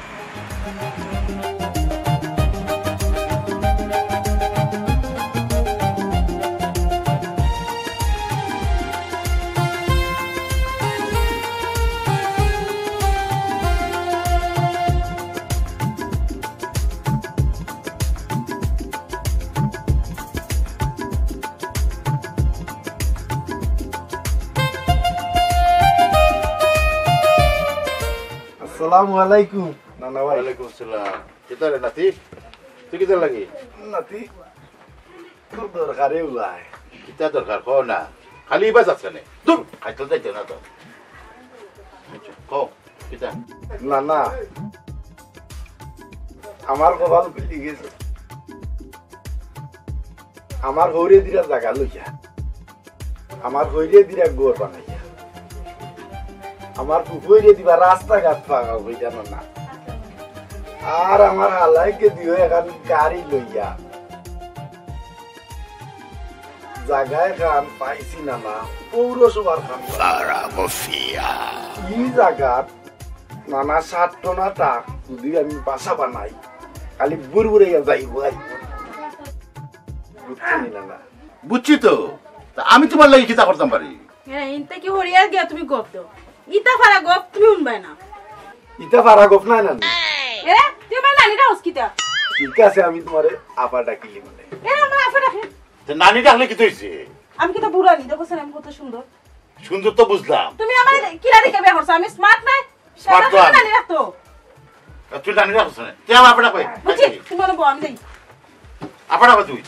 আসসালামু আলাইকুম নানা ভাই। ওয়ালাইকুম আসসালাম। কিতারে নাতি তুই কিতার লাগি? নাতি তোর দরকারে উলাই। কিতা দরকার কও না, খালি বাস আছে না দূর খাইতে যাইতে না তো। আচ্ছা কও কিতা? নানা আমার কপাল খুলি গেছে, আমার হইরে দিরা জায়গা লইয়া, আমার হইরে দিরা গোর বানাইয়া, আমার পুকুরে দিবা রাস্তাঘাট ফাঁকা হয়ে জানো না, আর আমার হালাইকে দিও এখন গাড়ি লইয়া জায়গায় খান পাইছি না না পৌরসভার খান এই জায়গাত নানা 7 টনা টাক যদি আমি বাসা বানাই খালি বুড়বুড়ে যাই ভাই, বুঝছি না? বুঝছি তো, আমি তোমার লাগি কিতা করতাম পারি? হ্যাঁ ইনতে কি হরিয়া গিয়া তুমি গপ দাও, ইতা ফারা গপ তুমি শুনবাই না। ইটা পারা গপ নাই নানি। এ তুই আমার নানিটা হসকিতা? ঠিক আছে আমি তোমারে আপা ডাকিলি মানে। এ আমার আপা ডাকে। নানি ডাকলে কি হইছে? আমি কি তো বুড়া নি, দেখো আমি কত সুন্দর। সুন্দর তো বুঝলাম, তুমি আমার কিরা দেখে বিয়া করছ? আমি স্মার্ট নাই? স্মার্ট তো নানি রাখতো। তুই নানি রাখছ না, তুই আমার আপা কই? বুঝি তোমার বউ আমি দেই। আপা ডাক তুই।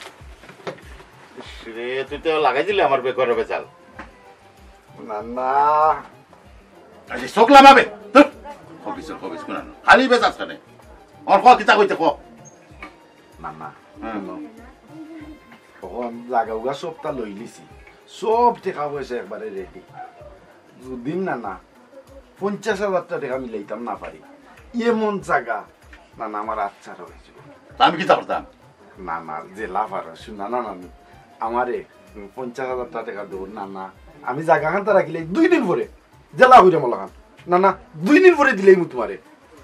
রে তুই তো লাগাই দিলে আমার বেকরে বেচাল। না না আরে সকলা বাবে ধুর কবিস কোন না খালি বেচাছ না আর কো কিতা কইতে কো না না তখন জায়গা সবটা লই লিছি, সব টাকা পয়সা একবারে রেডি। যদি না না 50,000 টাকা মিলাইতাম না পারি এমন জায়গা না না আমার আচ্ছা রয়েছে। আমি কিতা করতাম? না না যে লাভ আর শুনা না নানি আমারে 50,000 টাকা দেব না না আমি জায়গা খান রাখিলে 2 দিন পরে জেলা হইরা মলাখান না না 2 দিন পরে দিলেই মু তোমারে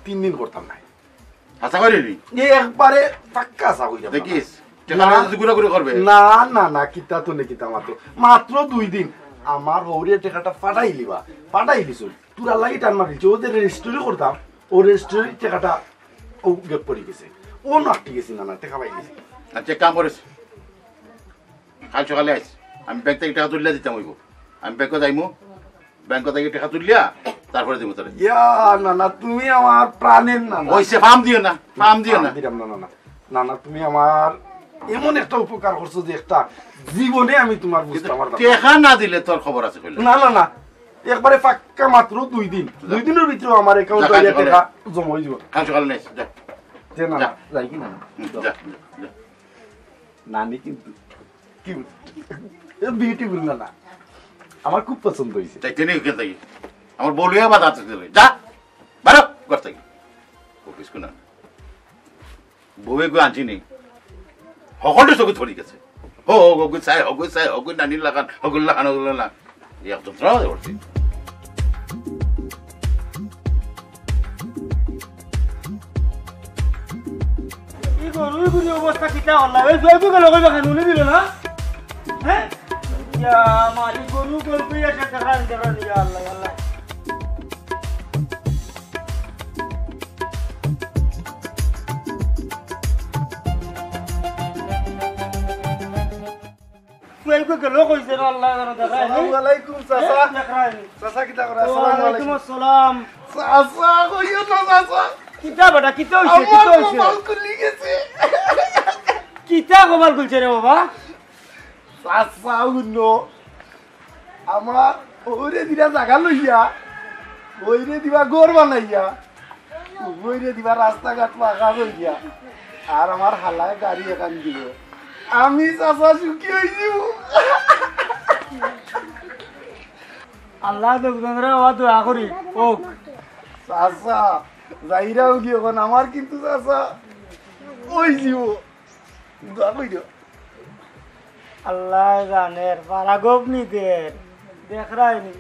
3 দিন করতাম না আশা করিনি এই একবারে পাক্কা আশা হইরা দেখিস টাকা যদি গুড়া গুড়া করবে না না না কিতা তো নে কিতা মাত্র 2 দিন আমার হৌরে টাকাটা পাঠাইলিছ তোরা লাগি টান মারিছ ওদের রেজিস্ট্রি করতাম ও রেজিস্ট্রি টাকাটা ও গেপ পড়ে গেছে ও নাকি গেছে না টাকা পাই গেছে আচ্ছা কাম করিস কাল সকালে আইস আমি ব্যাংক থেকে টাকা তুলিয়া দিতাম হইব আমি ব্যাংকে যাইমু ব্যাংক থেকে টাকা তুলিয়া তারপরে দিব তোরে ইয়া না না তুমি আমার প্রাণের না ওইসে ফার্ম দিও না দিলাম না না না না না তুমি আমার এমন একটা উপকার করছো যে একটা জীবনে আমি তোমার বুঝতে পারতাম টাকা না দিলে তোর খবর আছে কইলে না না না একবারে পাক্কা মাত্র 2 দিন 2 দিনের ভিতরে আমার অ্যাকাউন্টে টাকা জমা হয়ে যাবে কাল সকালে নেস যা যে না যাই কি না যা নানি কিন্তু কি বিউটিফুল না আমার খুব পছন্দ হইছে তাই তেনে কেন তাই আমার বলিয়া বাদ আছে যা বারো করতে অফিস কোনা বউয়ে গো আনছি নেই সকলটা চোখে ধরি গেছে হগু চাই হগু নানি লাগান হগুল লাগান একদম ধরা করছি অবস্থা কিতা হল নুনে দিল না হ্যাঁ মারি গরু গরু এসে দেখা দিয়া আল্লাহ আল্লাহ আমার ওরে দিরা জায়গা লইয়া ওইরে দিবা ঘর বানাইয়া ওইরে দিবা রাস্তাঘাট পাকা কইয়া আর আমার হালায় গাড়ি এখান দিব আমি চাচা সুখী হয়েছি আল্লাহ দোয়া করি ও চাচা যাইরাও গিয়ে এখন আমার কিন্তু চাচা ওই জীব দোয়া কইর আল্লাহ জানের পারা গোপনীদের দেখ রায়নি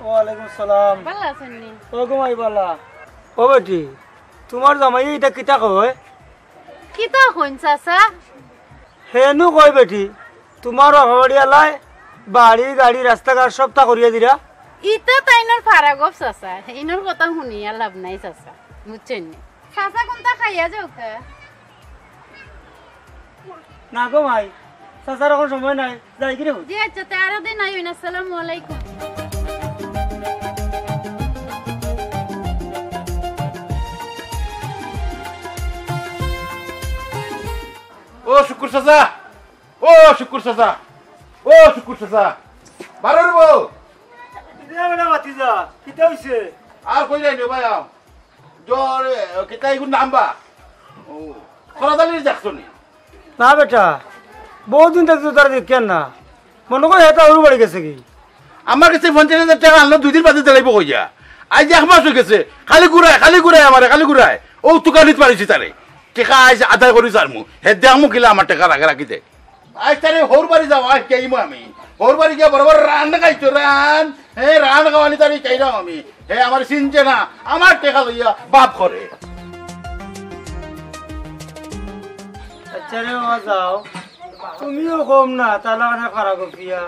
ওয়ালাইকুম সালাম ভালো আছেন নি ও ঘুমাই বালা ও বেটি তোমার জামাই এটা কিতা কয় কিতা কইন চাচা হেনু কয় বেটি তোমার অভাবড়িয়ালাই বাড়ি গাড়ি রাস্তাঘাট সব তা করিয়া দিরা ইতা তাইনর ফারাগব চাচা ইনর কথা শুনিয়া লাভ নাই চাচা বুঝছেন নি চাচা কোনটা খাইয়া যাওকে না গো ভাই চাচার এখন সময় নাই যাই কি রে জি আচ্ছা তারা দিন আইন আসসালামু আলাইকুম ও শুকুর চাচা ও শুকুর চাচা ও শুকুর চাচা বারো রে বউ ভাতিজা কিতা হইছে আর কই যাই ভাই জ্বর কিতা এগুলো নামবা ও সরাদালি দেখছো নি না বেটা বহুদিন দেখছো তারা দেখেন না মনে করে এটা উড়ু বাড়ি গেছে কি আমার কাছে 50,000 টাকা আনলো 2 দিন বাদে দিলাইব কইয়া আজ এক মাস হয়ে গেছে খালি ঘুরায় আমারে খালি ঘুরায় ও তুকানিত পারিছি তারে টাকা আজ আদায় করি সারমু হে দেখমু কিলা আমার টাকা রাখি দে আজ তারে হোর বাড়ি যাও আজ কেইমু আমি হোর বাড়ি গিয়া বরাবর রান খাইছো রান হে রান খাওয়ানি তারি চাইরাম আমি হে আমার চিনছে না আমার টাকা লইয়া বাপ করে আচ্ছা রে মা যাও তুমিও কম না তাহলে মানে খারাপ গপিয়া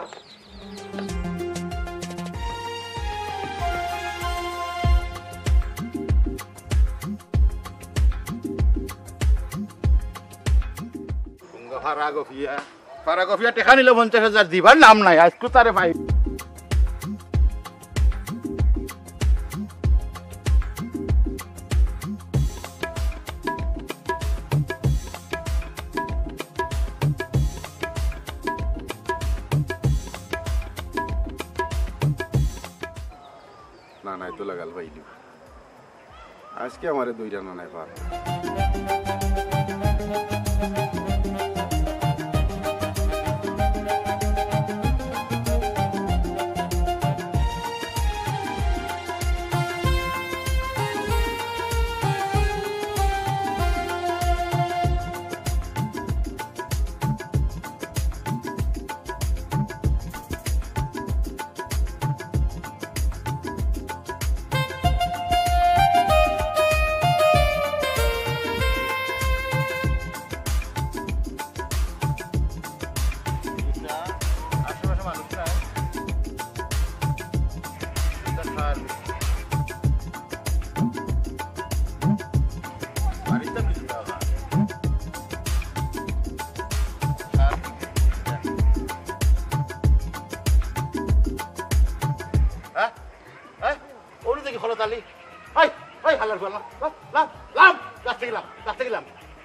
ফারাগফিয়া টেকা নিলে 50,000 দিবার নাম নাই আজকে তারে ভাই তো লাগাল পাইলি আজকে আমারে দুইটা নাই পার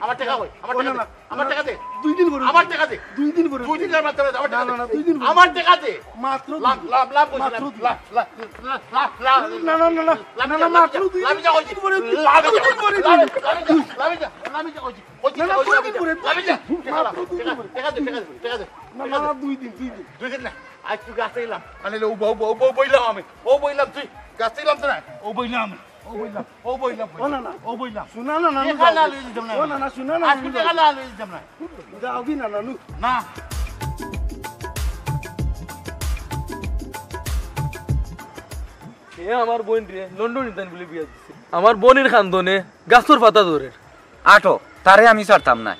আমার টাকা কই আমার টাকা দে 2 দিন পরে আমার টাকা দে 2 দিন পরে 2 দিন আমার টাকা দে না 2 দিন আমার টাকা দে মাত্র লাভ লাভ লাভ কইছিলাম লাভ লাভ লাভ লাভ না না না না না মাত্র 2 দিন পরে লাভ পরে লাভ যা লাভ যা ওই না না 2 দিন পরে লাভ যা টাকা দে টাকা দে না না 2 দিন না আজ তুই গাছে এলাম মানে ও বইলাম আমি ও বইলাম তুই গাছে এলাম তো না ও বইলাম ও বইলাম শুনা না শুনা না আজকে টাকা না লই দিতাম না যাও কি না নানু না এ আমার বোন রে লন্ডন ইতান বলে বিয়া দিছে আমার বোনের খানদনে গাছর পাতা ধরে আটো তারে আমি ছাড়তাম না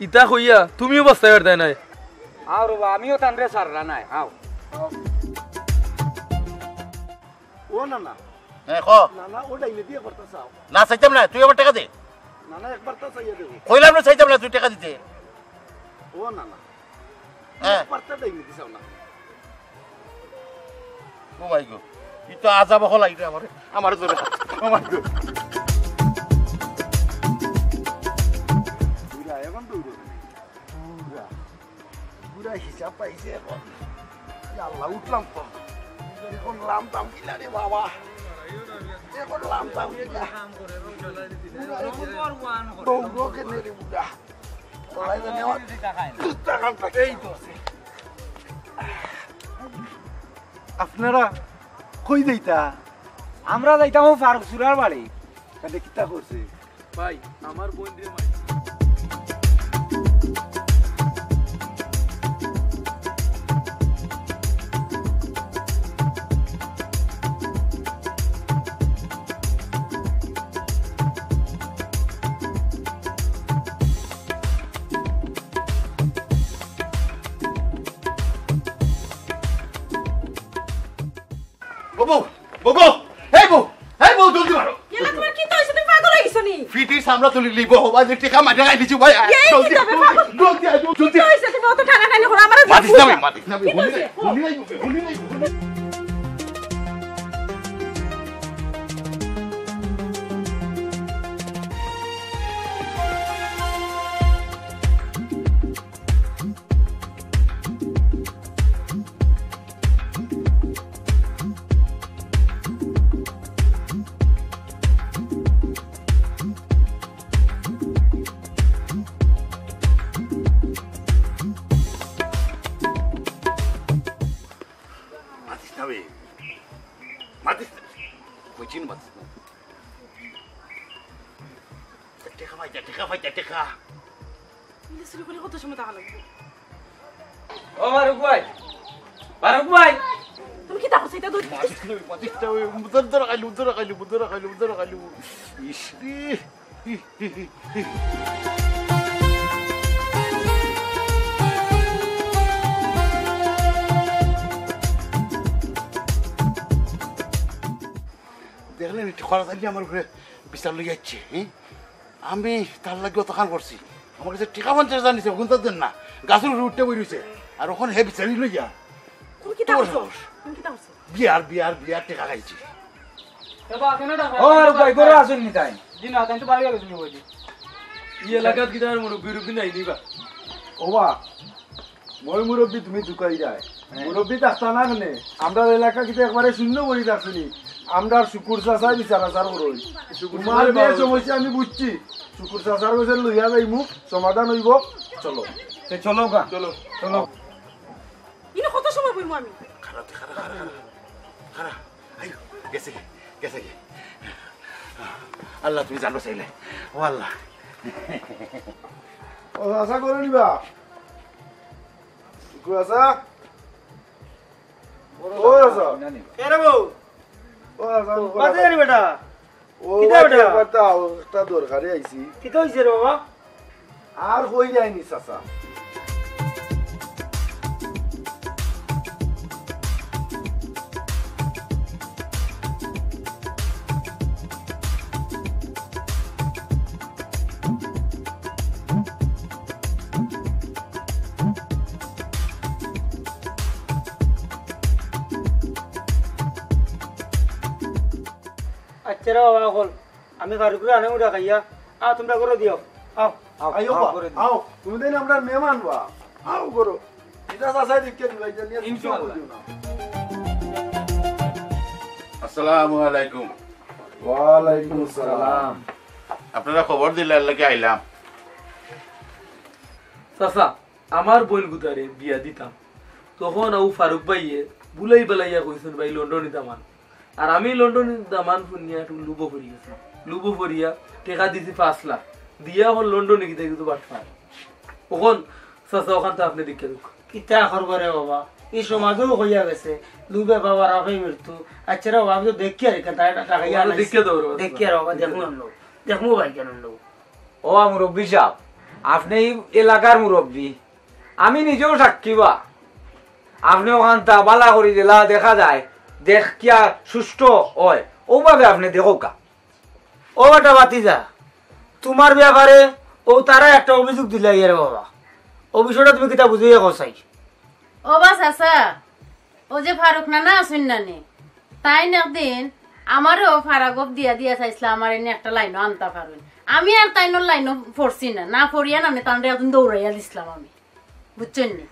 ইতা কইয়া তুমিও বস্তায় পারতাই নাই আর আমিও তানরে ছাড়রা নাই আও ও না না না ওটা ইলে দিয়ে করতে চাও না চাইতাম না তুই আমার টাকা দে না একবার তো চাইয়া দেব কইলাম না চাইতাম না তুই টাকা দিতে ও না একবার তো দেই দিছ না ও মাই গড ইতো আজাব হল আইটা আমার জোরে ও মাই গড পুরা এখন দৌড়ে পুরা হিসাব পাইছে এখন আল্লাহ উঠলাম তো এখন লাম দাম কিলা রে বাবা এখন লাম দাম কিলা দৌড়কে নেরে বুড়া ওলাই নেওয়া টাকা এই তো আপনারা কই যাইতা আমরা যাইতাম ফারুক সুরার বাড়ি কাছে কিতা করছে ভাই আমার বোন রে ববু ববু এই বউ জলদি মারো এলা তোমার কি তো হইছে তুমি পাগল হই গেছনি ফিটির সামনে তুলি লিব হবা যে টিকা মাঝে গাই দিছু ভাই জলদি জলদি হইছে তুমি অত টানা টানি করে আমারে মাটিস না গুনি নাই ও ফারুক ভাই তুমি কি তাকো সেটা দই মাটিসটা ওই মুদর খাইলু ইসরি দেখলেন একটু খরা থাকলে আমার উপরে বিচার লেগে যাচ্ছে আমি তার লাগে অতখান করছি আমার কাছে টিকা 50 জানিছে ওখান তো দেন না গাছের উপরে উঠতে বই রয়েছে আর ওখানে হে বিচারি লইয়া বিয়ার টিকা খাইছি ও আর ভাই করে আসুন নি তাই দিন না তাই তো বাড়ি গেল তুমি বলি ই এলাকাত কি তার মুরব্বি রুবি নাই দিবা ওবা মই মুরব্বী তুমি ঢুকাই যায় মুরব্বী থাকতা না কেনে আমরা এলাকা কিন্তু একবারে শূন্য বলি থাকছি আমরা শুকুর চাষাই বিচার আচার করই তোমার যে সমস্যা আমি বুঝছি শুকুর চাষার কাছে লইয়া যাইমু সমাধান হইব চলো চলো গা চলো চলো ইনো কত সময় বইমু আমি খারা আইও গেছে গেছে আল্লাহ তুমি জানো চাইলে ও আল্লাহ ও আশা করে নিবা কুয়াশা ও আশা কেরে বউ ও আশা বাজে রে বেটা ও কিটা বেটা একটা দরকারে আইছি কিটা হইছে রে বাবা আর হই যায়নি চাচা আচ্ছা রে বাবা কল আমি গাড়ি করে আনে উড়া খাইয়া তোমরা করে দিও আও আইও আও তুমি দেন আমরা মেহমান বা আও করো এটা চাচাই দেখে দিলাই জানি ইনশাআল্লাহ আসসালামু আলাইকুম ওয়া আলাইকুম আসসালাম আপনারা খবর দিলেন লাগি আইলাম চাচা আমার বোন গুতারে বিয়া দিতাম তখন আউ ফারুক ভাইয়ে বুলাই বেলাইয়া কইছেন ভাই লন্ডনে দামান আর আমি লন্ডনে দামান ফুনিয়া একটু লুবো করি গেছিলাম লুবো করিয়া টাকা দিছি 5 লাখ দিয়া এখন লন্ডনে গিয়ে কিন্তু বাট পায় ওখান চাচা ওখান তো আপনি দেখে দুঃখ কিতা করবরে বাবা এই সমাজও হইয়া গেছে লুবে বাবার আপনি মৃত্যু আচ্ছা রে বাবা দেখি আর কেন টাকা ইয়া দেখে দাও দেখি আর বাবা দেখমু ভাই কেন লোক ও মুরব্বী সাহেব আপনি এলাকার মুরব্বী আমি নিজেও সাক্ষী বা আপনি ওখান তা বালা করে দিলা দেখা যায় দেখ কিয়া সুস্থ হয় ওভাবে আপনি দেখো কা ও বেটা বাতিজা তোমার ব্যাপারে ও তারা একটা অভিযোগ দিলা ইয়ারে বাবা অভিযোগটা তুমি কিতা বুঝিয়ে কসাই ও বাস আসা ও যে ফারুক নানা আসুন নানি তাই একদিন আমারও ফারাগব দিয়া চাইছিল আমার এনে একটা লাইনও আনতে পারবেন আমি আর তাইনোর লাইনও পড়ছি না পড়িয়া না তাহলে একদিন দৌড়াইয়া দিছিলাম আমি বুঝছেন নি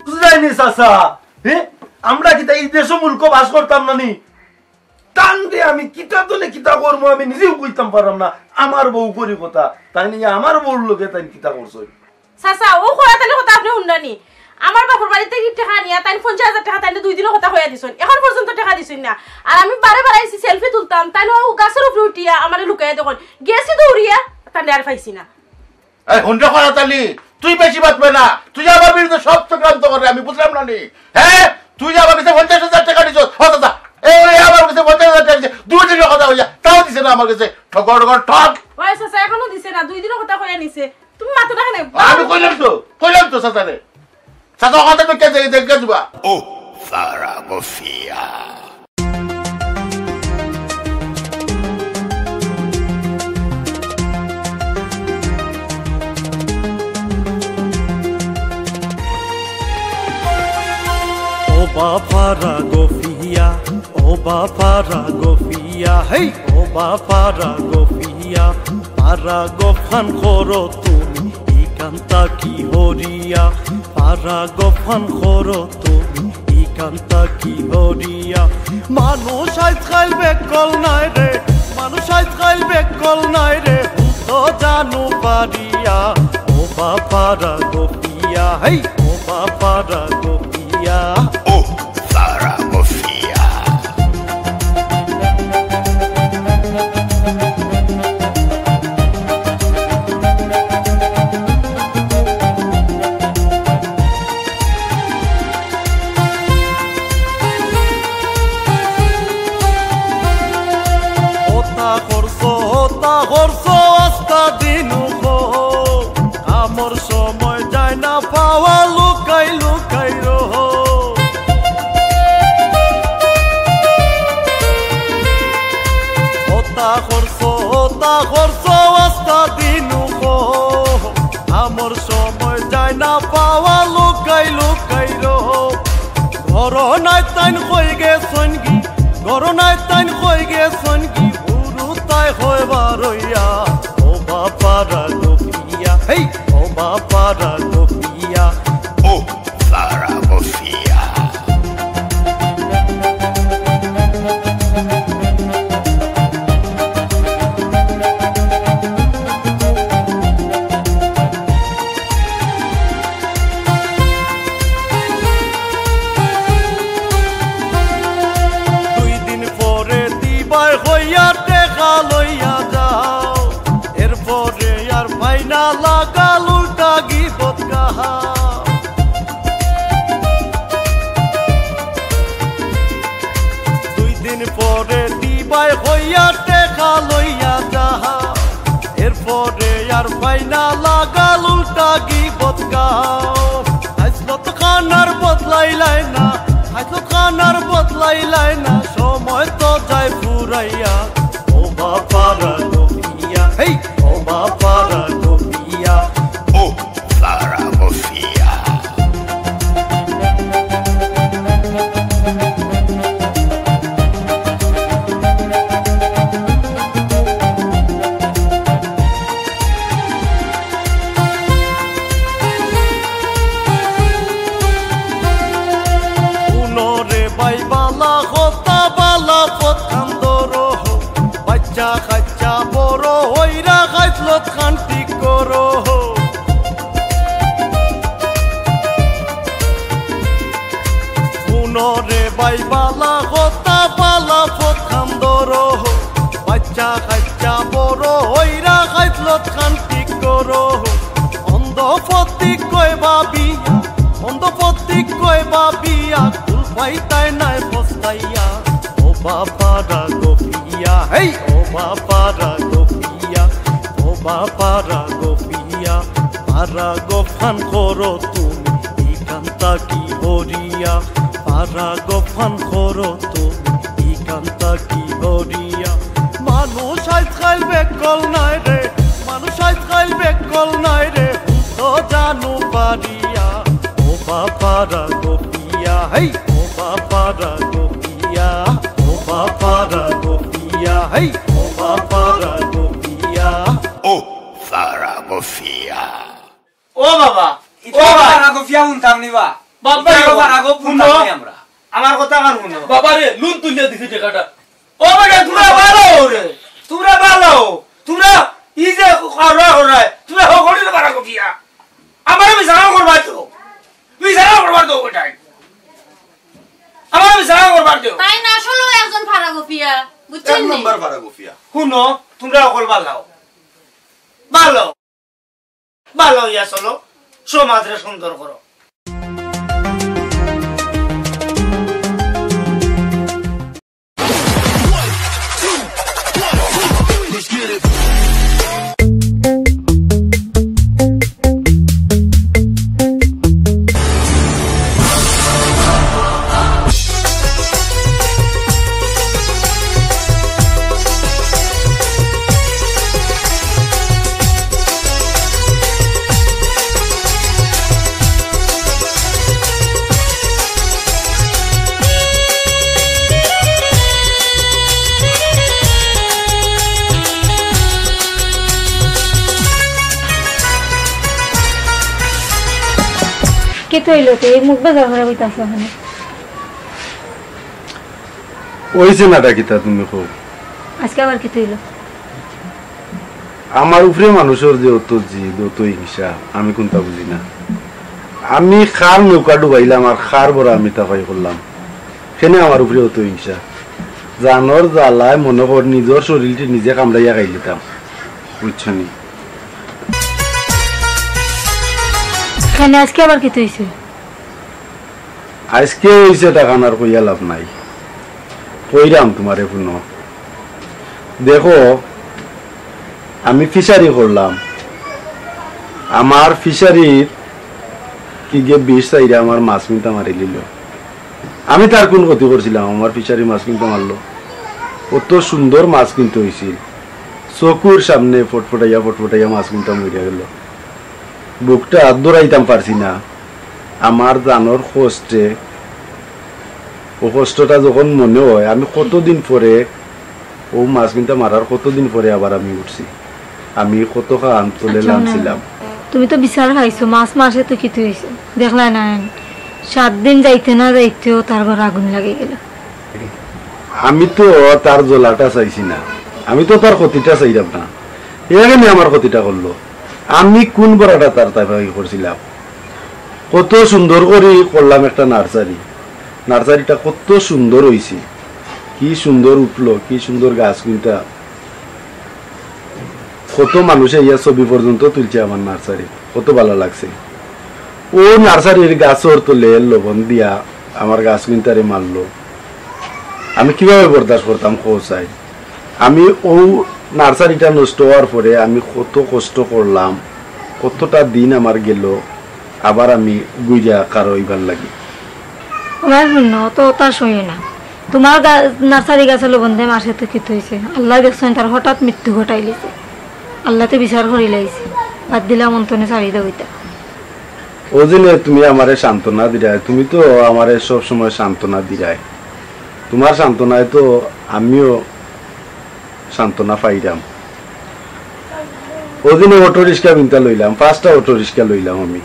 বুঝাইনি চাচা আমরা কিতা এই দেশ মূর্খ বাস করতাম না নি টান দিয়ে আমি কিতা দলে কিতা করবো আমি নিজেও বুঝতাম পারলাম না আমার বউ করি কথা তাই নিয়ে আমার বউর লোকে তাই কিতা করছো চাচা ও খোয়া তাহলে কথা আপনি শুনলানি আমার বাপর বাড়িতে কি টাকা নিয়া তাই 50,000 টাকা তাই 2 দিনের কথা হইয়া দিছেন এখন পর্যন্ত টাকা দিছেন না আর আমি বারে বারে আইছি সেলফি তুলতাম তাই ও গাছের উপরে উঠিয়া আমারে লুকাইয়া দেখুন গেছি দৌড়িয়া তাই আর পাইছি না এই হুন্ডা করা তালি তুই বেশি বাতবে না তুই আমার বিরুদ্ধে সব চক্রান্ত করে আমি বুঝলাম না নি হ্যাঁ তুই আমার কাছে 50,000 টাকা দিছস ও দাদা এই আমার কাছে 50,000 টাকা দিছে 2 দিনের কথা হইয়া তাও দিছে না আমার কাছে ঠগর ঠক ওই চাচা এখনো দিছে না 2 দিনের কথা হইয়া নিছে তুমি মাথা টাকা নাই আমি কইলাম তো চাচারে চাচা কথা তো কে দেখে দিবা ও ফারাগফিয়া ও বাবা রাগফিয়া হেই ও বাবা রাগফিয়া পারা গফান করো তুমি ইকান্তা কি হরিয়া পারা গফান করো তুমি ইকান্তা কি হরিয়া মানুষ আজ খাইবে কল নাই রে মানুষ আজ খাইবে কল নাই রে তো জানু পারিয়া ও বাবা রাগফিয়া হেই ও বাবা রাগফিয়া ও ফারাগফিয়া আমার সময় যায় না পাওয়া লুকাই লুকাই রহ ওতা খরচ আস্তা দিনু আমার সময় যায় না পাওয়া লুকাই লুকাই রহ ঘর নাই তাইন কই গে সনগি ঘর নাই তাইন কই গে সনগি গুরু তাই হয় বারইয়া ও বাবা রাগফিয়া হেই ও বাবা রাগফিয়া ও সারা বফিয়া লইয়া যাও এরপরে আর মাইনা লাগাল উল্টা গিবত কাহা দুই দিন পরে দিবাই হইয়া টেকা লইয়া যাহা এরপরে আর মাইনা লাগাল উল্টা গিবত গাও হাসলত খানার বদলাইলাই না হাসলত খানার বদলাইলাই না সময় তো যায় ফুরাইয়া para Sofia, hey, Oba para Sofia, oh, Sara Sofia. Unore bai bala hota bala potkandoro. খাচ্চা বড় হইরা খাইসলত খান্তি করো পুনরে বাই বালা হতা বালা পথখান ধরো বাচ্চা খাচ্চা বড় হইরা খাইসলত খান্তি করো অন্ধ পত্তি কয় বাবিয়া অন্ধ পত্তি কয় বাবিয়া কুল পাইতাই নাই বস্তাইয়া ও বাবারা গফিয়া হেই para Sofia, Oba para Sofia, para Gofan Koro তুমি এই কান্তা কি হরিয়া para Gofan Koro তুমি এই কান্তা কি হরিয়া মানুষ আজ খাইবে কল নাই রে মানুষ আজ খাইবে কল নাই রে তো জানু পারিয়া Oba para Sofia, হেই Oba para Sofia, Oba para Sofia, হেই para Sofia, oh, Sara Sofia. ও বাবা ও বাবা গফিয়া উনতাম নিবা বাবা বাবা গো পুনো আমরা আমার কথা কান শুনো বাবা রে লুন তুলিয়া দিছি টাকাটা ও বেটা তোমরা ভালো রে তোমরা ভালো তোমরা ই যে খাওয়া করে তোমরা হগড়ি না বারা গফিয়া আমার বিছানা করবা তো বিছানা করবা তো ওটাই আমার বিছানা করবা তো তাই না আসলে একজন ফারা গফিয়া বুঝছেন এক নাম্বার ফারা গফিয়া শুনো তোমরা সকল ভালো ভালো ভালো ইয়া চলো সমাজরে সুন্দর করো কে তো এলো তো এই মুখ বাজার ভরা বইতাছ ওখানে ওইছে না ডাকিতা তুমি খুব আজকে আবার কে তো এলো আমার উপরে মানুষের যে অত জিদ অত হিংসা আমি কোনটা বুঝি না আমি খার নৌকা ডুবাইলাম আর খার বড় আমি তাকাই করলাম সেনে আমার উপরে অত হিংসা জানোর জ্বালায় মনে কর নিজের শরীরটি নিজে কামড়াইয়া খাই দিতাম বুঝছো নি এখানে আজকে আবার কে তো হইছে আজকে হইছে টাকানার কইয়া লাভ নাই কইরাম তোমারে পুনঃ দেখো আমি ফিশারি করলাম আমার ফিশারির কি গে 20 তাইরা আমার মাছ মিনটা মারি লিল আমি তার কোন ক্ষতি করছিলাম আমার ফিশারি মাছ মিনটা মারলো কত সুন্দর মাছ কিনতে হইছিল চকুর সামনে ফটফটাইয়া মাছ মিনটা মরিয়া গেল বুকটা দৌড়াইতাম পারছি না আমার জানোর কষ্টে ও কষ্টটা যখন মনে হয় আমি কতদিন পরে ও মাছ মিনটা মারার কতদিন পরে আবার আমি উঠছি আমি কত খান তুলে লামছিলাম তুমি তো বিচার খাইছো মাসে তো কিছু হয়েছে দেখলা না 7 দিন যাইতে না যাইতেও তার ঘর আগুন লাগে গেল। আমি তো তার জ্বলাটা চাইছি না, আমি তো তার ক্ষতিটা চাইলাম না, এখানে আমার ক্ষতিটা করলো। আমি কোন বড়াটা তার তাই করছিলাম, কত সুন্দর করে করলাম একটা নার্সারিটা কত সুন্দর হয়েছে, কি সুন্দর উঠলো, কি সুন্দর গাছ কিনটা, কত মানুষে ইয়া ছবি পর্যন্ত তুলছে আমার নার্সারি, কত ভালো লাগছে। ও নার্সারির গাছর তোলে লবণ দিয়া আমার গাছ কিনতারে মারলো, আমি কিভাবে বরদাস্ত করতাম চাই। আমি ও নার্সারিটা নষ্ট হওয়ার পরে আমি কত কষ্ট করলাম, কতটা দিন আমার গেল, আবার আমি গুইয়া কারো ইবার লাগি। আমার শূন্য তো তার সই না, তোমার নার্সারি গাছে লবণ দিয়ে মাসে তো কিত হয়েছে, আল্লাহ দেখছেন তার হঠাৎ মৃত্যু ঘটাই লিছে, আল্লাহ তো বিচার করি লাইছে, বাদ দিলাম অন্তনে চারিদা হইতা। ও দিনে তুমি আমারে সান্ত্বনা দিরাই, তুমি তো আমারে সব সময় সান্ত্বনা দিরাই, তোমার সান্ত্বনায় তো আমিও সান্ত্বনা পাইলাম। ওদিনে অটো রিক্সা কিনতে লইলাম, 5টা অটো রিক্সা লইলাম, আমি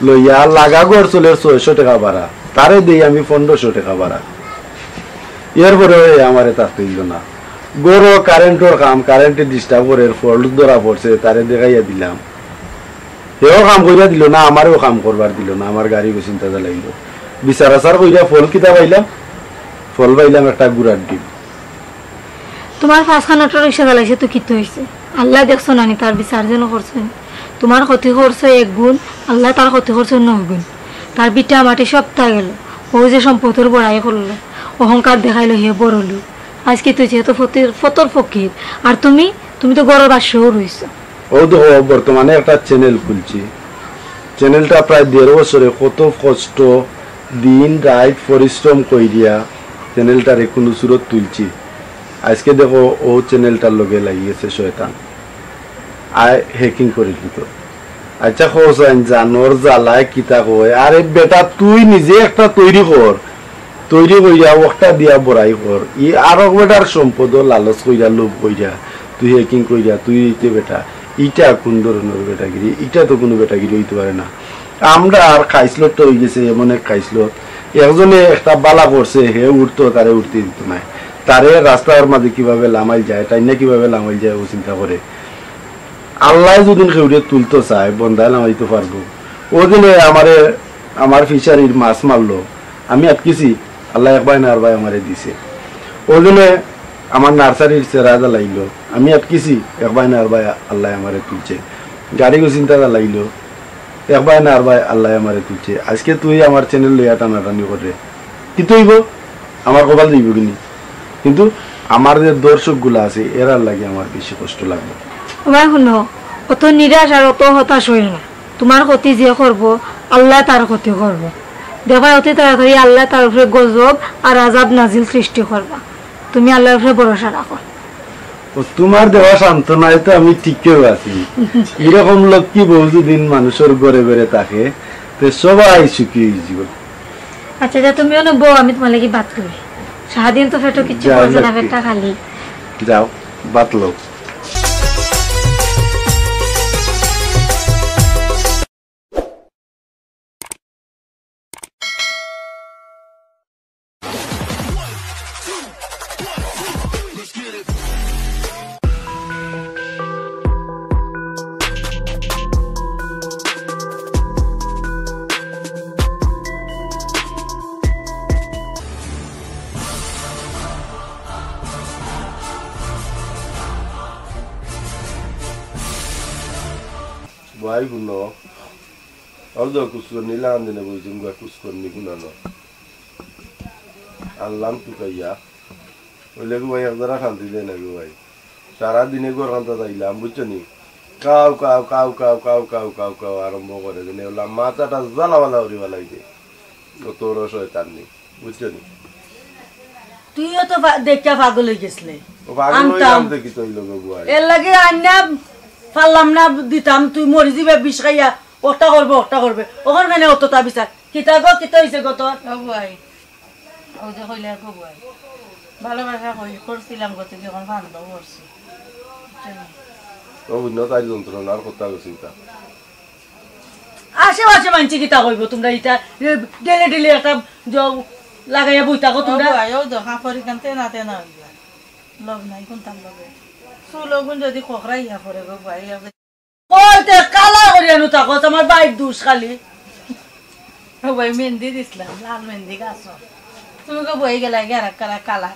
লইয়া লাগা ঘর চলে 600 টাকা ভাড়া, তারে দিই আমি 1500 টাকা ভাড়া। এরপরে আমারে তাতে দিল না, গরো কারেন্টর কাম, কারেন্টে ডিস্টার্ব করে ফল্ট ধরা পড়ছে, তারে দেখাইয়া দিলাম, সেও কাম করিয়া দিল না, আমারও কাম করবার দিল না, আমার গাড়ি চিন্তা লাগল। বিচার আচার করিয়া ফল কিতা পাইলাম, ফল পাইলাম একটা গুড়ার ডিম। তোমার 5খান অটো রিক্সা চালাইছে তো কিত হয়েছে, আল্লাহ দেখছো নানি তার বিচার যেন করছেন। তোমার ক্ষতি করছে 1 গুণ, আল্লাহ তার ক্ষতি করছে 9 গুণ। তার বিটা মাটি সব তাই গেল, ও যে সম্পদের বড়াই করলো, অহংকার দেখাইলো, হে বড় লোক। আজকে তুই যেহেতু ফতর ফকির, আর তুমি তো গড়ের বাসেও রয়েছ। ও তো বর্তমানে একটা চ্যানেল খুলছি, চ্যানেলটা প্রায় 1.5 বছরে কত কষ্ট দিন রাত পরিশ্রম করিয়া চ্যানেলটারে কোনো সুরত তুলছি। আজকে দেখো ও চ্যানেলটার লগে লাগিয়েছে শয়তান, আয় হ্যাকিং করে দিত। আচ্ছা খোঁজান জানোর জ্বালায় কিতা কয়, আরে বেটা তুই নিজে একটা তৈরি করিয়া ওটা দিয়া বড়াই কর, ই আরো বেটার সম্পদ লালচ কইরা লোভ কইরা তুই হ্যাকিং কইরা তুই এইতে বেটা, ইটা কোন ধরনের বেটাগিরি, ইটা তো কোনো বেটাগিরি হইতে পারে না। আমরা আর খাইসলত তো হয়ে গেছে এমন এক খাইসলত, একজনে একটা বালা করছে, হে উঠতো তারে উঠতে দিত না, তারে রাস্তার মাঝে কিভাবে লামাইল যায়, তাই না কিভাবে লামাইল যায় ও চিন্তা করে। আল্লাহ যদিন খেউড়ে তুলতে চায় বন্ধায় লামাইতে পারবো। ওদিনে আমার ফিশারির মাছ মারলো, আমি আটকেছি, আল্লাহ একবার না আর ভাই আমারে দিছে। ওদিনে আমার নার্সারির চেরা জ্বালাইলো, আমি আটকেছি, একবার না আর ভাই আল্লাহ আমারে তুলছে। গাড়ি চিন্তা জ্বালাইলো, একবার না আর ভাই আল্লাহ আমারে তুলছে। আজকে তুই আমার চ্যানেল লইয়া টানাটানি করে কি তৈব, আমার কপাল দিব কিনি, কিন্তু আমার যে দর্শক গুলা আছে এরার লাগে আমার বেশি কষ্ট লাগবে। শুনো, অত নিরাশ আর অত হতাশ হই না, তোমার ক্ষতি যে করবো আল্লাহ তার ক্ষতি করবো। দেখবা অতি তাড়াতাড়ি আল্লাহ তার উপরে গজব আর আজাব নাজিল সৃষ্টি করবা, তুমি আল্লাহর উপরে ভরসা রাখো। তোমার দেওয়া সান্ত্বনায় তো আমি ঠিকই আছি। এরকম লোক কি বহুদিন মানুষের ঘরে ঘরে থাকে, সবাই সুখী হয়ে যাব। আচ্ছা যা তুমি অনেক বউ, আমি তোমার লাগি বাত করি, সারাদিন তো ফেটো কিছু করছে না, পেটটা খালি। যাও বাত লো। ভাই শুনো, অর্ধ কুসকর নিলে আনদিনে বইছেন গা কুসকর নি গুনানো আনলাম টুকাইয়া ওইলে গো ভাই একদারা শান্তি দেয় না গো ভাই, সারাদিনে গোর কান্তা চাইলাম বুঝছো নি, cow cow cow cow cow cow cow cow আরম্ভ করে দিনে বললাম মাথাটা জ্বালাওয়ালা উড়ি বেলাইছে, তোর শয়তান নি বুঝছো নি। তুইও তো দেখা পাগল হয়ে গেছিলে, দেখি তো এর লাগে আন্না পারলাম না দিতাম, তুই মরি যাবে বিষ খাইয়া ওটা করবে ওখানে অতটা বিচার কিতা গো কিতা হয়েছে গো তোর ভাই ও যে কইলে ভাই ভালোবাসা করছিলাম গত যখন বান্ধব করছি তার যন্ত্রণার কথা চিন্তা আশেপাশে মানছি কিতা কইব তোমরা এটা ডেলে ডেলে একটা লাগাইয়া বই থাকো তোমরা আয়ও দেখা পরি কানতে না তেনা লগ নাই কোন তার লগে সুলগুন যদি খখরাই ইয়া করে গো ভাই কইতে কালা করিয়া নু থাকো তোমার বাইক দুষ খালি ও ভাই মেহেন্দি দিছিলাম লাল মেহেন্দি গাছ তুমি গো বই গেলা গেরা কালা কালা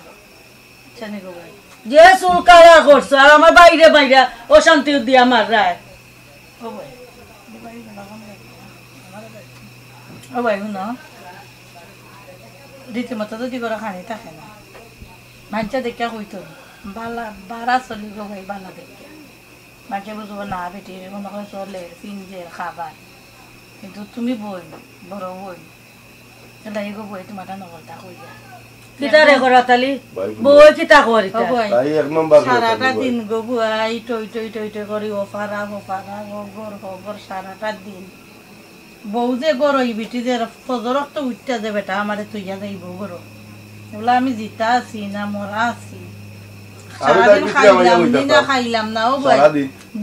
জানি গো ভাই যে চুল কালা করছো আর আমার বাইরে বাইরে অশান্তি দিয়ে আমার রায় ও ভাই ও ভাই শুনো রীতিমতো যদি করে খানি থাকে না মানুষে দেখা কইতো বালা বারা চলি গো ভাই বালা দেখে মানুষে বুঝব না বেটি মনে করে চলে চিনজে খাবার কিন্তু তুমি বই বড় বই তাহলে গো বই তোমার নকলটা কই যায় কিতারে করাতালি বই কিতা করি তাই এক নম্বর সারাটা দিন গো বুয়াই টই টই টই টই করি ওফারা ওফারা গোর সারাটা দিন বউ যে গরো এই বিটি যে ফজরক তো উঠতে যে বেটা আমারে তুইয়া যাইব গরো এগুলো আমি জিতা আছি না মরা আছি সারাদিন খাইলাম না ও ভাই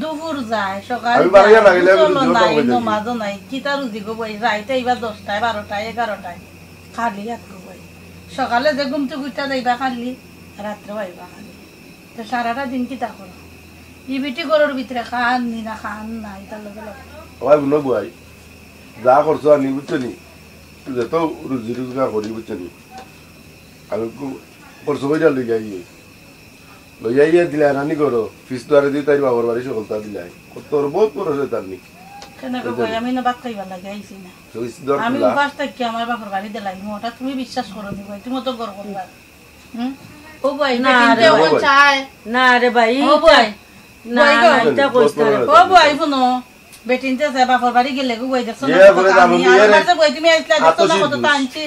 দুপুর যায় সকালে নমাজও নাই কিতা রুজি গো ভাই রাইতে এবার 10টায় 12টায় 11টায় খালি একটু ভাই সকালে যে ঘুমতে উঠতে যাইবা খালি রাত্রে পাইবা খালি তো সারাটা দিন কিতা করো ই বিটি গরুর ভিতরে খান নি না খান নাই তার লগে বুয়াই যা করছো আমি বুঝছো নি যত রুজি রোজগার করি বুঝছো নি আমি করছো বইটা লইয়া দিলাই রানি করো ফিস তো আরে দিই তাই বাবার বাড়ি সকলতা দিলাই তোর বহুত বড় হয়ে তার নি কেন গো আমি না বাদ খাইবার লাগে আইছি না আমি উপাস থাকি আমার বাবার বাড়ি দিলাই মোটা তুমি বিশ্বাস করো নি ভাই তুমি তো গর্ব করবা ও ভাই না রে চাই না রে ভাই ও ভাই না এটা কইছ না ও ভাই শুনো বেটিনতে যে বাবার বাড়ি গেলে গো ভাই দেখছ না আমি আর মাঝে কই তুমি আইছলা দেখছ না কত টানছি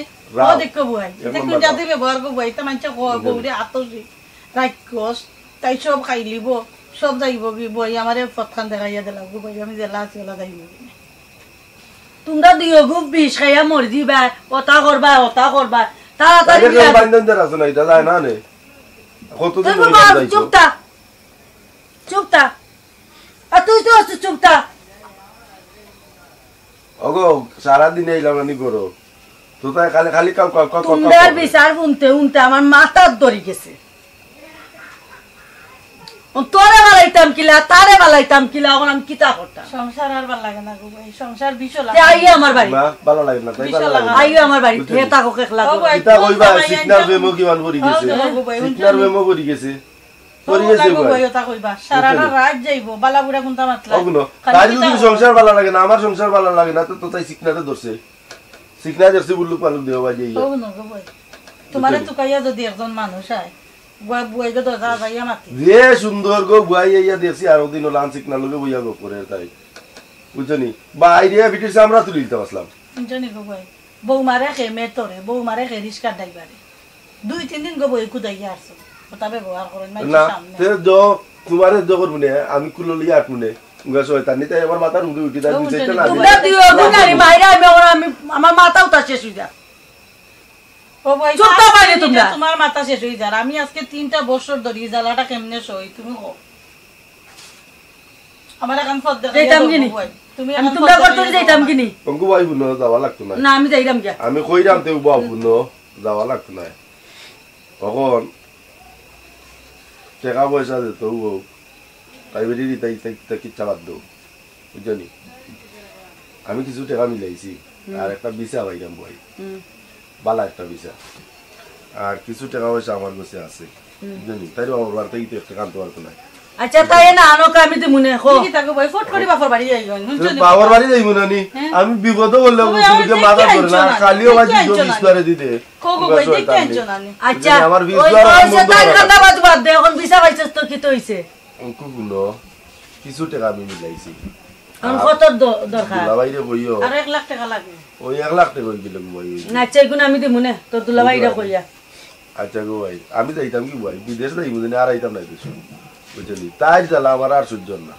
ও দেখো ভাই দেখো যাতে ব্যবহার গো ভাই তা মানছে বউরে আতসি রাইকস তাই সব খাই লিব সব যাইব কি বই আমারে পথখান দেখাইয়া দিলাম গো ভাই আমি জেলা আছে ওলা যাইব তোমরা দিও গো বিষ খাইয়া মর দিবা ওটা করবা তাড়াতাড়ি বান্ধন দের আছে না এটা যায় না নে কতদিন হইল যাইছো চুপটা আর তুই তো চুপটা ওগো সারা দিন এইলাম নি করো তো তাই খালি খালি কাম তোমরা বিচার উনতে আমার মাথা ধরে গেছে তোরে বালাইতাম কিলা তারে বালাইতাম কিলা এখন আমি কিতা করতাম সংসার আর ভালো লাগে না গো ভাই সংসার বিশাল আইও আমার বাড়ি না ভালো লাগে না তাই ভালো লাগে আইও আমার বাড়ি হে তাকো কেখলা গো কিতা কইবা সিগনাল বেমো কি মান করি গেছে সিগনাল বেমো করি গেছে ভাই ওটা কইবা সারাটা রাত যাইবো বালাবুড়া কোনটা মাতলা ওগুলো তাই যদি সংসার ভালো লাগে না আমার সংসার ভালো লাগে না তো তাই সিগনালে ধরছে সিগনাল ধরছে বুল্লু পালু দেও ভাই যাই ওগুলো গো ভাই তোমারে তো কাইয়া যদি একজন মানুষ আয় বুয়াই গো দরজা যাইয়া মাতি যে সুন্দর গো বুয়াই আইয়া দেখছি আর ওদিন লান সিগনাল লগে বইয়া গো করে তাই বুঝছনি বাইরে ভিডিওস আমরা তুলি দিতে আসলাম জানি গো ভাই বউ মারে খে মেতরে বউ মারে খে রিস্কা ডাইবারে 2-3 দিন গো বই কুদাইয়া আসছো ওটা ব্যবহার করেন মাই সামনে তে দ তোমারে দ করবনে আমি কুলো লিয়া আটমনে উগা শয়তান নিতে আমার মাথা রুড়ি উঠি তাই দিতে না তোমরা দিও দুনারি বাইরে আমি আমার মাথাও তা শেষ হই যা ও ভাই চুপটা বাইরে তোমরা তোমার মাথা শেষ হই যা আমি আজকে 3টা বছর ধরে জ্বালাটা কেমনে সই তুমি কো আমার এখন ফদ দেখাইতাম কিনি তুমি আমি তোমরা করতে যাইতাম কিনি অঙ্কু ভাই বুনো যাওয়া লাগতো না না আমি যাইরাম কি আমি কইরাম তে বাবু বুনো যাওয়া লাগতো না তখন টাকা পয়সা দিত ও তাই বেরি তাই তাই কি চালাত দাও বুঝনি আমি কিছু টাকা মিলাইছি আর একটা ভিসা পাইলাম ভাই বালা একটা ভিসা আর কিছু টাকা পয়সা আমার কাছে আছে বুঝনি তাই আমার বাড়িতে গিয়ে একটা কানতে পারতো না আচ্ছা তাই না আনো আমি তো মনে কো কি তাকে ভাই ফট করে বাপর বাড়ি যাই বুঝনি বাবার বাড়ি যাইবো না নি আমি বিপদ বললে বুঝলি মাথা ধরে না খালিও বাজি জো বিস্তারে দিতে কোকো ভাই দেখতে আইছো না আচ্ছা আমার ওই পয়সা তার কথা বাদ দে এখন ভিসা পাইছস তো কি তো হইছে অঙ্কুগুলো কিছু টাকা আমি মিলাইছি এখন কত দরকার দুলাভাইরে কইও আর 1 লাখ টাকা লাগে ওই 1 লাখ টাকা কইলে ভাই না আচ্ছা এগুলো আমি দিমু না তোর দুলাভাইরা কইয়া আচ্ছা গো ভাই আমি যাইতাম কি ভাই বিদেশ যাইবো না আর আইতাম না দেশ বুঝলি তাই জালা আমার আর সহ্য না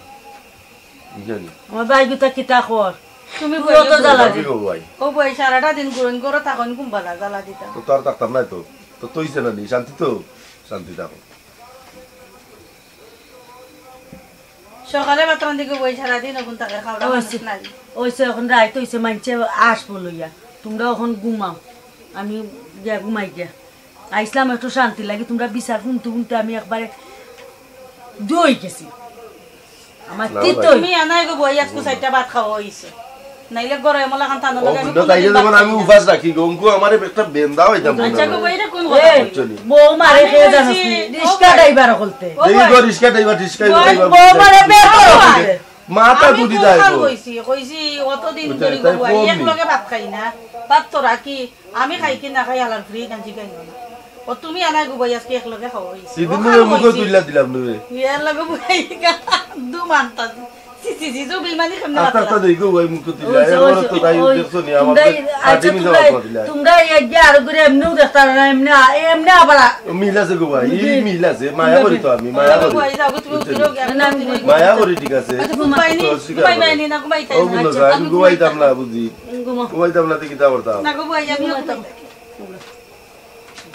বুঝলি আমার ভাই গুতা কিতা কর তুমি কত জ্বালা দি ভাই ও ভাই সারাটা দিন গুরন করো তখন কুম্বালা জ্বালা দিতা তো তোর থাকতাম না তো তুইছে না নি শান্তি তো শান্তি থাকো সকালে বাতরান দিকে বই সারাদিন এখন তাকে খাওয়া নাই ওইসে এখন রাইত হইছে মানছে আসবো লইয়া তোমরা এখন ঘুমাও আমি গিয়া ঘুমাই গিয়া আইসলাম একটু শান্তি লাগে তোমরা বিচার শুনতে শুনতে আমি একবারে দই গেছি আমার তুমি আনাই গো বই আজকে 4টা ভাত খাওয়া হইছে নাইলে গরে মলা খান তানো লাগে আমি উপাস রাখি গঙ্কু আমার একটা বেন্দা হইতাম আচ্ছা গো বইরা কোন কথা বউ মারে কে জানোস নি রিস্কা ড্রাইভার হলতে এই গো রিস্কা ড্রাইভার বউ মারে বের করো মাথা দুদি যায় তো কইছি অতদিন ধরে গো বই এক লগে ভাত খাই না ভাত তো রাখি আমি খাই কি না খাই আলার ফ্রি কাঞ্চি খাই না ও তুমি আনাই গো বই আজকে এক লগে খাওয়া হইছে সিদিন মুখ তুইলা দিলাম নবে ইয়ার লগে বই দু মানতা সিসি বিমানি কেমনে আতা দেখো ওই মুখ তুইলা এবার তো তাই দেখছো নি আমার আজে মি যাওয়া দিলা তোমরা এই যে আর করে এমনিও দেখতা না এমনি আবার মিলাছে গো ভাই এই মিলাছে মায়া করি তো আমি মায়া করি মায়া করি ঠিক আছে ঘুমাই বাইনি না ঘুমাই তাই না আমি ঘুমাইতাম না বুঝি ঘুমাইতাম না কি তা করতাম না গো ভাই আমি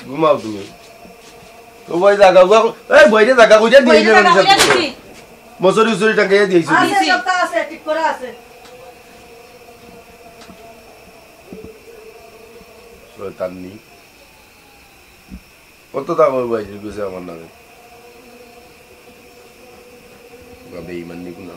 ঘুমাও তুমি তো ভাই জায়গা এই বইরে জায়গা কইরা দিই মসুরি উসুরি টাঙ্গাইয়া দিয়েছি আছে সবটা আছে ঠিক করে আছে শয়তানি কত দাম ওই বাইরে গেছে আমার নামে বেঈমান নি কোন